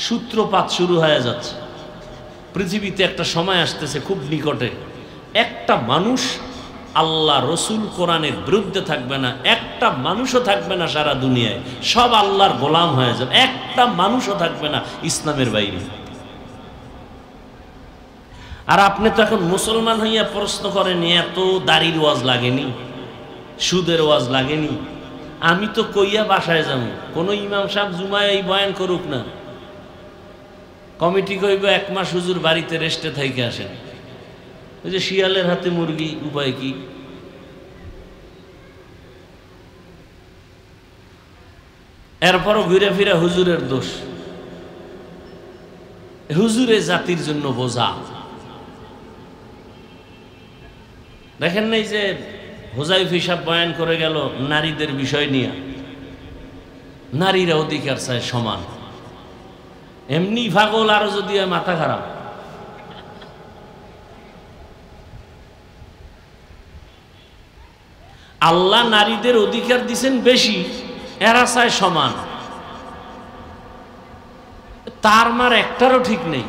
সূত্রপাত শুরু হয়ে যাচ্ছে। পৃথিবীতে একটা সময় আসতেছে খুব নিকটে, একটা মানুষ আল্লাহ রসুল কোরআনের বিরুদ্ধে থাকবে না, একটা মানুষও থাকবে না সারা দুনিয়ায়, সব আল্লাহর গোলাম হয়ে যাবে। একটা মানুষও থাকবে না ইসলামের বাইরে। আর আপনি তো এখন মুসলমান হইয়া প্রশ্ন করেন, এত দাড়ির ওয়াজ লাগেনি, সুদের ওয়াজ লাগেনি? আমি তো কইয়া বাসায় যাব, কোনো ইমাম সাহেব জুমায় এই বয়ান করুক না, কমিটি কইব 1 মাস হুজুর বাড়িতে রেস্টে থাইকে আসেন। ওই যে শিয়ালের হাতে মুরগি, উপায় কি? এরপরও ঘুরে ফিরে হুজুরের দোষ। হুজুরে জাতির জন্য বোঝা। দেখেন নাই যে হুজাইফা সাহেব বয়ান করে গেল নারীদের বিষয় নিয়ে, নারীরা অধিকার চায় সমান। এমনি পাগল, আরো যদি মাথা খারাপ। আল্লাহ নারীদের অধিকার দিছেন বেশি, এরা চায় সমান। তার মার একটারও ঠিক নেই।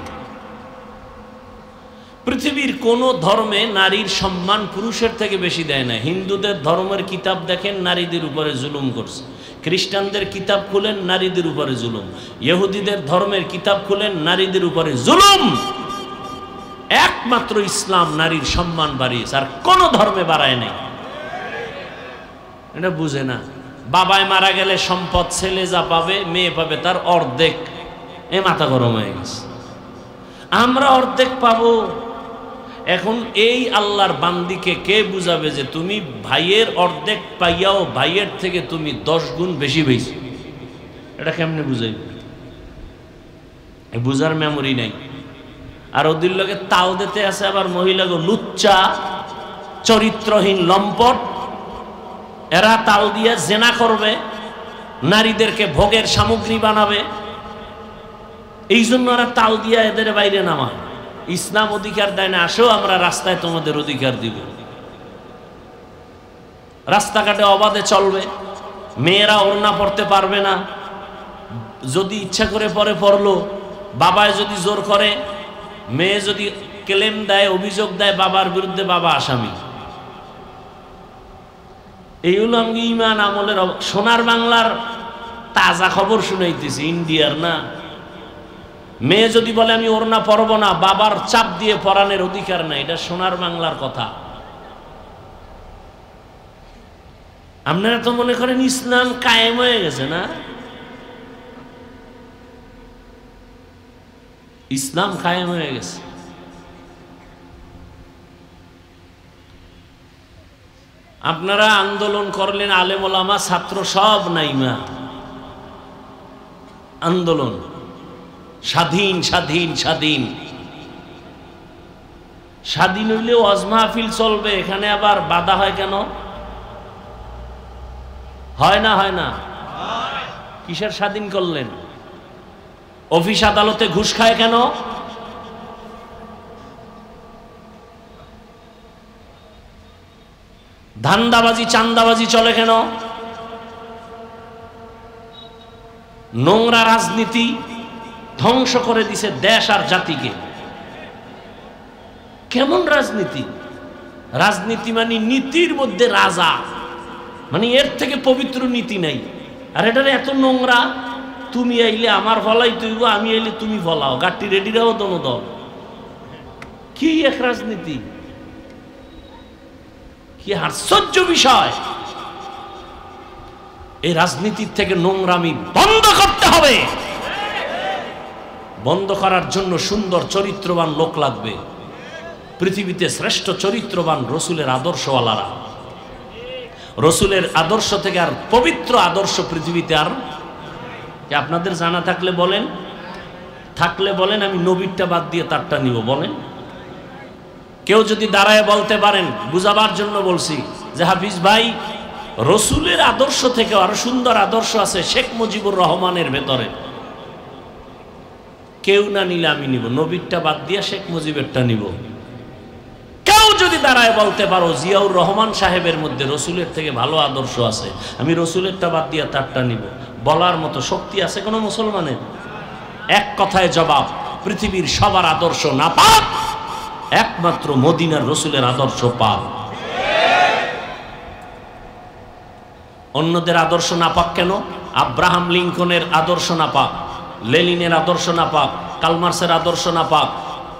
পৃথিবীর কোন ধর্মে নারীর সম্মান পুরুষের থেকে বেশি দেয় না। হিন্দুদের ধর্মের কিতাব দেখেন, নারীদের উপরে জুলুম করছে। খ্রিস্টানদের কিতাব খুলেন, নারীদের উপরে জুলুম। ইহুদিদের ধর্মের কিতাব খুলেন, নারীদের উপরে জুলুম। একমাত্র ইসলাম নারীর সম্মান বাড়িয়েছে, আর কোন ধর্মে বাড়ায় নাই। এটা বুঝে না। বাবায় মারা গেলে সম্পদ ছেলে যা পাবে, মেয়ে পাবে তার অর্ধেক। এ মাথা গরম হয়ে গেছে। আমরা অর্ধেক পাবো। এখন এই আল্লাহর বান্দিকে কে বুঝাবে যে তুমি ভাইয়ের অর্ধেক পাইয়াও ভাইয়ের থেকে তুমি 10 গুণ বেশি পেয়েছো? এটা কেমনে বুঝাইবে? বুঝার মেমোরি নাই। আর ওদের লোকে তাল দিতে আছে আবার মহিলাগো লুচ্চা, চরিত্রহীন, লম্পট। এরা তাল দিয়ে জেনা করবে, নারীদেরকে ভোগের সামগ্রী বানাবে। এই জন্য এরা তাল দিয়া এদের বাইরে নামা। ইসলাম অধিকার দেয় না, আসো আমরা রাস্তায় তোমাদের অধিকার দিব। রাস্তাঘাটে অবাধে চলবে, মেয়েরা ওড়না পড়তে পারবে না। যদি ইচ্ছা করে পরে পড়লো, বাবায় যদি জোর করে, মেয়ে যদি ক্লেম দেয়, অভিযোগ দেয় বাবার বিরুদ্ধে, বাবা আসামি। এই হলো আমি ইমান আমলের। সোনার বাংলার তাজা খবর শুনাইতেছি, ইন্ডিয়ার না। মেয়ে যদি বলে আমি ওড়না পরব না, বাবার চাপ দিয়ে পরানের অধিকার নাই। এটা সোনার বাংলার কথা। আপনারা তো মনে করেন ইসলাম কায়েম হয়ে গেছে না? ইসলাম কায়েম হয়ে গেছে। আপনারা আন্দোলন করলেন, আলেম ওলামা ছাত্র সব নাইমা। আন্দোলন স্বাধীন স্বাধীন স্বাধীন স্বাধীন হইলে ওয়াজ মাহফিল চলবে, এখানে আবার বাধা হয় কেন? হয় না? হয় না? কিসের স্বাধীন করলেন? অফিস আদালতে ঘুষ খায় কেন? ধান্দাবাজি চান্দাবাজি চলে কেন? নোংরা রাজনীতি ধ্বংস করে দিছে দেশ আর জাতিকে। কেমন রাজনীতি? রাজনীতি মানে নীতির মধ্যে রাজা, মানে এর থেকে পবিত্র নীতি নাই। আর এটার এত নোংরা, তুমি আইলে আমার ফলাই তুইব, আমি আইলে তুমি ফলাও, গাড়ি রেডিরাও দোনো দল। কি এক রাজনীতি! কি আশ্চর্য বিষয়! এই রাজনীতির থেকে নোংরামি বন্ধ করতে হবে। বন্ধ করার জন্য সুন্দর চরিত্রবান লোক লাগবে। পৃথিবীতে শ্রেষ্ঠ চরিত্রবান রসুলের আদর্শওয়ালারা। রসুলের আদর্শ থেকে আর পবিত্র আদর্শ পৃথিবীতে আর আপনাদের জানা থাকলে বলেন, থাকলে বলেন, আমি নবীরটা বাদ দিয়ে তারটা নিব। বলেন, কেউ যদি দাঁড়ায় বলতে পারেন, বুঝাবার জন্য বলছি যে হাফিজ ভাই, রসুলের আদর্শ থেকে আরো সুন্দর আদর্শ আছে শেখ মুজিবুর রহমানের ভেতরে। কেউ না নিলে আমি নিব, নবীরটা বাদ দিয়ে শেখ মুজিবেরটা নিব। কেউ যদি দাঁড়ায় বলতে পারো জিয়াউর রহমান সাহেবের মধ্যে রসুলের থেকে ভালো আদর্শ আছে, আমি রসুলেরটা বাদ দিয়ে তারটা নিব, বলার মতো শক্তি আছে কোনো মুসলমানের? এক কথায় জবাব, পৃথিবীর সবার আদর্শ না পাক, একমাত্র মদিনার রসুলের আদর্শ পাক। অন্যদের আদর্শ না পাক কেন? আব্রাহাম লিঙ্কনের আদর্শ না পাক, লেনিনের আদর্শ না পাক, কালমার্সের আদর্শ না পাক,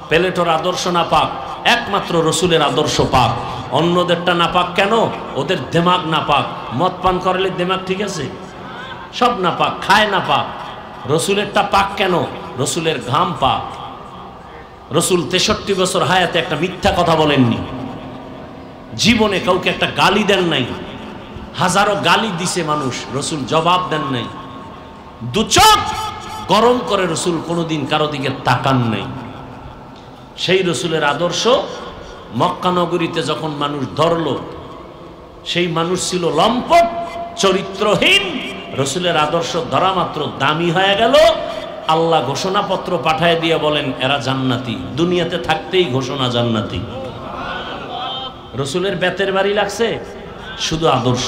প্লেটোর আদর্শ না পাক, একমাত্র রসুলের আদর্শ পাক। অন্যদেরটা না পাক কেন? ওদের দিমাগ না পাক। মদ পান করলে দিমাগ ঠিক আছে? সব না পাক, খায় না পাক। রসুলেরটা পাক কেন? রসুলের ঘাম পাক। রসুল 63 বছর হায়াতে একটা মিথ্যা কথা বলেননি, জীবনে কাউকে একটা গালি দেন নাই। হাজারো গালি দিছে মানুষ, রসুল জবাব দেন নাই। দু চোখ গরম করে রসুল কোনোদিন কারো দিকে তাকান নাই। সেই রসুলের আদর্শ মক্কা নগরীতে যখন মানুষ ধরল, সেই মানুষ ছিল লম্পট, চরিত্রহীন। রসুলের আদর্শ ধরা মাত্র দামি হয়ে গেল। আল্লাহ ঘোষণাপত্র পাঠায় দিয়ে বলেন এরা জান্নাতি, দুনিয়াতে থাকতেই ঘোষণা জান্নাতি। রসুলের বেতের বাড়ি লাগছে শুধু আদর্শ।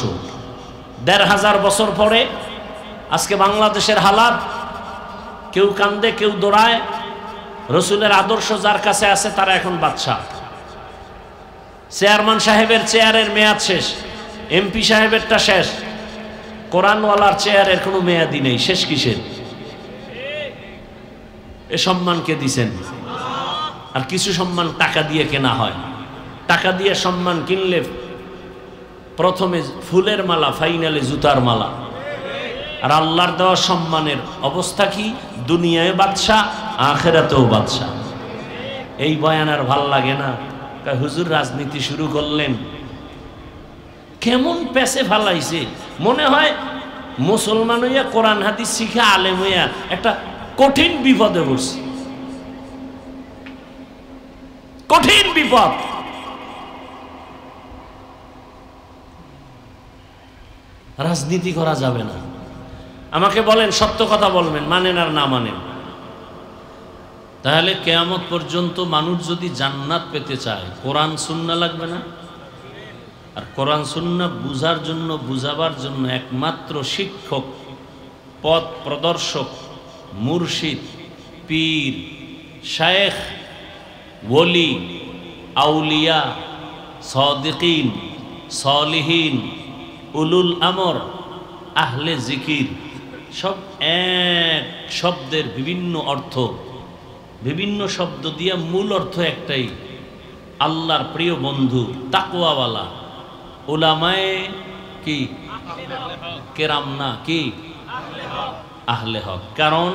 1500 বছর পরে আজকে বাংলাদেশের হালাত, কেউ কান্দে কেউ দৌড়ায়। রসুলের আদর্শ যার কাছে আছে তারা এখন বাদশাহ। চেয়ারম্যান সাহেবের চেয়ারের মেয়াদ শেষ, এমপি সাহেবেরটা শেষ, কোরআনওয়ালার চেয়ারের কোনো মেয়াদি নেই। শেষ কিসের? এ সম্মানকে দিছেন। আর কিছু সম্মান টাকা দিয়ে কেনা হয়। টাকা দিয়ে সম্মান কিনলে প্রথমে ফুলের মালা, ফাইনালে জুতার মালা। আর আল্লাহর দেওয়া সম্মানের অবস্থা কি? দুনিয়ায় বাদশাহ, আখিরাতেও বাদশাহ। এই বয়ান আর ভাল লাগে না। হুজুর রাজনীতি শুরু করলেন, কেমন পেছে ফালাইছে। মনে হয় মুসলমান হইয়া কোরআন হাদিস শিখে আলেম হইয়া একটা কঠিন বিপদে পড়ছে। কঠিন বিপদ। রাজনীতি করা যাবে না। আমাকে বলেন, সত্য কথা বলবেন, মানেন আর না মানেন। তাহলে কিয়ামত পর্যন্ত মানুষ যদি জান্নাত পেতে চায়, কোরআন সুন্নাহ লাগবে না? আর কোরআন সুন্নাহ বুঝার জন্য, বুঝাবার জন্য একমাত্র শিক্ষক, পথ প্রদর্শক, মুর্শিদ, পীর, শায়েখ, ওলি, আউলিয়া, সাদিকিন, সালিহিন, উলুল আমর, আহলে জিকির, সব এক শব্দের বিভিন্ন অর্থ, বিভিন্ন শব্দ দিয়ে মূল অর্থ একটাই, আল্লাহর প্রিয় বন্ধু, তাকওয়াওয়ালা, উলামায়ে কি কেরাম না কি আহলে হক। কারণ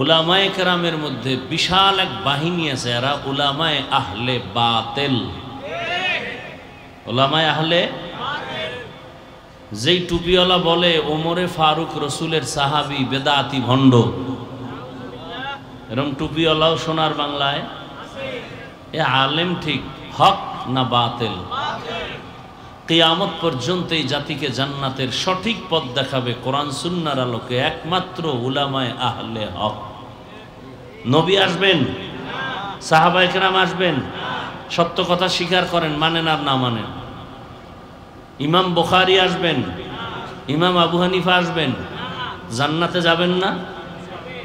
উলামায়ে কেরামের মধ্যে বিশাল এক বাহিনী আছে, এরা উলামায়ে আহলে বাতিল। উলামায়ে আহলে, যেই টুপিওয়ালা বলে ওমরে ফারুক রসুলের সাহাবী, বেদাতি ভণ্ড, এরকম টুপিওয়ালাও সোনার বাংলায় এ আলেম ঠিক, হক না বাতিল? কিয়ামত পর্যন্ত এই জাতিকে জান্নাতের সঠিক পথ দেখাবে কোরআন সুন্নাহর আলোকে একমাত্র উলামায়ে আহলে হক। নবী আসবেন, সাহাবায়ে কেরাম আসবেন, সত্য কথা স্বীকার করেন, মানেন আর না মানেন। ইমাম বুখারী আসবেন, ইমাম আবু হানিফা আসবেন, জান্নাতে যাবেন না?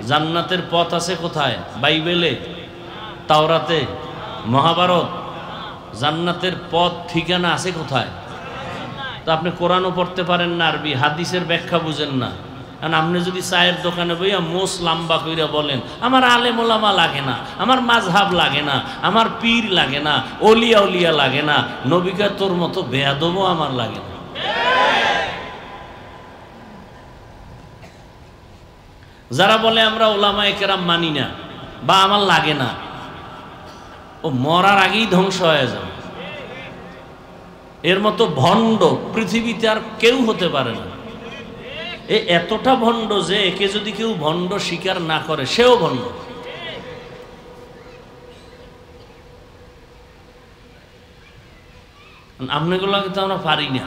জান্নাতের পথ আছে কোথায়? বাইবেলে, তাওরাতে, মহাভারত। জান্নাতের পথ ঠিকানা আছে কোথায়? তো আপনি কোরআনও পড়তে পারেন না, আরবি হাদিসের ব্যাখ্যা বুঝেন না। কারণ আপনি যদি চায়ের দোকানে বইয়া মোস লাম্বা কইরা বলেন আমার আলেম ওলামা লাগে না, আমার মাযহাব লাগে না, আমার পীর লাগে না, ওলিয়া উলিয়া লাগে না, নবীকে তোর মতো বেয়াদবও আমার লাগে না। যারা বলে আমরা উলামায়ে কেরাম মানি না বা আমার লাগে না, ও মরার আগেই ধ্বংস হয়ে যাবে। এর মতো ভণ্ড পৃথিবীতে আর কেউ হতে পারে না। এ এতটা ভণ্ড যে একে যদি কেউ ভণ্ড স্বীকার না করে সেও ভণ্ড। আপনাগুলোকে তো আমরা পারি না,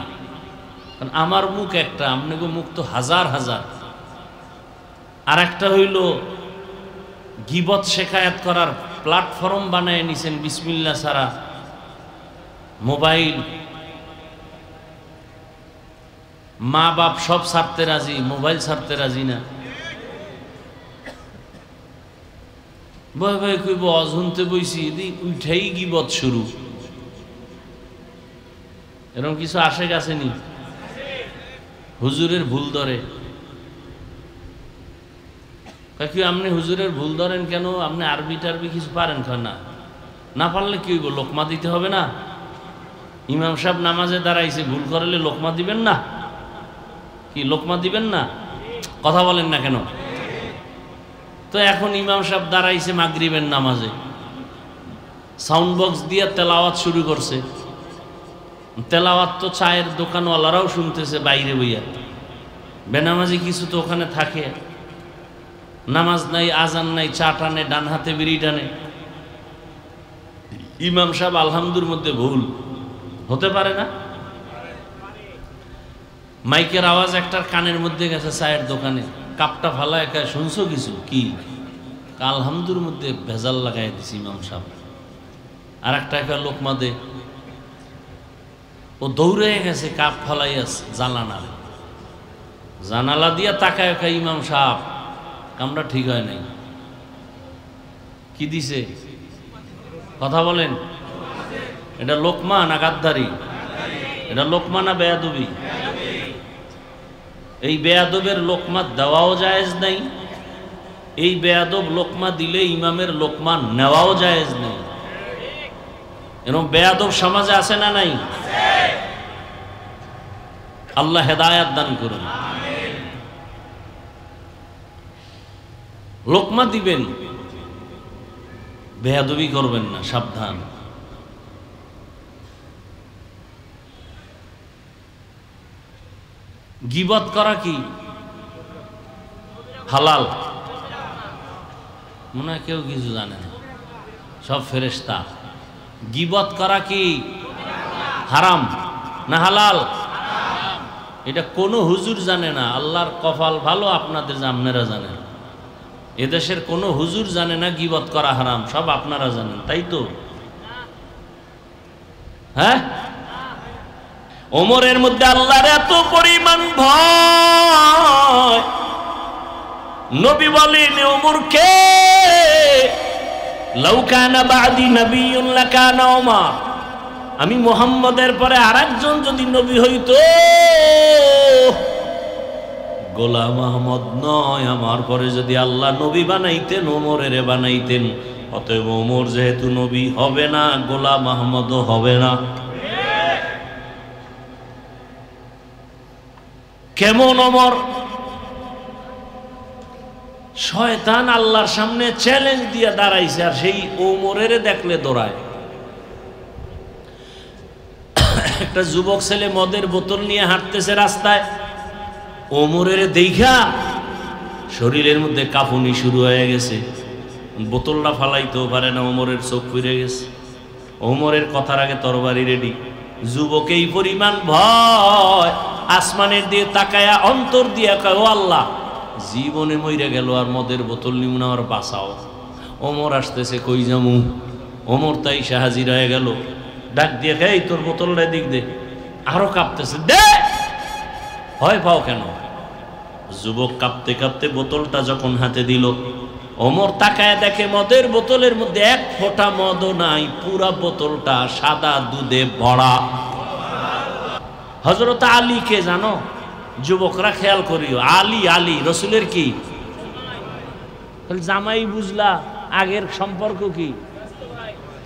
কারণ আমার মুখ একটা, আপনাকে মুখ তো হাজার হাজার। আর একটা হইল গীবত শেখায়াত করার প্ল্যাটফর্ম বানায় নিছেন বিসমিল্লাহ ছাড়া। মোবাইল, মা বাপ সব ছাড়তে রাজি, মোবাইল ছাড়তে রাজি না। বয় বয় কইব অজুনতে বইছি, উঠেই গীবত শুরু। এরকম কিছু আসে গেছেনি? হুজুরের ভুল ধরে। কি আপনি হুজুরের ভুল ধরেন কেন? আপনি আরবি টারবি কিছু পারেন না? না পারলে কি হইব? লোকমা দিতে হবে না? ইমাম সাহেব নামাজে দাঁড়াইছে, ভুল করলে লোকমা দিবেন না? কি লোকমা দিবেন না? কথা বলেন না কেন? তো এখন ইমাম সাহেব দাঁড়াইছে মাগরিবের নামাজে, সাউন্ড বক্স দিয়ে তেলাওয়াত শুরু করছে। তেলাওয়াত তো চায়ের দোকানওয়ালারাও শুনতেছে বাইরে বইয়া। বেনামাজি কিছু তো ওখানে থাকে, নামাজ নাই, আজান নাই, চা টানে, ডান হাতে বিড়ি টানে। ইমাম সাহেব আলহামদুর মধ্যে ভুল হতে পারে না? মাইকের আওয়াজ একটার কানের মধ্যে গেছে চায়ের দোকানে, কাপটা ফালা একা শুনছো কিছু? কি আলহামদুর মধ্যে ভেজাল লাগাই দিছি ইমাম সাহেব। আর একটা একা লোকমা দে, ও দৌড়ে গেছে কাপ ফালাইয়াস জানালা দিয়া তাকায় একা ইমাম সাহেব, কামটা ঠিক হয় নাই। কি দিছে? কথা বলেন। এটা লোকমা না গাদ্দারি? এটা লোকমা না বেয়াদবি? এই বেয়াদবের লোকমা দেওয়াও জায়েজ নাই, এই বেয়াদব লোকমা দিলে ইমামের লোকমা নেওয়াও জায়েজ নাই। এরকম বেয়াদব সমাজে আছে না নাই? আল্লাহ হেদায়াত দান করুন। লোকমা দিবেন, বেয়াদবি করবেন না, সাবধান। গীবত করা কি হালাল? মনে হয় কেউ কিছু জানে না, সব ফেরেশতা। গীবত করা কি হারাম না হালাল? এটা কোনো হুজুর জানে না। আল্লাহর কপাল ভালো, আপনাদের আপনারা জানেন। এদেশের কোনো হুজুর জানে না গীবত করা হারাম, সব আপনারা জানেন, তাই তো? হ্যাঁ, ওমরের মধ্যে আল্লাহর এত পরিমাণ ভয়, নবী বলেন ওমরকে, লাউ কানা বাদি নবিয়্যুন লাকানা ওমর, আমি মুহাম্মদের পরে আরেকজন যদি নবী হইতো, গোলাম আহমদ নয়, আমার পরে যদি আল্লাহ নবী বানাইতেন ওমরের বানাইতেন। অতএব ওমর যেহেতু নবী হবে না, গোলাম আহমদও হবে না। কেমন ওমর? শয়তান আল্লাহর সামনে চ্যালেঞ্জ দিয়ে দাঁড়াইছে, আর সেই ওমরের দেখলে দৌড়ায়। একটা যুবক ছেলে মদের বোতল নিয়ে হাঁটতেছে রাস্তায়, ওমরের দেখা শরীরের মধ্যে কাঁপুনি শুরু হয়ে গেছে, বোতলটা ফালাইতেও পারে না, ওমরের চোখ ফিরে গেছে। ওমরের কথার আগে তরবারি রেডি। যুবক এই পরিমাণ ভয়, আসমানের দিয়ে তাকায়া অন্তর দিয়া কয়, ও আল্লাহ, জীবনে মইরা গেল আর মদের বোতল নিব না, আর বাঁচাও। ওমর আসতেছে, কই যামু? ওমর তাই হাজির হয়ে গেল, ডাক দিয়ে, এই তোর বোতলটা দিক দে। আরো কাঁপতেছে, দে। ভয় পাও কেন? যুবক কাঁপতে কাঁপতে বোতলটা যখন হাতে দিল, ওমর তাকায় দেখে মদের বোতলের মধ্যে এক ফোঁটা মদও নাই, পুরা বোতলটা সাদা দুধে ভরা। হযরত আলীকে জানো? যুবকরা খেয়াল করিও, আলী, আলী রসুলের কি জামাই? বুঝলা আগের সম্পর্ক কি?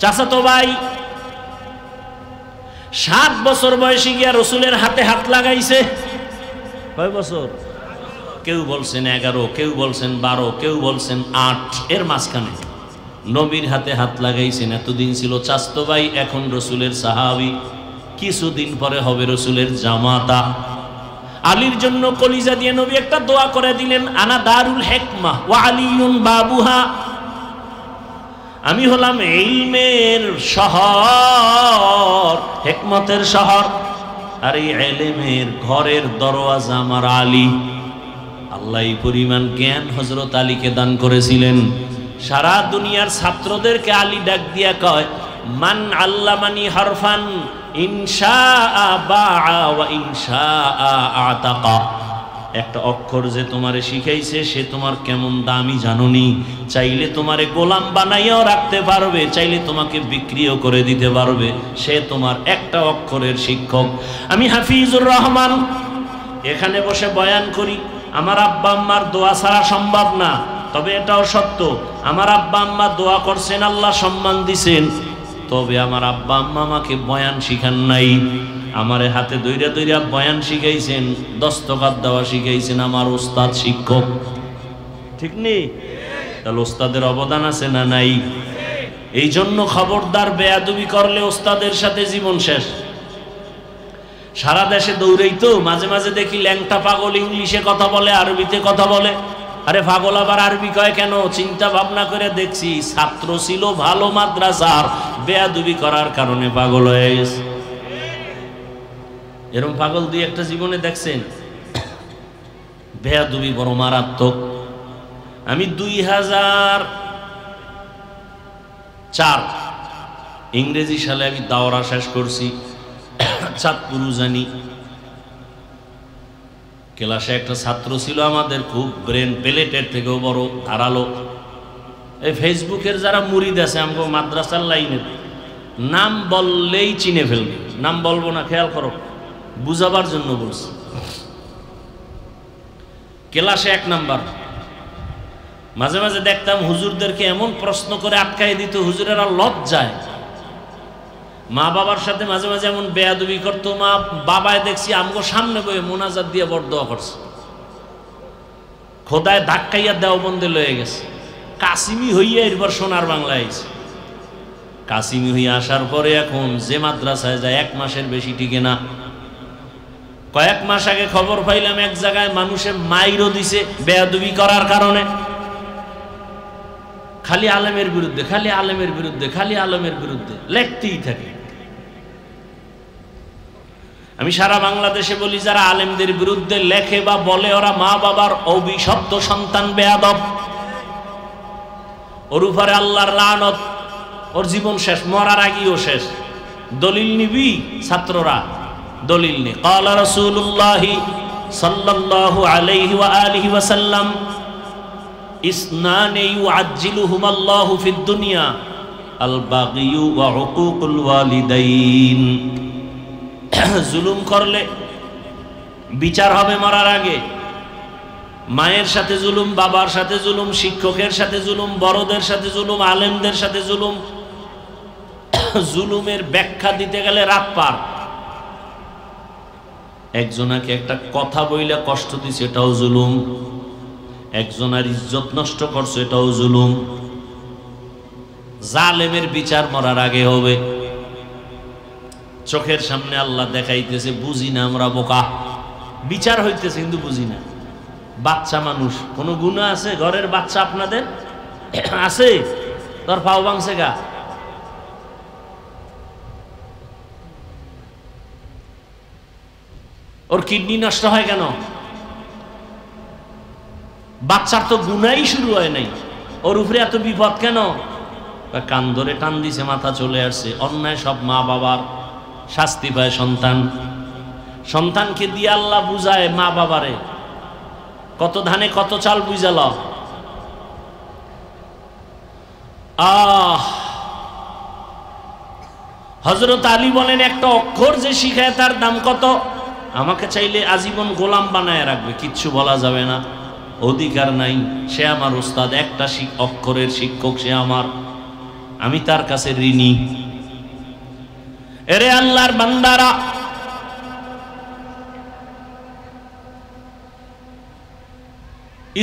চাচাতো ভাই। 7 বছর বয়সে গিয়া রসুলের হাতে হাত লাগাইছে। কয় বছর? কেউ বলছেন 11, কেউ বলছেন 12, কেউ বলছেন 8, এর মাঝখানে নবীর হাতে হাত লাগাইছেন। এতদিন ছিল চাচাতো ভাই, এখন রসুলের সাহাবী, কিছুদিন পরে হবে রসুলের জামাতা। আলীর জন্য কলিজা দিয়ে নবী একটা দোয়া করে দিলেন, আনা দারুল হিকমা ওয়া আলিয়ুন বাবুহা, আমি হলাম ইলমের শহর, হিকমতের শহর, আর এই ইলমের ঘরের দরওয়াজা আমার আলী। আল্লাহ এই পরিমাণ জ্ঞান হযরত আলীকে দান করেছিলেন। সারা দুনিয়ার ছাত্রদেরকে আলী ডাক দিয়া কয়, মান আল্লামানি হারফান ইনশাআ বাআ ওয়া ইনশাআ আতাকা, একটা অক্ষর যে তোমারে শিখাইছে সে তোমার কেমন দামি জানোনি, চাইলে তোমারে গোলাম বানাইয়াও রাখতে পারবে, চাইলে তোমাকে বিক্রিও করে দিতে পারবে, সে তোমার একটা অক্ষরের শিক্ষক। আমি হাফিজুর রহমান এখানে বসে বয়ান করি, আমার আব্বা আম্মার দোয়া ছাড়া সম্ভব না। তবে এটাও সত্য, আমার আব্বা আম্মা দোয়া করছেন, আল্লাহ সম্মান দিছেন, তবে আমার আব্বা আম্মা আমাকে বয়ান শিখান নাই। আমারে হাতে দইরা দইরা বয়ান শিখাইছেন, দস্তখত দেওয়া শিখাইছেন আমার ওস্তাদ, শিক্ষক। ঠিক নেই? তাহলে ওস্তাদের অবদান আছে না নাই? এই জন্য খবরদার, বেয়াদবি করলে ওস্তাদের সাথে জীবন শেষ। সারা দেশে দৌড়েই তো মাঝে মাঝে দেখি ল্যাংটা পাগল ইংলিশে কথা বলে, আরবিতে কথা বলে। আরে পাগল আবার আরবি কয় কেন? চিন্তা ভাবনা করে দেখছি, ছাত্র ছিল ভালো মাদ্রাসার, বেয়াদবি করার কারণে পাগল হয়ে গেছে। এরকম পাগল দুই একটা জীবনে দেখছেন? বেয়াদবি বড় মারাত্মক। আমি 2004 ইংরেজি সালে আমি দাওরা শেষ করছি, চাঁদপুর জানি। ক্লাসে একটা ছাত্র ছিল আমাদের, খুব ব্রেন প্লেটের থেকেও বড়, ধারালো। এই ফেসবুকের যারা মুরিদ আছে আমগো মাদ্রাসার লাইনের, নাম বললেই চিনে ফেলবে। নাম বলবো না, খেয়াল করো, বুঝাবার জন্য বলছি। ক্লাসে 1 নাম্বার। মাঝে মাঝে দেখতাম হুজুরদেরকে এমন প্রশ্ন করে আটকাই দিত, হুজুরেরা লজ্জায় মা বাবার সাথে মাঝে মাঝে এমন বেয়াদবি করতো। মা বাবায় দেখছি আমগো সামনে বয়ে মোনাজাত দিয়ে বরদোয়া করছে, খোদায় ধাক্কাইয়া দেওবন্দে লয়ে গেছে। কাসিমি হইয়া এরপর সোনার বাংলায় আইছে। কাসিমি হইয়া আসার পরে এখন যে মাদ্রাসায় যায় 1 মাসের বেশি টিকে না। কয়েক মাস আগে খবর পাইলাম এক জায়গায় মানুষে মাইরও দিছে বেয়াদবি করার কারণে। খালি আলেমের বিরুদ্ধে, খালি আলেমের বিরুদ্ধে, খালি আলেমের বিরুদ্ধে লেখতেই থাকে। আমি সারা বাংলাদেশে বলি, যারা আলেমদের বিরুদ্ধে লেখে বা বলে ওরা মা বাবার অভিশপ্ত সন্তান, বেয়াদব। ওর উপরে আল্লাহর লানত, ওর জীবন শেষ, মরার আগেও শেষ। দলিল নিবি? ছাত্ররা দলিল নে। ক্বালা রাসূলুল্লাহ সাল্লাল্লাহু আলাইহি ওয়া আলিহি ওয়া সাল্লাম ইসনানি ইউআজ্জিলুহুমাল্লাহু ফিদ দুনিয়া আল বাগিয়ু ওয়া উকুকুল ওয়ালিদাইন। জুলুম করলে বিচার হবে মরার আগে। মায়ের সাথে জুলুম, বাবার সাথে জুলুম, শিক্ষকের সাথে জুলুম, বড়দের সাথে জুলুম, আলেমদের সাথে জুলুম। জুলুমের ব্যাখ্যা দিতে গেলে রাত পার। একজনাকে একটা কথা বইলে কষ্ট দিছে, এটাও জুলুম। একজনের ইজ্জত নষ্ট করছে, এটাও জুলুম। জালেমের বিচার মরার আগে হবে। চোখের সামনে আল্লাহ দেখাইতেছে, বুঝি না আমরা, বোকা। বিচার হইতেছে কিন্তু বুঝি না। বাচ্চা মানুষ, কোনো গুনাহ আছে? ঘরের বাচ্চা আপনাদের আছে? তোর পাও ভাঙছে গা, ওর কিডনি নষ্ট হয় কেন? বাচ্চার তো গুনাই শুরু হয় নাই, ওর উপরে এত বিপদ কেন? কান ধরে টান দিছে, মাথা চলে আসছে। অন্যায় সব মা বাবার, শাস্তি পায় সন্তান। সন্তানকে দিয়ে আল্লাহ বুঝায় মা বাবারে, কত ধানে কত চাল বুঝাল। হযরত আলী বলেন, একটা অক্ষর যে শিখায় তার দাম কত? আমাকে চাইলে আজীবন গোলাম বানায় রাখবে, কিচ্ছু বলা যাবে না, অধিকার নাই। সে আমার উস্তাদ, একটা অক্ষরের শিক্ষক সে আমার, আমি তার কাছে ঋণী। এরে আল্লাহর বান্দারা,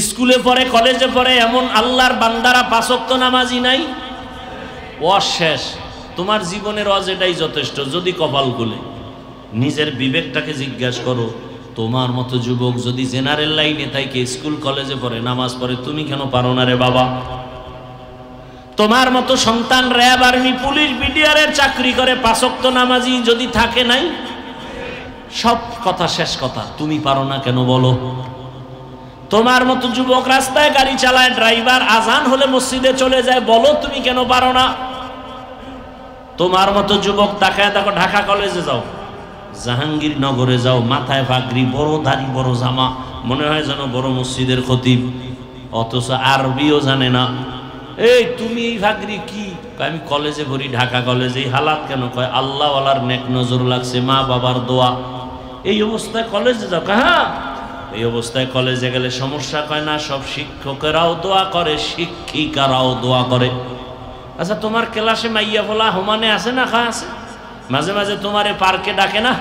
স্কুলে পড়ে, কলেজে পড়ে এমন আল্লাহর বান্দারা 5 ওয়াক্ত নামাজি নাই? অশেষ। তোমার জীবনের ওয়াজ এটাই যথেষ্ট। যদি কপাল খুলে নিজের বিবেকটাকে জিজ্ঞাসা করো, তোমার মতো যুবক যদি জেনারেল লাইনে তাইকে স্কুল কলেজে পড়ে, নামাজ পড়ে, তুমি কেন পারো না রে বাবা? তোমার মতো সন্তান র্যাব, আর্মি, পুলিশ, বিডিআরের চাকরি করে 5 ওয়াক্ত নামাজি যদি থাকে নাই? সব কথা শেষ কথা, তুমি পারো না কেন বলো? তোমার মতো যুবক রাস্তায় গাড়ি চালায়, ড্রাইভার, আজান হলে মসজিদে চলে যায়, বলো তুমি কেন পারো না? তোমার মতো যুবক তাকায় দেখো, ঢাকা কলেজে যাও, জাহাঙ্গীরনগরে যাও, মাথায় পাগড়ি, বড় দাড়ি, বড় জামা, মনে হয় যেন বড় মসজিদের খতিব, অথচ আরবিও জানে না। এই তুমি এই পাগড়ি কি? আমি কলেজে পড়ি, ঢাকা কলেজে। এই হালাত কেন? কয় আল্লাহ ওয়ালার নেক নজর লাগছে, মা বাবার দোয়া। এই অবস্থায় কলেজে যাও? হ্যাঁ, এই অবস্থায় কলেজে গেলে সমস্যা? কয় না, সব শিক্ষকেরাও দোয়া করে, শিক্ষিকারাও দোয়া করে। আচ্ছা, তোমার ক্লাসে মাইয়া ফোলা হোমানে আছে না? খা আছে। মাঝে মাঝে তোমারে পার্কে ডাকে না,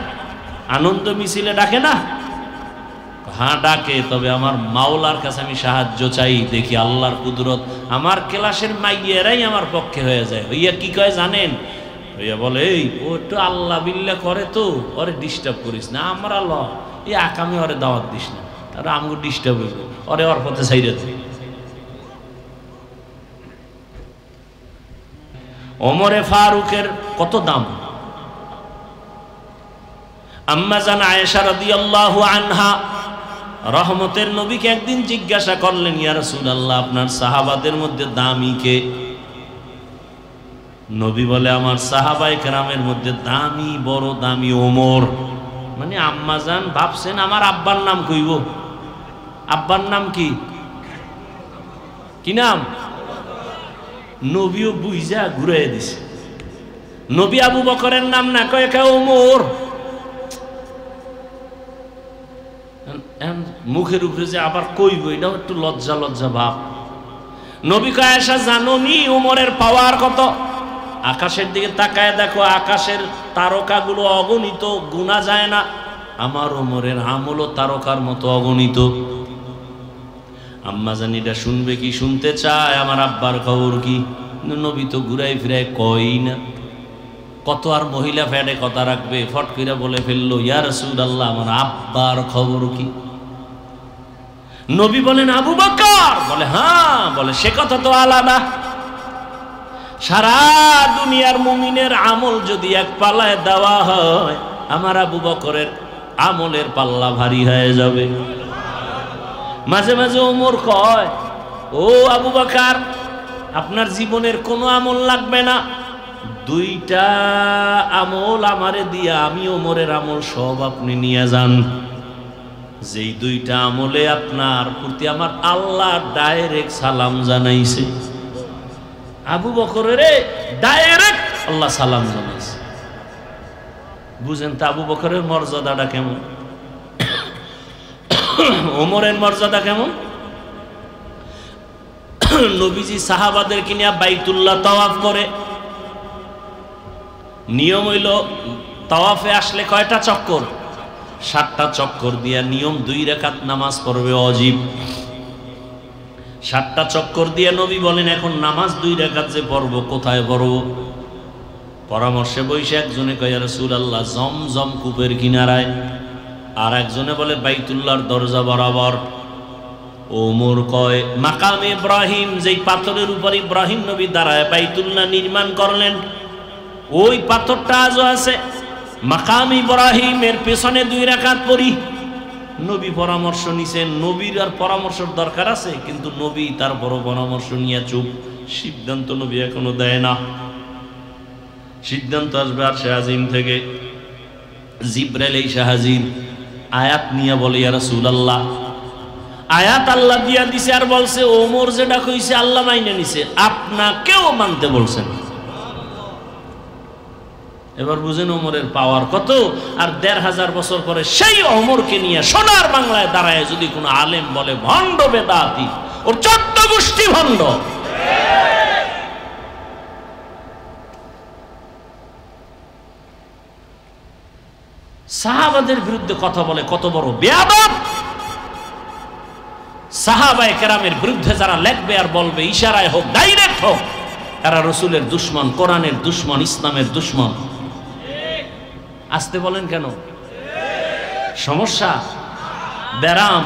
আনন্দ মিছিলে ডাকে না? হ্যাঁ ডাকে, তবে আমার মাওলার কাছে আমি সাহায্য চাই, দেখি আল্লাহর কুদরত আমার ক্লাসের মাইয়েরাই আমার পক্ষে হয়ে যায়। হইয়া কি কয় জানেন? হইয়া বলে, এই ও একটু আল্লাহ বিল্লাহ করে তো, ওরে ডিস্টার্ব করিস না। আমরা ল এই আকামে ওরে দাওয়াত দিস না, আর আমগো ডিস্টার্ব হইব, ওরে ওর পথে ছাইরে দিই। ওমরে ফারুকের কত দাম! আম্মা জান আয়েশা রাদিয়াল্লাহু আনহা রহমতের নবীকে একদিন জিজ্ঞাসা করলেন, ইয়া রাসূলুল্লাহ, আপনার সাহাবাদের মধ্যে দামি কে? নবী বলে, আমার সাহাবায়ে কেরামের মধ্যে দামি, বড় দামি ওমর। মানে আম্মা জান ভাবছেন আমার আব্বার নাম কইব। আব্বার নাম কি? কি নাম? নবীও বুঝা ঘুরাই দিছে। নবী আবু বকরের নাম না কয়ে কে ওমর। মুখের উপরে যে আবার কইব এটাও একটু লজ্জা লজ্জা ভাব। নবী কয় আয়েশা জানো নি ওমরের পাওয়ার কত? আকাশের দিকে তাকায় দেখো, আকাশের তারকাগুলো অগণিত, গুণা যায় না। আমার ওমরের আমলও তারকার মতো অগণিত। আম্মা জানিটা শুনবে কি, শুনতে চায় আমার আব্বার খবর কি? নবী তো ঘুরাই ফিরাই কই না। কত আর মহিলা ফ্যাডে কথা রাখবে, ফট করে বলে ফেললো ইয়া রাসূলুল্লাহ আমার আব্বার খবর কি? নবী বলেন আবু বকর, বলে হ্যাঁ, বলে সে কথা তো আলাদা। সারা দুনিয়ার মুমিনের আমল যদি এক পাল্লায় দেওয়া হয়, আমার আবু বকরের আমলের পাল্লা ভারী হয়ে যাবে। মাঝে মাঝে ওমর কয়, ও আবু বকর, আপনার জীবনের কোনো আমল লাগবে না, দুইটা আমল আমারে দিয়া আমি ওমরের আমল সব আপনি নিয়ে যান। যেই দুইটা আমলে আপনার প্রতি আমার আল্লাহ ডাইরেক্ট সালাম জানাইছে। আবু বকরের ডাইরেক্ট আল্লাহ সালাম জানাইছে। বুঝেন তো আবু বকরের মর্যাদাটা কেমন, ওমরের মর্যাদা কেমন। নবীজি সাহাবাদেরকে নিয়ে বাইতুল্লাহ তাওয়াফ করে। নিয়ম হইল তাওয়াফে আসলে কয়টা চক্কর? 7টা চক্কর দিয়া নিয়ম 2 রাকাত নামাজ পড়বে অজিব। 7টা চক্কর দিয়ে নবী বলেন এখন নামাজ 2 রাকাত যে পড়ব কোথায় পড়ব? পরামর্শে বসে একজনে কয় ইয়া রাসূলুল্লাহ জমজম কূপের কিনারায়, আর একজনে বলে বাইতুল্লাহর দরজা বরাবর। ওমর কয় মাকাম ইব্রাহিম, যেই পাথরের উপর ইব্রাহিম নবী দাঁড়ায় বাইতুল্লাহ নির্মাণ করলেন, ওই পাথরটা আজও আছে। মাকাম ইব্রাহিমের পেছনে 2 রাকাত পড়ি। নবী পরামর্শ নিছেন, নবীর আর পরামর্শের দরকার আছে, কিন্তু নবী তার বড় পরামর্শ নিয়ে চুপ। সিদ্ধান্ত নবী এখনো দেয় না। সিদ্ধান্ত আসবে আরশে আজিম থেকে। জিবরাইল এসে হাজির, আয়াত নিয়ে বলে ইয়া রাসূলুল্লাহ, আয়াত আল্লাহ দিয়া দিছে আর বলছে ওমর যেটা কইছে আল্লাহ মাইনে নিছে, আপনাকেও মানতে বলছেন। এবার বুঝেন ওমরের পাওয়ার কত। আর 1500 বছর পরে সেই ওমরকে নিয়ে সোনার বাংলায় দাঁড়ায় যদি কোনো আলেম বলে ভণ্ড বেদাতি, ওর 14 গোষ্ঠী ভণ্ড। সাহাবাদের বিরুদ্ধে কথা বলে কত বড় বেয়াদব। সাহাবায়ে কেরামের বিরুদ্ধে যারা লেখবে আর বলবে, ইশারায় হোক ডাইরেক্ট হোক, এরা রসুলের দুশমন, কোরআনের দুশমন, ইসলামের দুশমন। আসতে বলেন কেন? সমস্যা, ব্যারাম,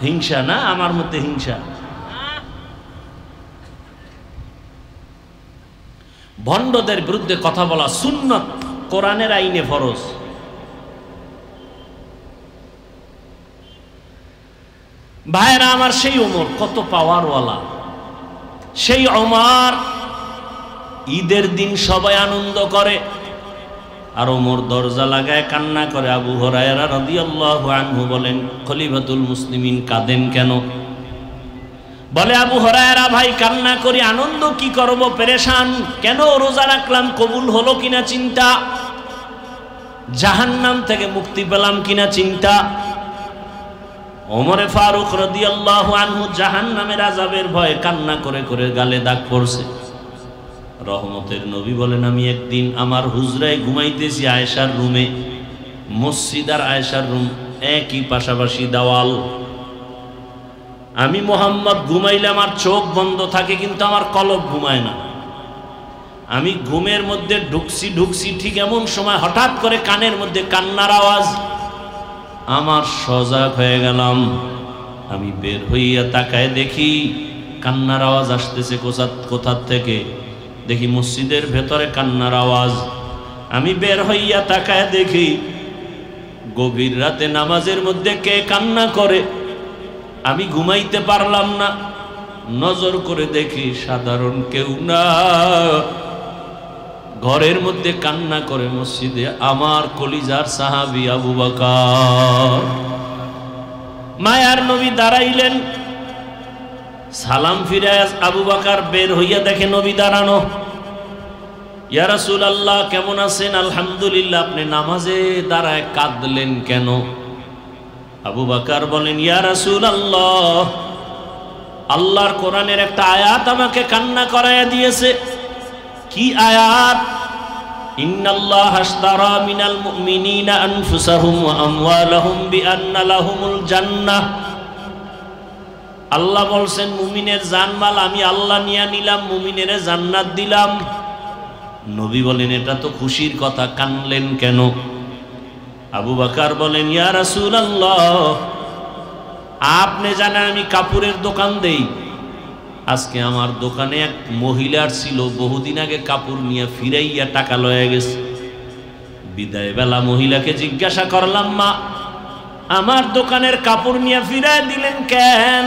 হিংসা না? আমার মধ্যে হিংসা। ভণ্ডদের বিরুদ্ধে কথা বলা সুন্নত, কোরআনের আইনে ফরজ। ভাইরা আমার, সেই ওমর কত পাওয়ারওয়ালা। সেই ওমর ঈদের দিন সবাই আনন্দ করে, আর ওমর দরজা লাগায় কান্না করে। আবু হুরায়রা রাদিয়াল্লাহু আনহু বলেন, খলিফাতুল মুসলিমিন কাঁদেন কেন? বলে আবু হুরায়রা ভাই কান্না করি, আনন্দ কি করব, পেরেশান। কেন? রোজা রাখলাম কবুল হলো কিনা চিন্তা, জাহান্নাম থেকে মুক্তি পেলাম কিনা চিন্তা। ওমরে ফারুক রাদিয়াল্লাহু আনহু জাহান্নামের আযাবের ভয়ে কান্না করে করে গালে দাগ পড়ছে। রহমতের নবী বলেন, আমি একদিন আমার হুজরায় ঘুমাইতেছি আয়েশার রুমে। মসজিদ আর আয়েশার রুম একই, পাশাপাশি দেওয়াল। আমি মুহাম্মদ ঘুমাইলে আমার চোখ বন্ধ থাকে, কিন্তু আমার কলব ঘুমায় না। আমি ঘুমের মধ্যে ঢুকছি, ঠিক এমন সময় হঠাৎ করে কানের মধ্যে কান্নার আওয়াজ। আমার সজাগ হয়ে গেলাম। আমি বের হইয়া তাকায় দেখি কান্নার আওয়াজ আসতেছে কোথা থেকে। দেখি মসজিদের ভেতরে কান্নার আওয়াজ। আমি বের হইয়া তাকায় দেখি গভীর রাতে নামাজের মধ্যে কে কান্না করে। আমি ঘুমাইতে পারলাম না, নজর করে দেখি সাধারণ কেউ না, ঘরের মধ্যে কান্না করে মসজিদে আমার কলিজার সাহাবী আবু বকর। মায়ার নবী দাঁড়াইলেন, সালাম ফিরে আবু বকর বের হইয়া দেখে নবী দাঁড়ানো। ইয়া রাসূলুল্লাহ কেমন আছেন? আলহামদুলিল্লাহ। আপনি নামাজে দাঁড়ায় কাঁদলেন কেন? আবু বকর বলেন, ইয়া রাসূলুল্লাহ, আল্লাহর কোরআনের একটা আয়াত আমাকে কান্না করায়া দিয়েছে। কি আয়াত? ইন্নাল্লাহা আশতারা মিনাল মুমিনিনা আনফুসাহুম ওয়া আমওয়ালাহুম বিআন্না লাহুমুল জান্নাহ। আল্লাহ বলছেন মুমিনের জানমাল আমি আল্লাহ নিয়ে নিলাম, মুমিনের জান্নাত দিলাম। নবী বলেন, এটা তো খুশির কথা, কানলেন কেন? আবু বকর বলেন, ইয়া রাসূলুল্লাহ, আপনি জানেন আমি কাপড়ের দোকান দেই। আজকে আমার দোকানে এক মহিলার ছিল, বহুদিন আগে কাপড় নিয়ে ফিরাইয়া টাকা লয়ে গেছে। বিদায় বেলা মহিলাকে জিজ্ঞাসা করলাম, মা আমার দোকানের কাপড় নিয়ে ফিরাই দিলেন কেন?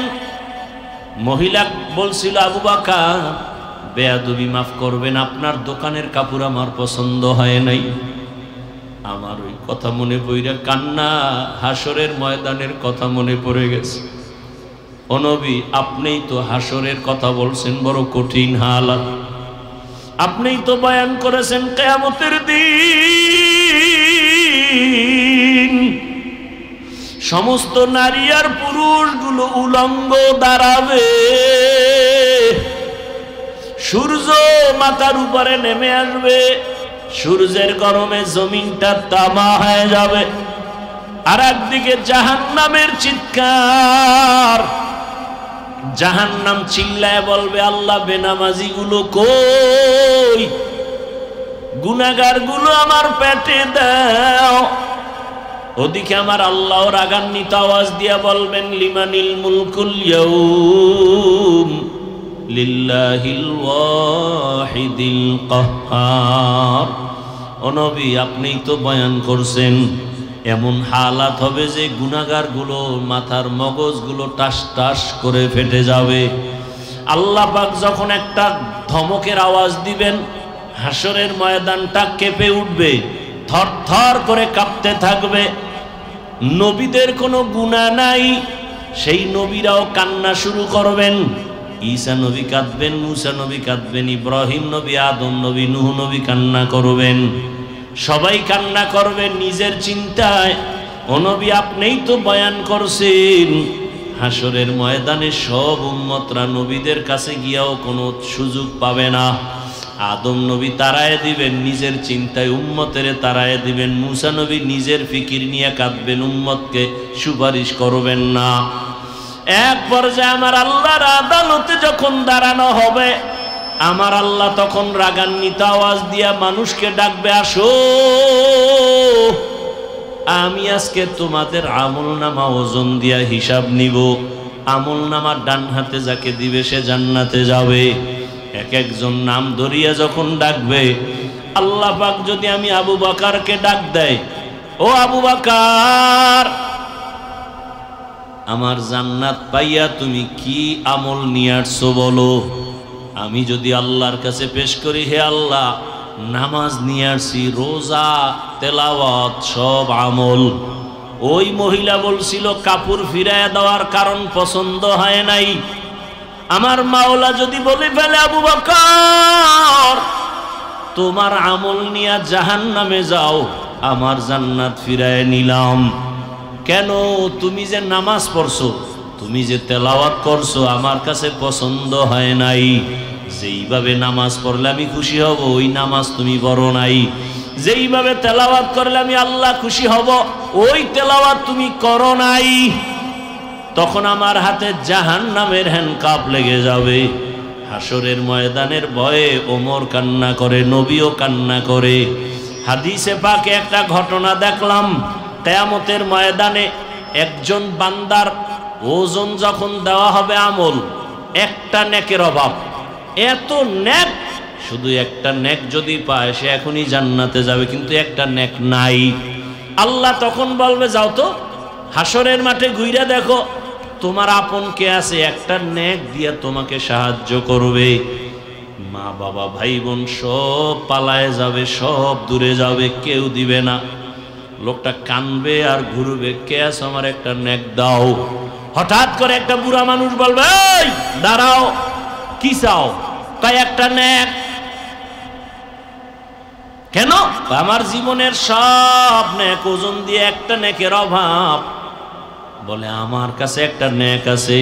মহিলা বলছিল, আবু বকর বেয়াদবি মাফ করবেন, আপনার দোকানের কাপড় আমার পছন্দ হয় নাই। আমার ওই কথা মনে পড়ে কান্না, হাসরের ময়দানের কথা মনে পড়ে গেছে। ও নবী, আপনিই তো হাসরের কথা বলছেন, বড় কঠিন হালাত। আপনিই তো বয়ান করেছেন কিয়ামতের দিন সমস্ত নারী আর পুরুষগুলো উলঙ্গ দাঁড়াবে, সূর্য মাথার উপরে নেমে আসবে, সূর্যের গরমে জমিনটা তামা হয়ে যাবে। আর একদিকে জাহান্নামের চিৎকার, জাহান্নাম চিল্লায় বলবে, আল্লাহ বেনামাজি গুলো কই, গুনাহগার গুলো আমার পেটে দাও। ওদিকে আমার আল্লাহ রাগান্বিত আওয়াজ দিয়া বলবেন, লিমানিল মুলকুল ইয়াউম লিল্লাহিল ওয়াহিদিল কাহ্হার। ও নবী, আপনিই তো বয়ান করছেন এমন হালাত হবে যে গুনাহগার গুলো মাথার মগজগুলো টাস টাস করে ফেটে যাবে। আল্লাহ পাক যখন একটা ধমকের আওয়াজ দিবেন, হাসরের ময়দানটা কেঁপে উঠবে, থর থর করে কাঁপতে থাকবে। নবীদের কোনো গুনাহ নাই, সেই নবীরাও কান্না শুরু করবেন। ঈসা নবী কাঁদবেন, মুসা নবী কাঁদবেন, ইব্রাহিম নবী, আদম নবী, নূহ নবী কান্না করবেন। সবাই কান্না করবে নিজের চিন্তায়। ও নবী, আপনিই তো বয়ান করছেন হাসরের ময়দানে সব উম্মতরা নবীদের কাছে গিয়াও কোনো সুযোগ পাবে না। আদম নবী তাড়ায় দিবেন নিজের চিন্তায়, উম্মতের তাড়ায় দিবেন। মুসা নবী নিজের ফিকির নিয়ে কাঁদবেন, উম্মতকে সুপারিশ করবেন না। এক পর্যায়ে আমার আল্লাহর আদালতে যখন দাঁড়ানো হবে, আমার আল্লাহ তখন রাগান্বিত আওয়াজ দিয়া মানুষকে ডাকবে, আসো, আমি আজকে তোমাদের আমলনামা ওজন দিয়া হিসাব নিব। আমলনামা ডান হাতে যাকে দিবে সে জান্নাতে যাবে। এক একজন নাম ধরিয়া যখন ডাকবে, আল্লাহ পাক যদি আমি আবু বকরকে ডাক দেয়, ও আবু বকর, আমার জান্নাত পাইয়া তুমি কি আমল নিয়ে আসছো বলো। আমি যদি আল্লাহর কাছে পেশ করি, হে আল্লাহ, নামাজ নিয়ে আসছি, রোজা, তেলাওয়াত, সব আমল। ওই মহিলা বলছিল কাপড় ফিরাইয়া দেওয়ার কারণ পছন্দ হয় নাই। আমার মাওলা যদি বলে ফেলে, আবু বকর তোমার আমল নিয়ে জাহান্নামে যাও, আমার জান্নাত ফিরায় নিলাম। কেন? তুমি যে নামাজ পড়ছো, তুমি যে তেলাওয়াত করছো, আমার কাছে পছন্দ হয় নাই। যেইভাবে নামাজ পড়লে আমি খুশি হব, ওই নামাজ তুমি পড়ো নাই। যেইভাবে তেলাওয়াত করলে আমি আল্লাহ খুশি হব, ওই তেলাওয়াত তুমি করো নাই। তখন আমার হাতে জাহান্নামের হ্যান্ডকাপ লেগে যাবে। হাসরের ময়দানের ভয়ে ওমর কান্না করে, নবীও কান্না করে। হাদিসে পাকে একটা ঘটনা দেখলাম, কিয়ামতের ময়দানে একজন বান্দার ওজন যখন দেওয়া হবে আমল, একটা নেকের অভাব, এত নেক, শুধু একটা নেক যদি পায় সে এখনই জান্নাতে যাবে, কিন্তু একটা নেক নাই। আল্লাহ তখন বলবে, যাও তো হাসরের মাঠে ঘুরে দেখো তোমার আপন কে আছে, একটা নেক দিয়া তোমাকে সাহায্য করবে। মা বাবা ভাই বোন সব পালায় যাবে, সব দূরে যাবে, কেউ দিবে না। লোকটা কানবে আর ঘুরবে, কে আছে আমার একটা নেক দাও। হঠাৎ করে একটা বুড়া মানুষ বলবে, এই দাঁড়াও, কি চাও? তাই একটা নেক। কেন? আমার জীবনের সব নেক ওজন দিয়ে একটা নেকের অভাব। বলে আমার কাছে একটা নেক আছে,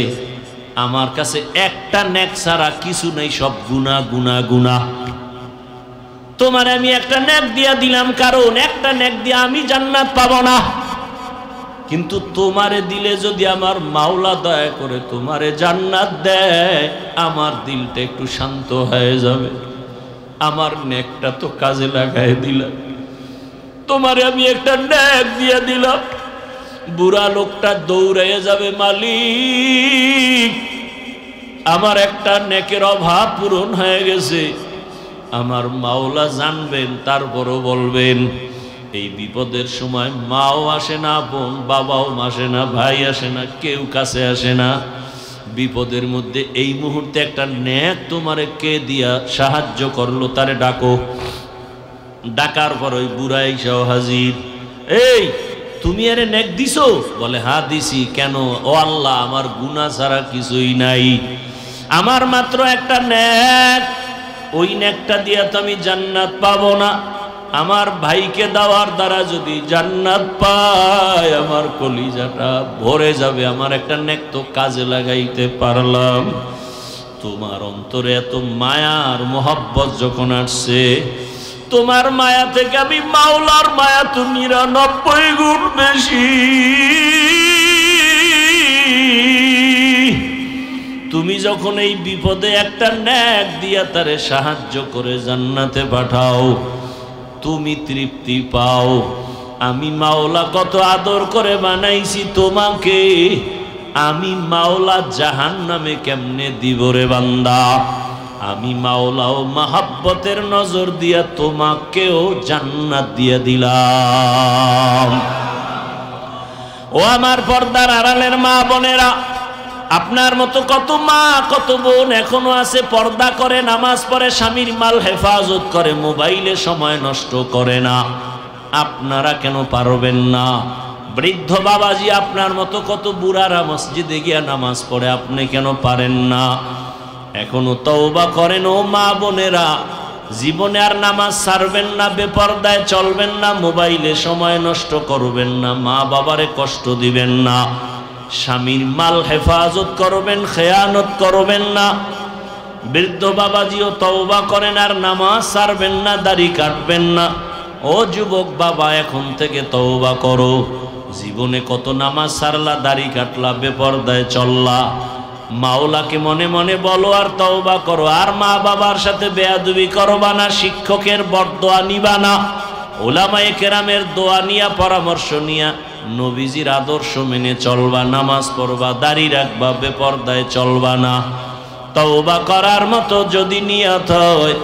আমার কাছে একটা নেক ছাড়া কিছু নেই, সব গুনাহ গুনাহ গুনাহ। তোমার আমি একটা নেক দিয়া দিলাম, কারণ একটা নেক দিয়ে আমি জান্নাত পাবো না, কিন্তু তোমারে দিলে যদি আমার মাওলা দয়া করে তোমারে জান্নাত দেয়, আমার দিলটা একটু শান্ত হয়ে যাবে। আমার নেকটা তো কাজে লাগাই দিলাম, তোমারে আমি একটা নেক দিয়ে দিলাম। বুড়া লোকটা দৌড়াইয়া যাবে, মালিক আমার একটা নেকের অভাব পূরণ হয়ে গেছে। আমার মাওলা জানবেন, তারপরও বলবেন। এই বিপদের সময় মাও আসে না, বোন বাবাও আসে না, ভাই আসে না, কেউ কাছে আসে না। বিপদের মধ্যে এই মুহূর্তে একটা নেক তোমারে কে দিয়া সাহায্য করলো, তারে ডাকো। ডাকার পর ওই বুড়া এসেও হাজির। এই তুমি আরে নেক দিছো? বলে হ্যাঁ দিছি। কেন? ও আল্লাহ, আমার গুনাহ ছাড়া কিছুই নাই, আমার মাত্র একটা নেক, ওই নেকটা দিয়া তো আমি জান্নাত পাবো না। আমার ভাইকে দেওয়ার দ্বারা যদি জান্নাত পায়, আমার কলিজাটা ভরে যাবে। আমার একটা নেক তো কাজে লাগাইতে পারলাম। তোমার অন্তরে এত মায়ার মোহাব্বত যখন আসছে, তোমার মায়া থেকে আমি মাওলার মায়া তো 99 গুণ বেশি। তুমি যখন এই বিপদে একটা নেক দিয়া তারে সাহায্য করে জান্নাতে পাঠাও, তুমি তৃপ্তি পাও। আমি মাওলা কত আদর করে বানাইছি তোমাকে, আমি মাওলা জাহান্নামে কেমনে দিব রে বান্দা? আমি মাওলাও মাহাব্বতের নজর দিয়া তোমাকেও জান্নাত দিয়া দিলাম। ও আমার পর্দার আড়ালের মা বোনেরা, আপনার মতো কত মা কত বোন এখনো আছে, পর্দা করে, নামাজ পড়ে, স্বামীর মাল হেফাজত করে, মোবাইলে সময় নষ্ট করে না। আপনারা কেন পারবেন না? বৃদ্ধ বাবাজি আপনার মতো কত বুড়ারা মসজিদে গিয়া নামাজ পড়ে, আপনি কেন পারেন না? এখনো তওবা করেন ও মা বোনেরা। জীবনে আর নামাজ ছাড়বেন না, বেপরদায় চলবেন না, মোবাইলে সময় নষ্ট করবেন না, মা বাবারে কষ্ট দিবেন না, স্বামীর মাল হেফাজত করবেন, খেয়ানত করবেন না। বৃদ্ধ বাবাজিও তওবা করেন, আর নামাজ ছাড়বেন না, দাড়ি কাটবেন না। ও যুবক বাবা, এখন থেকে তওবা করো। জীবনে কত নামাজ ছাড়লা, দাড়ি কাটলা, বেপরদায় চললা। মাওলাকে মনে মনে বলো আর তওবা করো। আর মা বাবার সাথে বেয়াদবি করবা না, শিক্ষকের বরদোয়া নিবা না, ওলামায়ে কেরামের দোয়া নিয়া, পরামর্শ নিয়া নবীজির আদর্শ মেনে চলবা, নামাজ পড়বা, দাড়ি রাখবা, বেপরদায় চলবা না। তওবা করার মতো যদি নিয়ত হয়,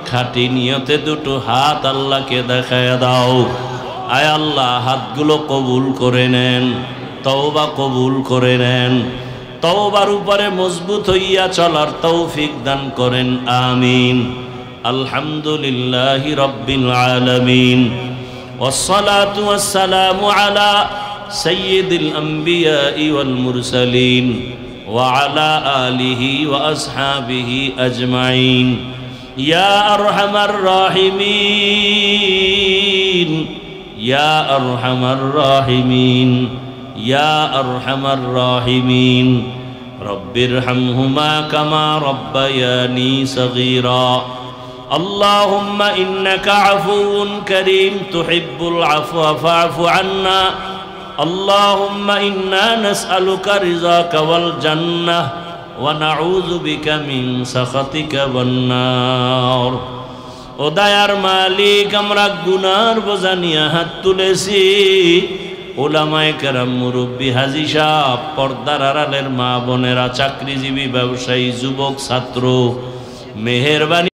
খাঁটি নিয়তে দুটো হাত আল্লাহকে দেখায় দাও। আয় আল্লাহ, হাতগুলো কবুল করে নেন, তওবা কবুল করে নেন। তওবার উপরে মজবুত হইয়া চলার তৌফিক দান করেন, আমিন। আলহামদুলিল্লাহি রাব্বিল আলামিন, والصلاة والسلام على سيد الأنبياء والمرسلين وعلى آله وأصحابه أجمعين يا أرحم الراحمين يا أرحم الراحمين يا أرحم الراحمين رب ارحمهما كما ربياني صغيرا اللهم إنك عفو كريم تحب العفو فاعف عنا اللهم إنا نسألك رضاك والجنة ونعوذ بك من سخطك والنار ও দয়ার মালিক, আমরা গুনার বোঝা নিয়ে হাত তুলেছি। ওলামায়ে কেরাম, মুরব্বী, হাজী সাহেব, পর্দার আড়ালের মা বোনেরা, চাকরিজীবী, ব্যবসায়ী, যুবক, ছাত্র, মেহেরবানি